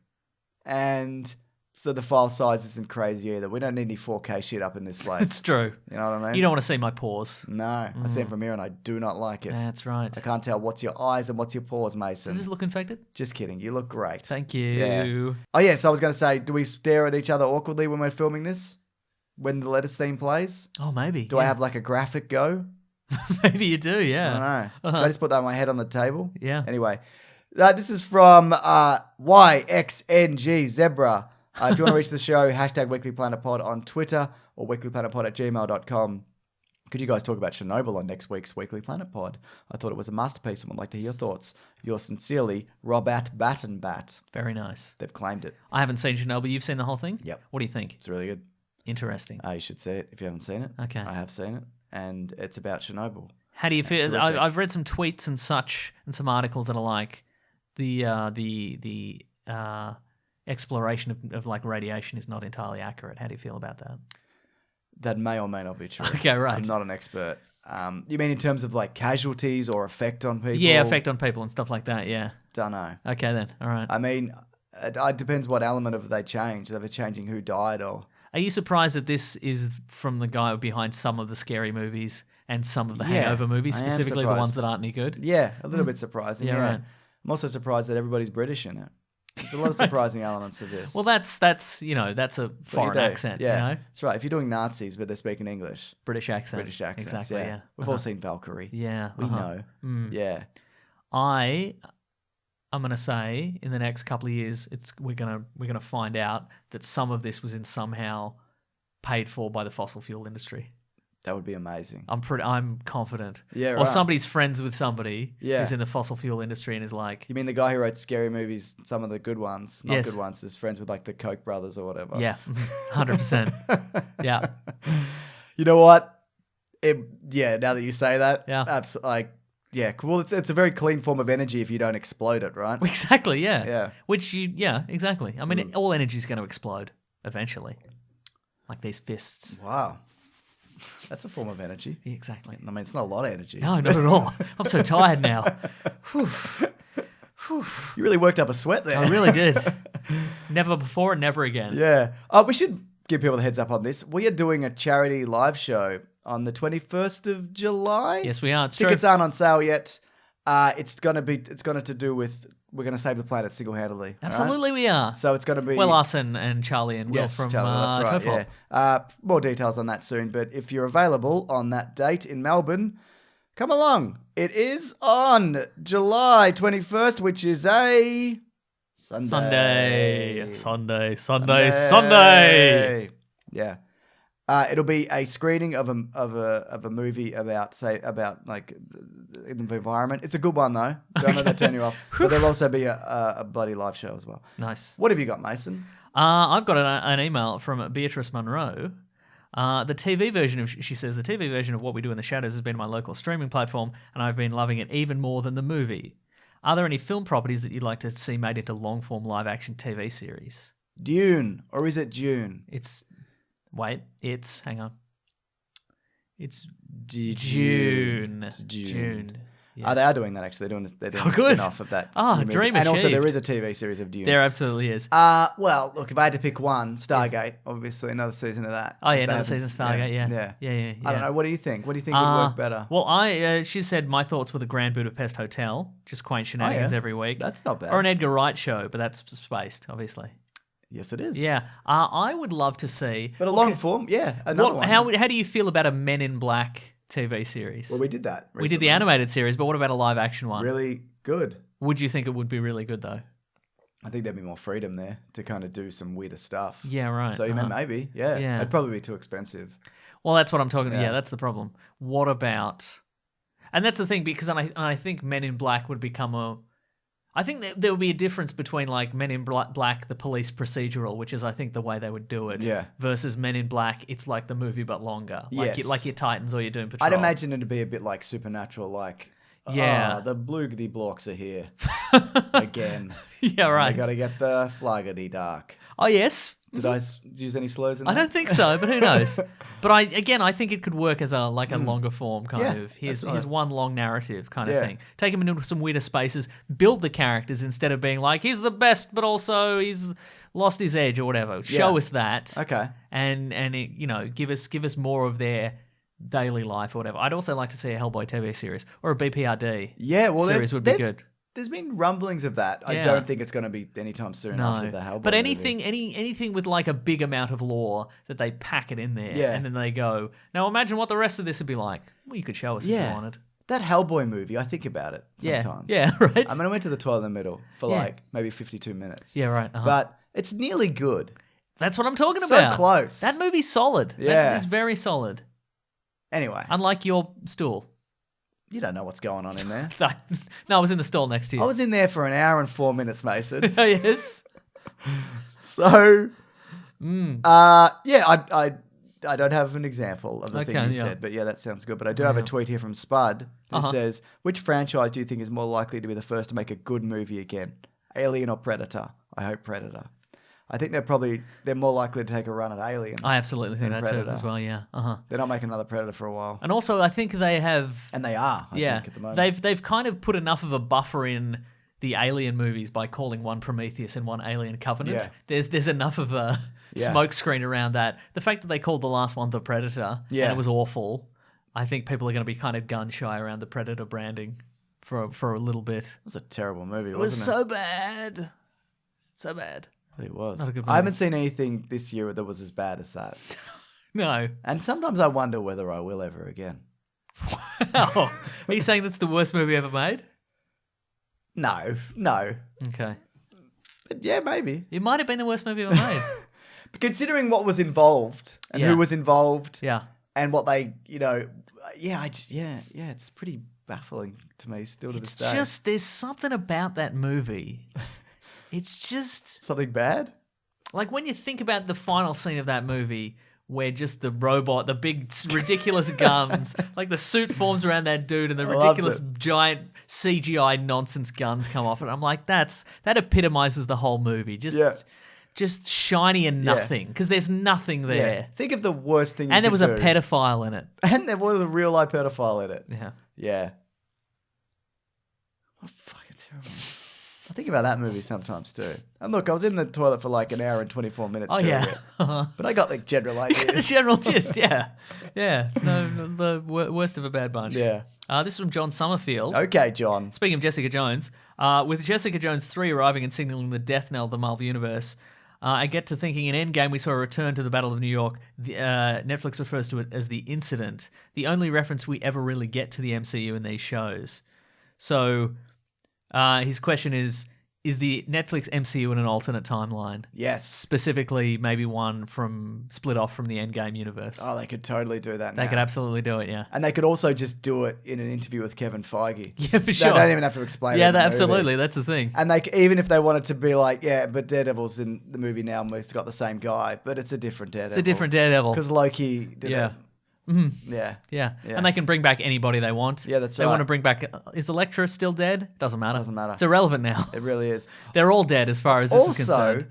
C: and so the file size isn't crazy either. We don't need any 4K shit up in this place.
B: It's true.
C: You know what I mean?
B: You don't want to see my paws.
C: No, I see it from here and I do not like it.
B: That's right.
C: I can't tell what's your eyes and what's your paws, Mason.
B: Does this look infected?
C: Just kidding. You look great.
B: Thank you.
C: Yeah. Oh, yeah. So I was going to say, do we stare at each other awkwardly when we're filming this? When the letters theme plays?
B: Oh, maybe.
C: Do I have like a graphic go?
B: Maybe you do. Yeah.
C: I don't know. Did I just put that on my head on the table?
B: Yeah.
C: Anyway, this is from YXNG Zebra. If you want to reach the show, #WeeklyPlanetPod on Twitter or weeklyplanetpod@gmail.com. Could you guys talk about Chernobyl on next week's Weekly Planet Pod? I thought it was a masterpiece and would like to hear your thoughts. Yours sincerely, Robat Battenbat.
B: Very nice.
C: They've claimed it.
B: I haven't seen Chernobyl. You've seen the whole thing?
C: Yep.
B: What do you think?
C: It's really good.
B: Interesting.
C: You should see it if you haven't seen it.
B: Okay.
C: I have seen it, and it's about Chernobyl.
B: How do you feel?
C: terrific.
B: I've read some tweets and such, and some articles that are like the exploration of like radiation is not entirely accurate. How do you feel about that?
C: That may or may not be true.
B: Okay, right.
C: I'm not an expert. You mean in terms of like casualties or effect on people?
B: Yeah, effect on people and stuff like that. Yeah.
C: Don't know.
B: Okay then. All right.
C: I mean, it depends what element of it they change. Are they changing who died or?
B: Are you surprised that this is from the guy behind some of the scary movies and some of the
C: Yeah,
B: hangover movies,
C: I am
B: specifically the
C: surprised.
B: ones that aren't any good?
C: Yeah, a little bit surprising.
B: Yeah,
C: Yeah,
B: right.
C: I'm also surprised that everybody's British in it. There's a lot of surprising elements of this.
B: Well, that's that's a foreign accent.
C: Yeah,
B: You know,
C: that's right. If you're doing Nazis but they're speaking English,
B: British accent.
C: British accents.
B: Exactly.
C: Yeah,
B: Yeah.
C: we've all seen Valkyrie.
B: Yeah.
C: We know. Yeah.
B: I'm gonna say in the next couple of years, we're gonna find out that some of this was somehow paid for by the fossil fuel industry.
C: That would be amazing.
B: I'm confident.
C: Yeah,
B: Or
C: right.
B: somebody's friends with somebody
C: Yeah.
B: who's in the fossil fuel industry and is like,
C: You mean the guy who wrote scary movies, some of the good ones, not
B: Yes.
C: good ones, is friends with like the Koch brothers or whatever.
B: yeah, 100%. Yeah.
C: You know what? Yeah, now that you say that,
B: Yeah.
C: yeah, well, it's a very clean form of energy if you don't explode it, right?
B: Exactly. Yeah.
C: Yeah.
B: Yeah. Exactly. I mean, all energy is going to explode eventually, like these fists.
C: Wow. That's a form of energy.
B: Yeah, exactly.
C: I mean, it's not a lot of energy.
B: No, not at all. I'm so tired now. Whew.
C: You really worked up a sweat there.
B: I really did. Never before and never again.
C: Yeah. We should give people the heads up on this. We are doing a charity live show on the 21st of July.
B: Yes, we are. It's
C: Tickets
B: true.
C: aren't on sale yet. It's gonna to do with we're gonna save the planet single-handedly. all right?
B: Absolutely, we are.
C: So it's gonna be
B: Well, us and Charlie and Will
C: yes,
B: from
C: Charlie, that's right.
B: Tofop.
C: Yeah. More details on that soon. But if you're available on that date in Melbourne, come along. It is on July 21st, which is a Sunday.
B: Sunday.
C: Yeah. It'll be a screening of a movie about like the environment. It's a good one though. Don't let that turn you off. But there'll also be a bloody live show as well.
B: Nice.
C: What have you got, Mason?
B: I've got an email from Beatrice Monroe. The TV version she says, the TV version of What We Do in the Shadows has been my local streaming platform, and I've been loving it even more than the movie. Are there any film properties that you'd like to see made into long-form live-action TV series?
C: Dune, or is it June?
B: Hang on. It's
C: June.
B: June.
C: June.
B: Yeah.
C: They are doing that actually. They're doing
B: Oh,
C: a
B: good.
C: spin-off of that.
B: Ah,
C: new movie.
B: dream
C: And also there
B: achieved.
C: is a TV series of Dune.
B: There absolutely is.
C: Well, look, if I had to pick one, Stargate, obviously another season of that.
B: Oh, yeah,
C: If they
B: another
C: haven't-
B: season Stargate, yeah. Yeah.
C: I don't know. What do you think? What do you think would work better?
B: Well, she said my thoughts were the Grand Budapest Hotel, just quaint shenanigans every week.
C: That's not bad.
B: Or an Edgar Wright show, but that's spaced, obviously.
C: Yes, it is.
B: Yeah, I would love to see.
C: But a long form, another one.
B: How do you feel about a Men in Black TV series?
C: Well, we did that
B: We did
C: recently.
B: the animated series, but what about a live action one?
C: Really good.
B: Would you think it would be really good though?
C: I think there'd be more freedom there to kind of do some weirder stuff.
B: Yeah, right.
C: So you mean maybe, yeah.
B: Yeah.
C: It'd probably be too expensive.
B: Well, that's what I'm talking about.
C: Yeah.
B: Yeah, that's the problem. What about... And that's the thing, because I think Men in Black would become a... I think there would be a difference between like Men in Black, the police procedural, which is I think the way they would do it,
C: Yeah.
B: versus Men in Black, it's like the movie but longer, like
C: Yes.
B: like your Titans or your Doom Patrol.
C: I'd imagine it'd be a bit like Supernatural, like,
B: Yeah.
C: the bloogity blocks are here again.
B: Yeah, right.
C: I gotta get the flaggity dark.
B: Oh yes,
C: Did I use any slurs in that?
B: I don't think so, but who knows? But I think it could work as a longer form kind
C: Yeah,
B: of. Here's
C: that's right.
B: one long narrative kind of
C: Yeah.
B: thing. Take him into some weirder spaces, build the characters instead of being like he's the best, but also he's lost his edge or whatever. Show
C: Yeah.
B: us that,
C: Okay.
B: and it, give us more of their daily life or whatever. I'd also like to see a Hellboy TV series or a BPRD.
C: Yeah, well,
B: series would be good.
C: There's been rumblings of that. I
B: Yeah.
C: don't think it's going to be anytime soon after the Hellboy
B: but
C: movie.
B: anything with like a big amount of lore that they pack it in there,
C: Yeah.
B: and then they go. Now imagine what the rest of this would be like. Well, you could show us if
C: Yeah.
B: you wanted.
C: That Hellboy movie, I think about it
B: Yeah,
C: sometimes.
B: yeah, right.
C: I mean, I went to the toilet in the middle for
B: Yeah.
C: like maybe 52 minutes.
B: Yeah, right. Uh-huh.
C: But it's nearly good.
B: That's what I'm talking
C: So
B: about.
C: close.
B: That movie's solid.
C: Yeah.
B: That is very solid.
C: Anyway,
B: Unlike your stool.
C: you don't know what's going on in there.
B: No, I was in the stall next to you.
C: I was in there for an hour and 4 minutes, Mason.
B: Oh, yes.
C: So,
B: Mm.
C: I don't have an example of the thing
B: Okay,
C: you
B: yeah.
C: said, but yeah, that sounds good. But I do have a tweet here from Spud who
B: Uh-huh.
C: says, which franchise do you think is more likely to be the first to make a good movie again? Alien or Predator? I hope Predator. I think they're more likely to take a run at Alien.
B: I absolutely think
C: And
B: that too
C: Predator.
B: as well, yeah. Uh-huh.
C: They're not making another Predator for a while.
B: And also, I think they have...
C: And they are, I think, at the moment.
B: They've kind of put enough of a buffer in the Alien movies by calling one Prometheus and one Alien Covenant.
C: Yeah.
B: There's enough of a
C: Yeah.
B: smoke screen around that. The fact that they called the last one the Predator
C: Yeah.
B: and it was awful, I think people are going to be kind of gun shy around the Predator branding for a little bit.
C: It was a terrible movie,
B: It was
C: wasn't
B: so bad. So bad.
C: it was.
B: not a good
C: I haven't
B: movie.
C: seen anything this year that was as bad as that.
B: No.
C: And sometimes I wonder whether I will ever again.
B: Are you saying that's the worst movie ever made?
C: No.
B: Okay.
C: But yeah, maybe.
B: It might have been the worst movie ever made.
C: But considering what was involved and
B: Yeah.
C: who was involved
B: Yeah.
C: and what they, it's pretty baffling to me still to
B: It's
C: this day.
B: just, there's something about that movie. It's just,
C: Something bad?
B: like when you think about the final scene of that movie where just the robot, the big ridiculous guns, like the suit forms around that dude and the
C: I loved
B: ridiculous
C: it.
B: giant CGI nonsense guns come off. And I'm like, that epitomizes the whole movie. Just shiny and
C: Yeah.
B: nothing. Because there's nothing there.
C: Yeah. Think of the worst thing you
B: And there
C: could
B: was a
C: do.
B: pedophile in it.
C: And there was a real life pedophile in it.
B: Yeah.
C: Yeah. What fucking terrible. I think about that movie sometimes too. And look, I was in the toilet for like an hour and 24 minutes.
B: Oh,
C: doing
B: yeah.
C: it.
B: Uh-huh.
C: But I got the general
B: The
C: idea.
B: general gist, yeah. Yeah, it's the worst of a bad bunch.
C: Yeah.
B: This is from John Summerfield.
C: Okay, John.
B: Speaking of Jessica Jones, with Jessica Jones 3 arriving and signaling the death knell of the Marvel Universe, I get to thinking in Endgame we saw a return to the Battle of New York. Netflix refers to it as the incident, the only reference we ever really get to the MCU in these shows. So his question is the Netflix MCU in an alternate timeline?
C: Yes.
B: Specifically, maybe one split off from the Endgame universe.
C: Oh, they could totally do that now.
B: They could absolutely do it, yeah.
C: And they could also just do it in an interview with Kevin Feige.
B: Yeah, for sure.
C: They don't even have to explain it.
B: Yeah,
C: in the movie.
B: absolutely. That's the thing.
C: And even if they wanted to be like, yeah, but Daredevil's in the movie now and we've got the same guy, but it's a different Daredevil.
B: It's a different Daredevil.
C: Because Loki did
B: Yeah.
C: it. Yeah.
B: Yeah.
C: Yeah.
B: And they can bring back anybody they want.
C: Yeah, that's
B: They
C: right.
B: want to bring back... Is Elektra still dead? Doesn't matter.
C: Doesn't matter.
B: It's irrelevant now.
C: It really is.
B: They're all dead as far as this is
C: Also,
B: concerned.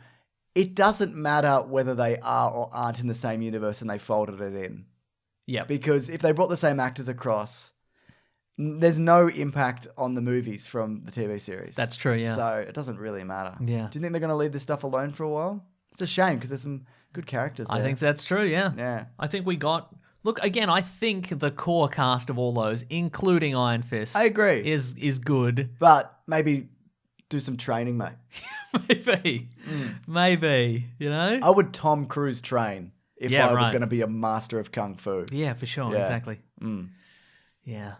C: it doesn't matter whether they are or aren't in the same universe and they folded it in.
B: Yeah.
C: Because if they brought the same actors across, there's no impact on the movies from the TV series.
B: That's true, yeah.
C: So it doesn't really matter.
B: Yeah.
C: Do you think they're going to leave this stuff alone for a while? It's a shame because there's some good characters there.
B: I think that's true, yeah.
C: Yeah.
B: I think we got... Look, again, I think the core cast of all those, including Iron Fist...
C: I agree.
B: ...is good.
C: But maybe do some training, mate.
B: Maybe. Maybe, you know?
C: I would Tom Cruise train if
B: Yeah,
C: I was
B: right.
C: going to be a master of Kung Fu.
B: Yeah, for sure,
C: Yeah.
B: exactly. Yeah.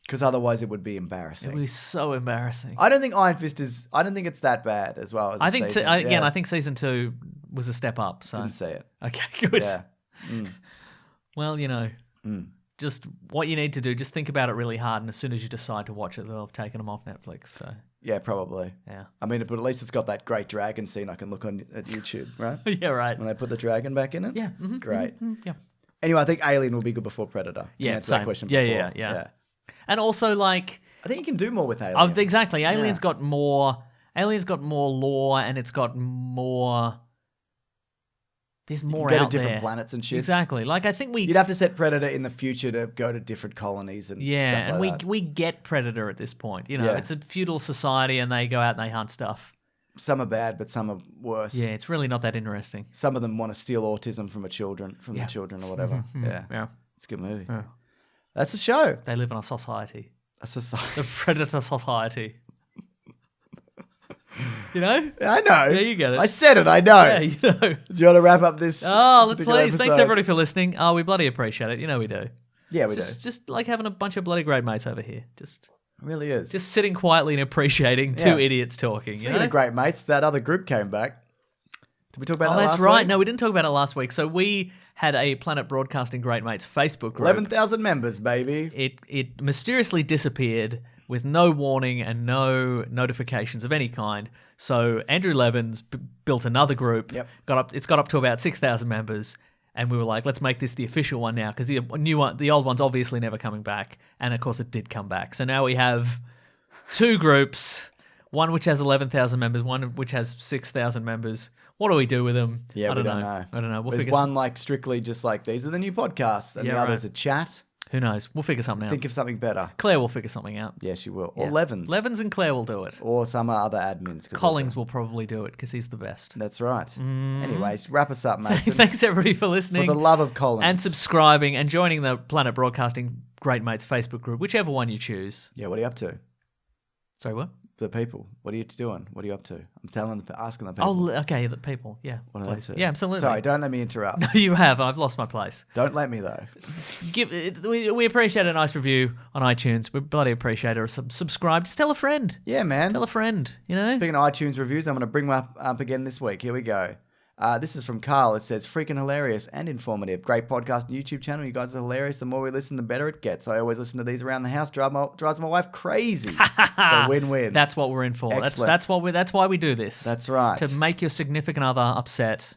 C: Because otherwise it would be
B: It
C: embarrassing.
B: would be so embarrassing.
C: I don't think Iron Fist is... I don't think it's that bad as well. As
B: I
C: a
B: think,
C: season.
B: again,
C: Yeah.
B: I think season 2 was a step up, so...
C: Didn't see it.
B: Okay, good.
C: Yeah.
B: Well, you know, just what you need to do, just think about it really hard, and as soon as you decide to watch it, they'll have taken them off Netflix, so...
C: Yeah, probably.
B: Yeah.
C: I mean, but at least it's got that great dragon scene I can look on at YouTube, right?
B: Yeah, right.
C: When they put the dragon back in it?
B: Yeah.
C: Great.
B: Yeah.
C: Anyway, I think Alien will be good before Predator.
B: Yeah,
C: Answer that
B: same.
C: question
B: Yeah,
C: before.
B: yeah. And also, like...
C: I think you can do more with Alien.
B: Exactly. Alien's
C: Yeah.
B: got more... Alien's got more lore, and it's got more... There's more
C: Go to
B: out
C: different
B: there.
C: planets and shit.
B: Exactly. Like, I think we...
C: You'd have to set Predator in the future to go to different colonies and
B: Yeah,
C: stuff
B: and
C: like that.
B: we get Predator at this point. You know,
C: Yeah.
B: it's a feudal society, and they go out and they hunt stuff.
C: Some are bad, but some are worse.
B: Yeah, it's really not that interesting.
C: Some of them want to steal autism from the children or whatever. Yeah.
B: Yeah.
C: It's a good movie.
B: Yeah.
C: That's the show.
B: They live in a society.
C: A society.
B: The Predator Society. You know?
C: I know.
B: Yeah, you get it.
C: I said it. I know.
B: Yeah, you know.
C: Do you want to wrap up this?
B: Oh,
C: particular
B: please. Thanks,
C: episode?
B: everybody, for listening. Oh, we bloody appreciate it. You know we do.
C: Yeah, we
B: It's
C: do.
B: just like having a bunch of bloody great mates over here. Just
C: It really is.
B: sitting quietly and appreciating two
C: Yeah.
B: idiots talking.
C: Speaking
B: You know?
C: of great mates, that other group came back. Did we talk about
B: Oh,
C: that
B: that's
C: last
B: right.
C: week?
B: No, we didn't talk about it last week. So we had a Planet Broadcasting Great Mates Facebook group.
C: 11,000 members, baby.
B: It mysteriously disappeared with no warning and no notifications of any kind. So Andrew Levins built another group.
C: Yep.
B: It's got up to about 6,000 members, and we were like, let's make this the official one now because the old one's obviously never coming back, and of course it did come back. So now we have two groups, one which has 11,000 members, one which has 6,000 members. What do we do with them?
C: Yeah,
B: I don't
C: we don't
B: know.
C: know.
B: I don't know. We'll
C: There's
B: figure
C: one like strictly just like these are the new podcasts, and
B: Yeah,
C: the other's
B: right.
C: a chat.
B: Who knows? We'll figure something out.
C: Think of something better.
B: Claire will figure something out.
C: Yes, you will. Or
B: Yeah.
C: Levins.
B: Levins and Claire will do it.
C: Or some other admins. 'cause
B: Collings will probably do it because he's the best.
C: That's right. Anyway, wrap us up, Mason.
B: Thanks everybody for
C: For
B: listening
C: the love of Collins.
B: and subscribing and joining the Planet Broadcasting Great Mates Facebook group, whichever one you choose.
C: Yeah, what are you up to?
B: Sorry, what?
C: The people. What are you doing? What are you up to? I'm asking the people.
B: Oh, okay, the people. Yeah,
C: What are they
B: please.
C: up to?
B: Yeah, absolutely.
C: Sorry, don't let me interrupt.
B: No, you have. I've lost my place.
C: Don't let me though.
B: We appreciate a nice review on iTunes. We bloody appreciate it. Or subscribe. Just tell a friend.
C: Yeah, man.
B: Tell a friend. You know.
C: Speaking of iTunes reviews, I'm going to bring them up again this week. Here we go. This is from Carl. It says, freaking hilarious and informative. Great podcast and YouTube channel. You guys are hilarious. The more we listen, the better it gets. I always listen to these around the house. Drives my wife crazy. So win-win.
B: That's what we're in for.
C: Excellent.
B: That's why we do this.
C: That's right.
B: To make your significant other upset.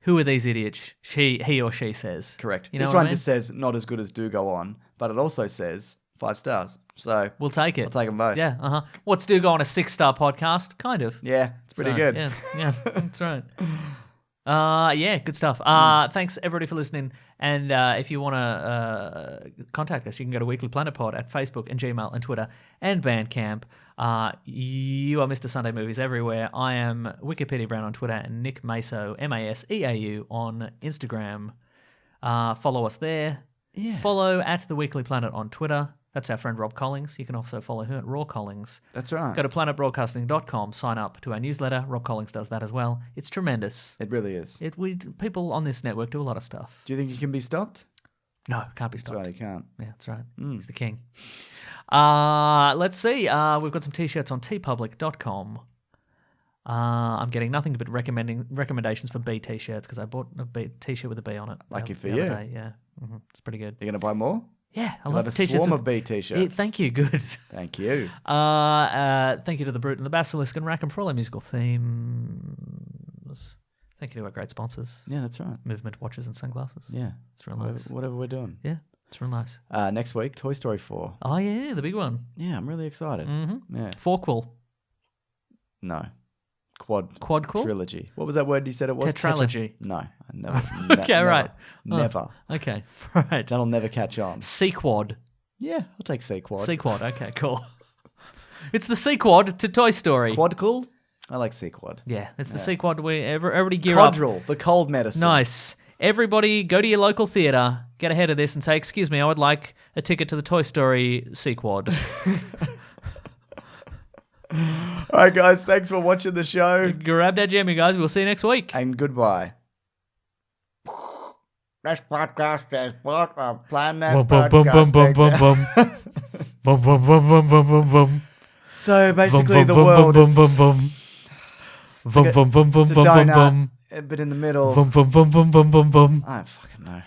B: Who are these idiots? He or she says.
C: Correct.
B: You know
C: This
B: what I
C: one
B: mean?
C: just says, not as good as Do Go On, but it also says 5 stars. So
B: We'll take it.
C: I'll take them both.
B: Yeah. What's Do Go On a 6-star podcast? Kind of.
C: Yeah, it's pretty
B: So,
C: good.
B: Yeah, that's right. Yeah, good stuff. Thanks everybody for listening. And if you want to contact us, you can go to Weekly Planet Pod at Facebook and Gmail and Twitter and Bandcamp. You are Mr. Sunday Movies everywhere. I am Wikipedia Brown on Twitter and Nick Maso, Maseau, on Instagram. Follow us there.
C: Yeah.
B: Follow at The Weekly Planet on Twitter. That's our friend Rob Collings. You can also follow him at Raw Collings.
C: That's right.
B: Go to planetbroadcasting.com, sign up to our newsletter. Rob Collings does that as well. It's tremendous.
C: It really is.
B: People on this network do a lot of stuff.
C: Do you think you can be stopped?
B: No, can't be
C: That's
B: stopped.
C: right, you can't.
B: Yeah, that's right.
C: Mm.
B: He's the king. Let's see. We've got some t-shirts on tpublic.com. I'm getting nothing but recommendations for B t-shirts because I bought a B t-shirt with a B on it.
C: Lucky for
B: the other
C: you.
B: day. Yeah, it's pretty good.
C: You're going to buy more?
B: Yeah, I
C: You'll
B: love
C: have a
B: t-shirts.
C: swarm
B: with-
C: of B t-shirts.
B: Thank you. Good.
C: Thank you.
B: Thank you to the Brute and the Basilisk and Rackham for all our musical themes. Thank you to our great sponsors,
C: Yeah, that's right.
B: Movement Watches and Sunglasses.
C: Yeah.
B: It's real nice.
C: Whatever we're doing.
B: Yeah, it's real nice.
C: Next week, Toy Story 4.
B: Oh yeah, the big one.
C: Yeah, I'm really excited.
B: Mm-hmm.
C: Yeah.
B: Forquel.
C: No. Quadquel?
B: Quadquel?
C: Trilogy. What was that word you said it was?
B: Tetralogy.
C: No. I never.
B: Okay,
C: never,
B: right.
C: Never.
B: Okay, right.
C: That'll never catch on.
B: Sequad.
C: Yeah, I'll take C-Quad.
B: C-Quad. Okay, cool. It's the C-Quad to Toy Story.
C: Quadricle? I like C-Quad.
B: Yeah, it's the C-Quad where everybody gear up.
C: Codral, the cold medicine.
B: Nice. Everybody go to your local theatre, get ahead of this and say, excuse me, I would like a ticket to the Toy Story C-Quad.
C: All right, guys, thanks for watching the show.
B: Grab that jammy, guys. We'll see you next week.
C: And goodbye. This podcast is part of Planet Broadcasting. So basically the world is it's a donut, but in the middle, I don't fucking know.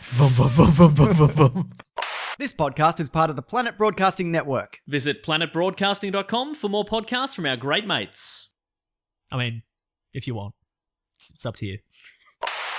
A: This podcast is part of the Planet Broadcasting Network.
E: Visit planetbroadcasting.com for more podcasts from our great mates.
B: I mean, if you want. It's up to you.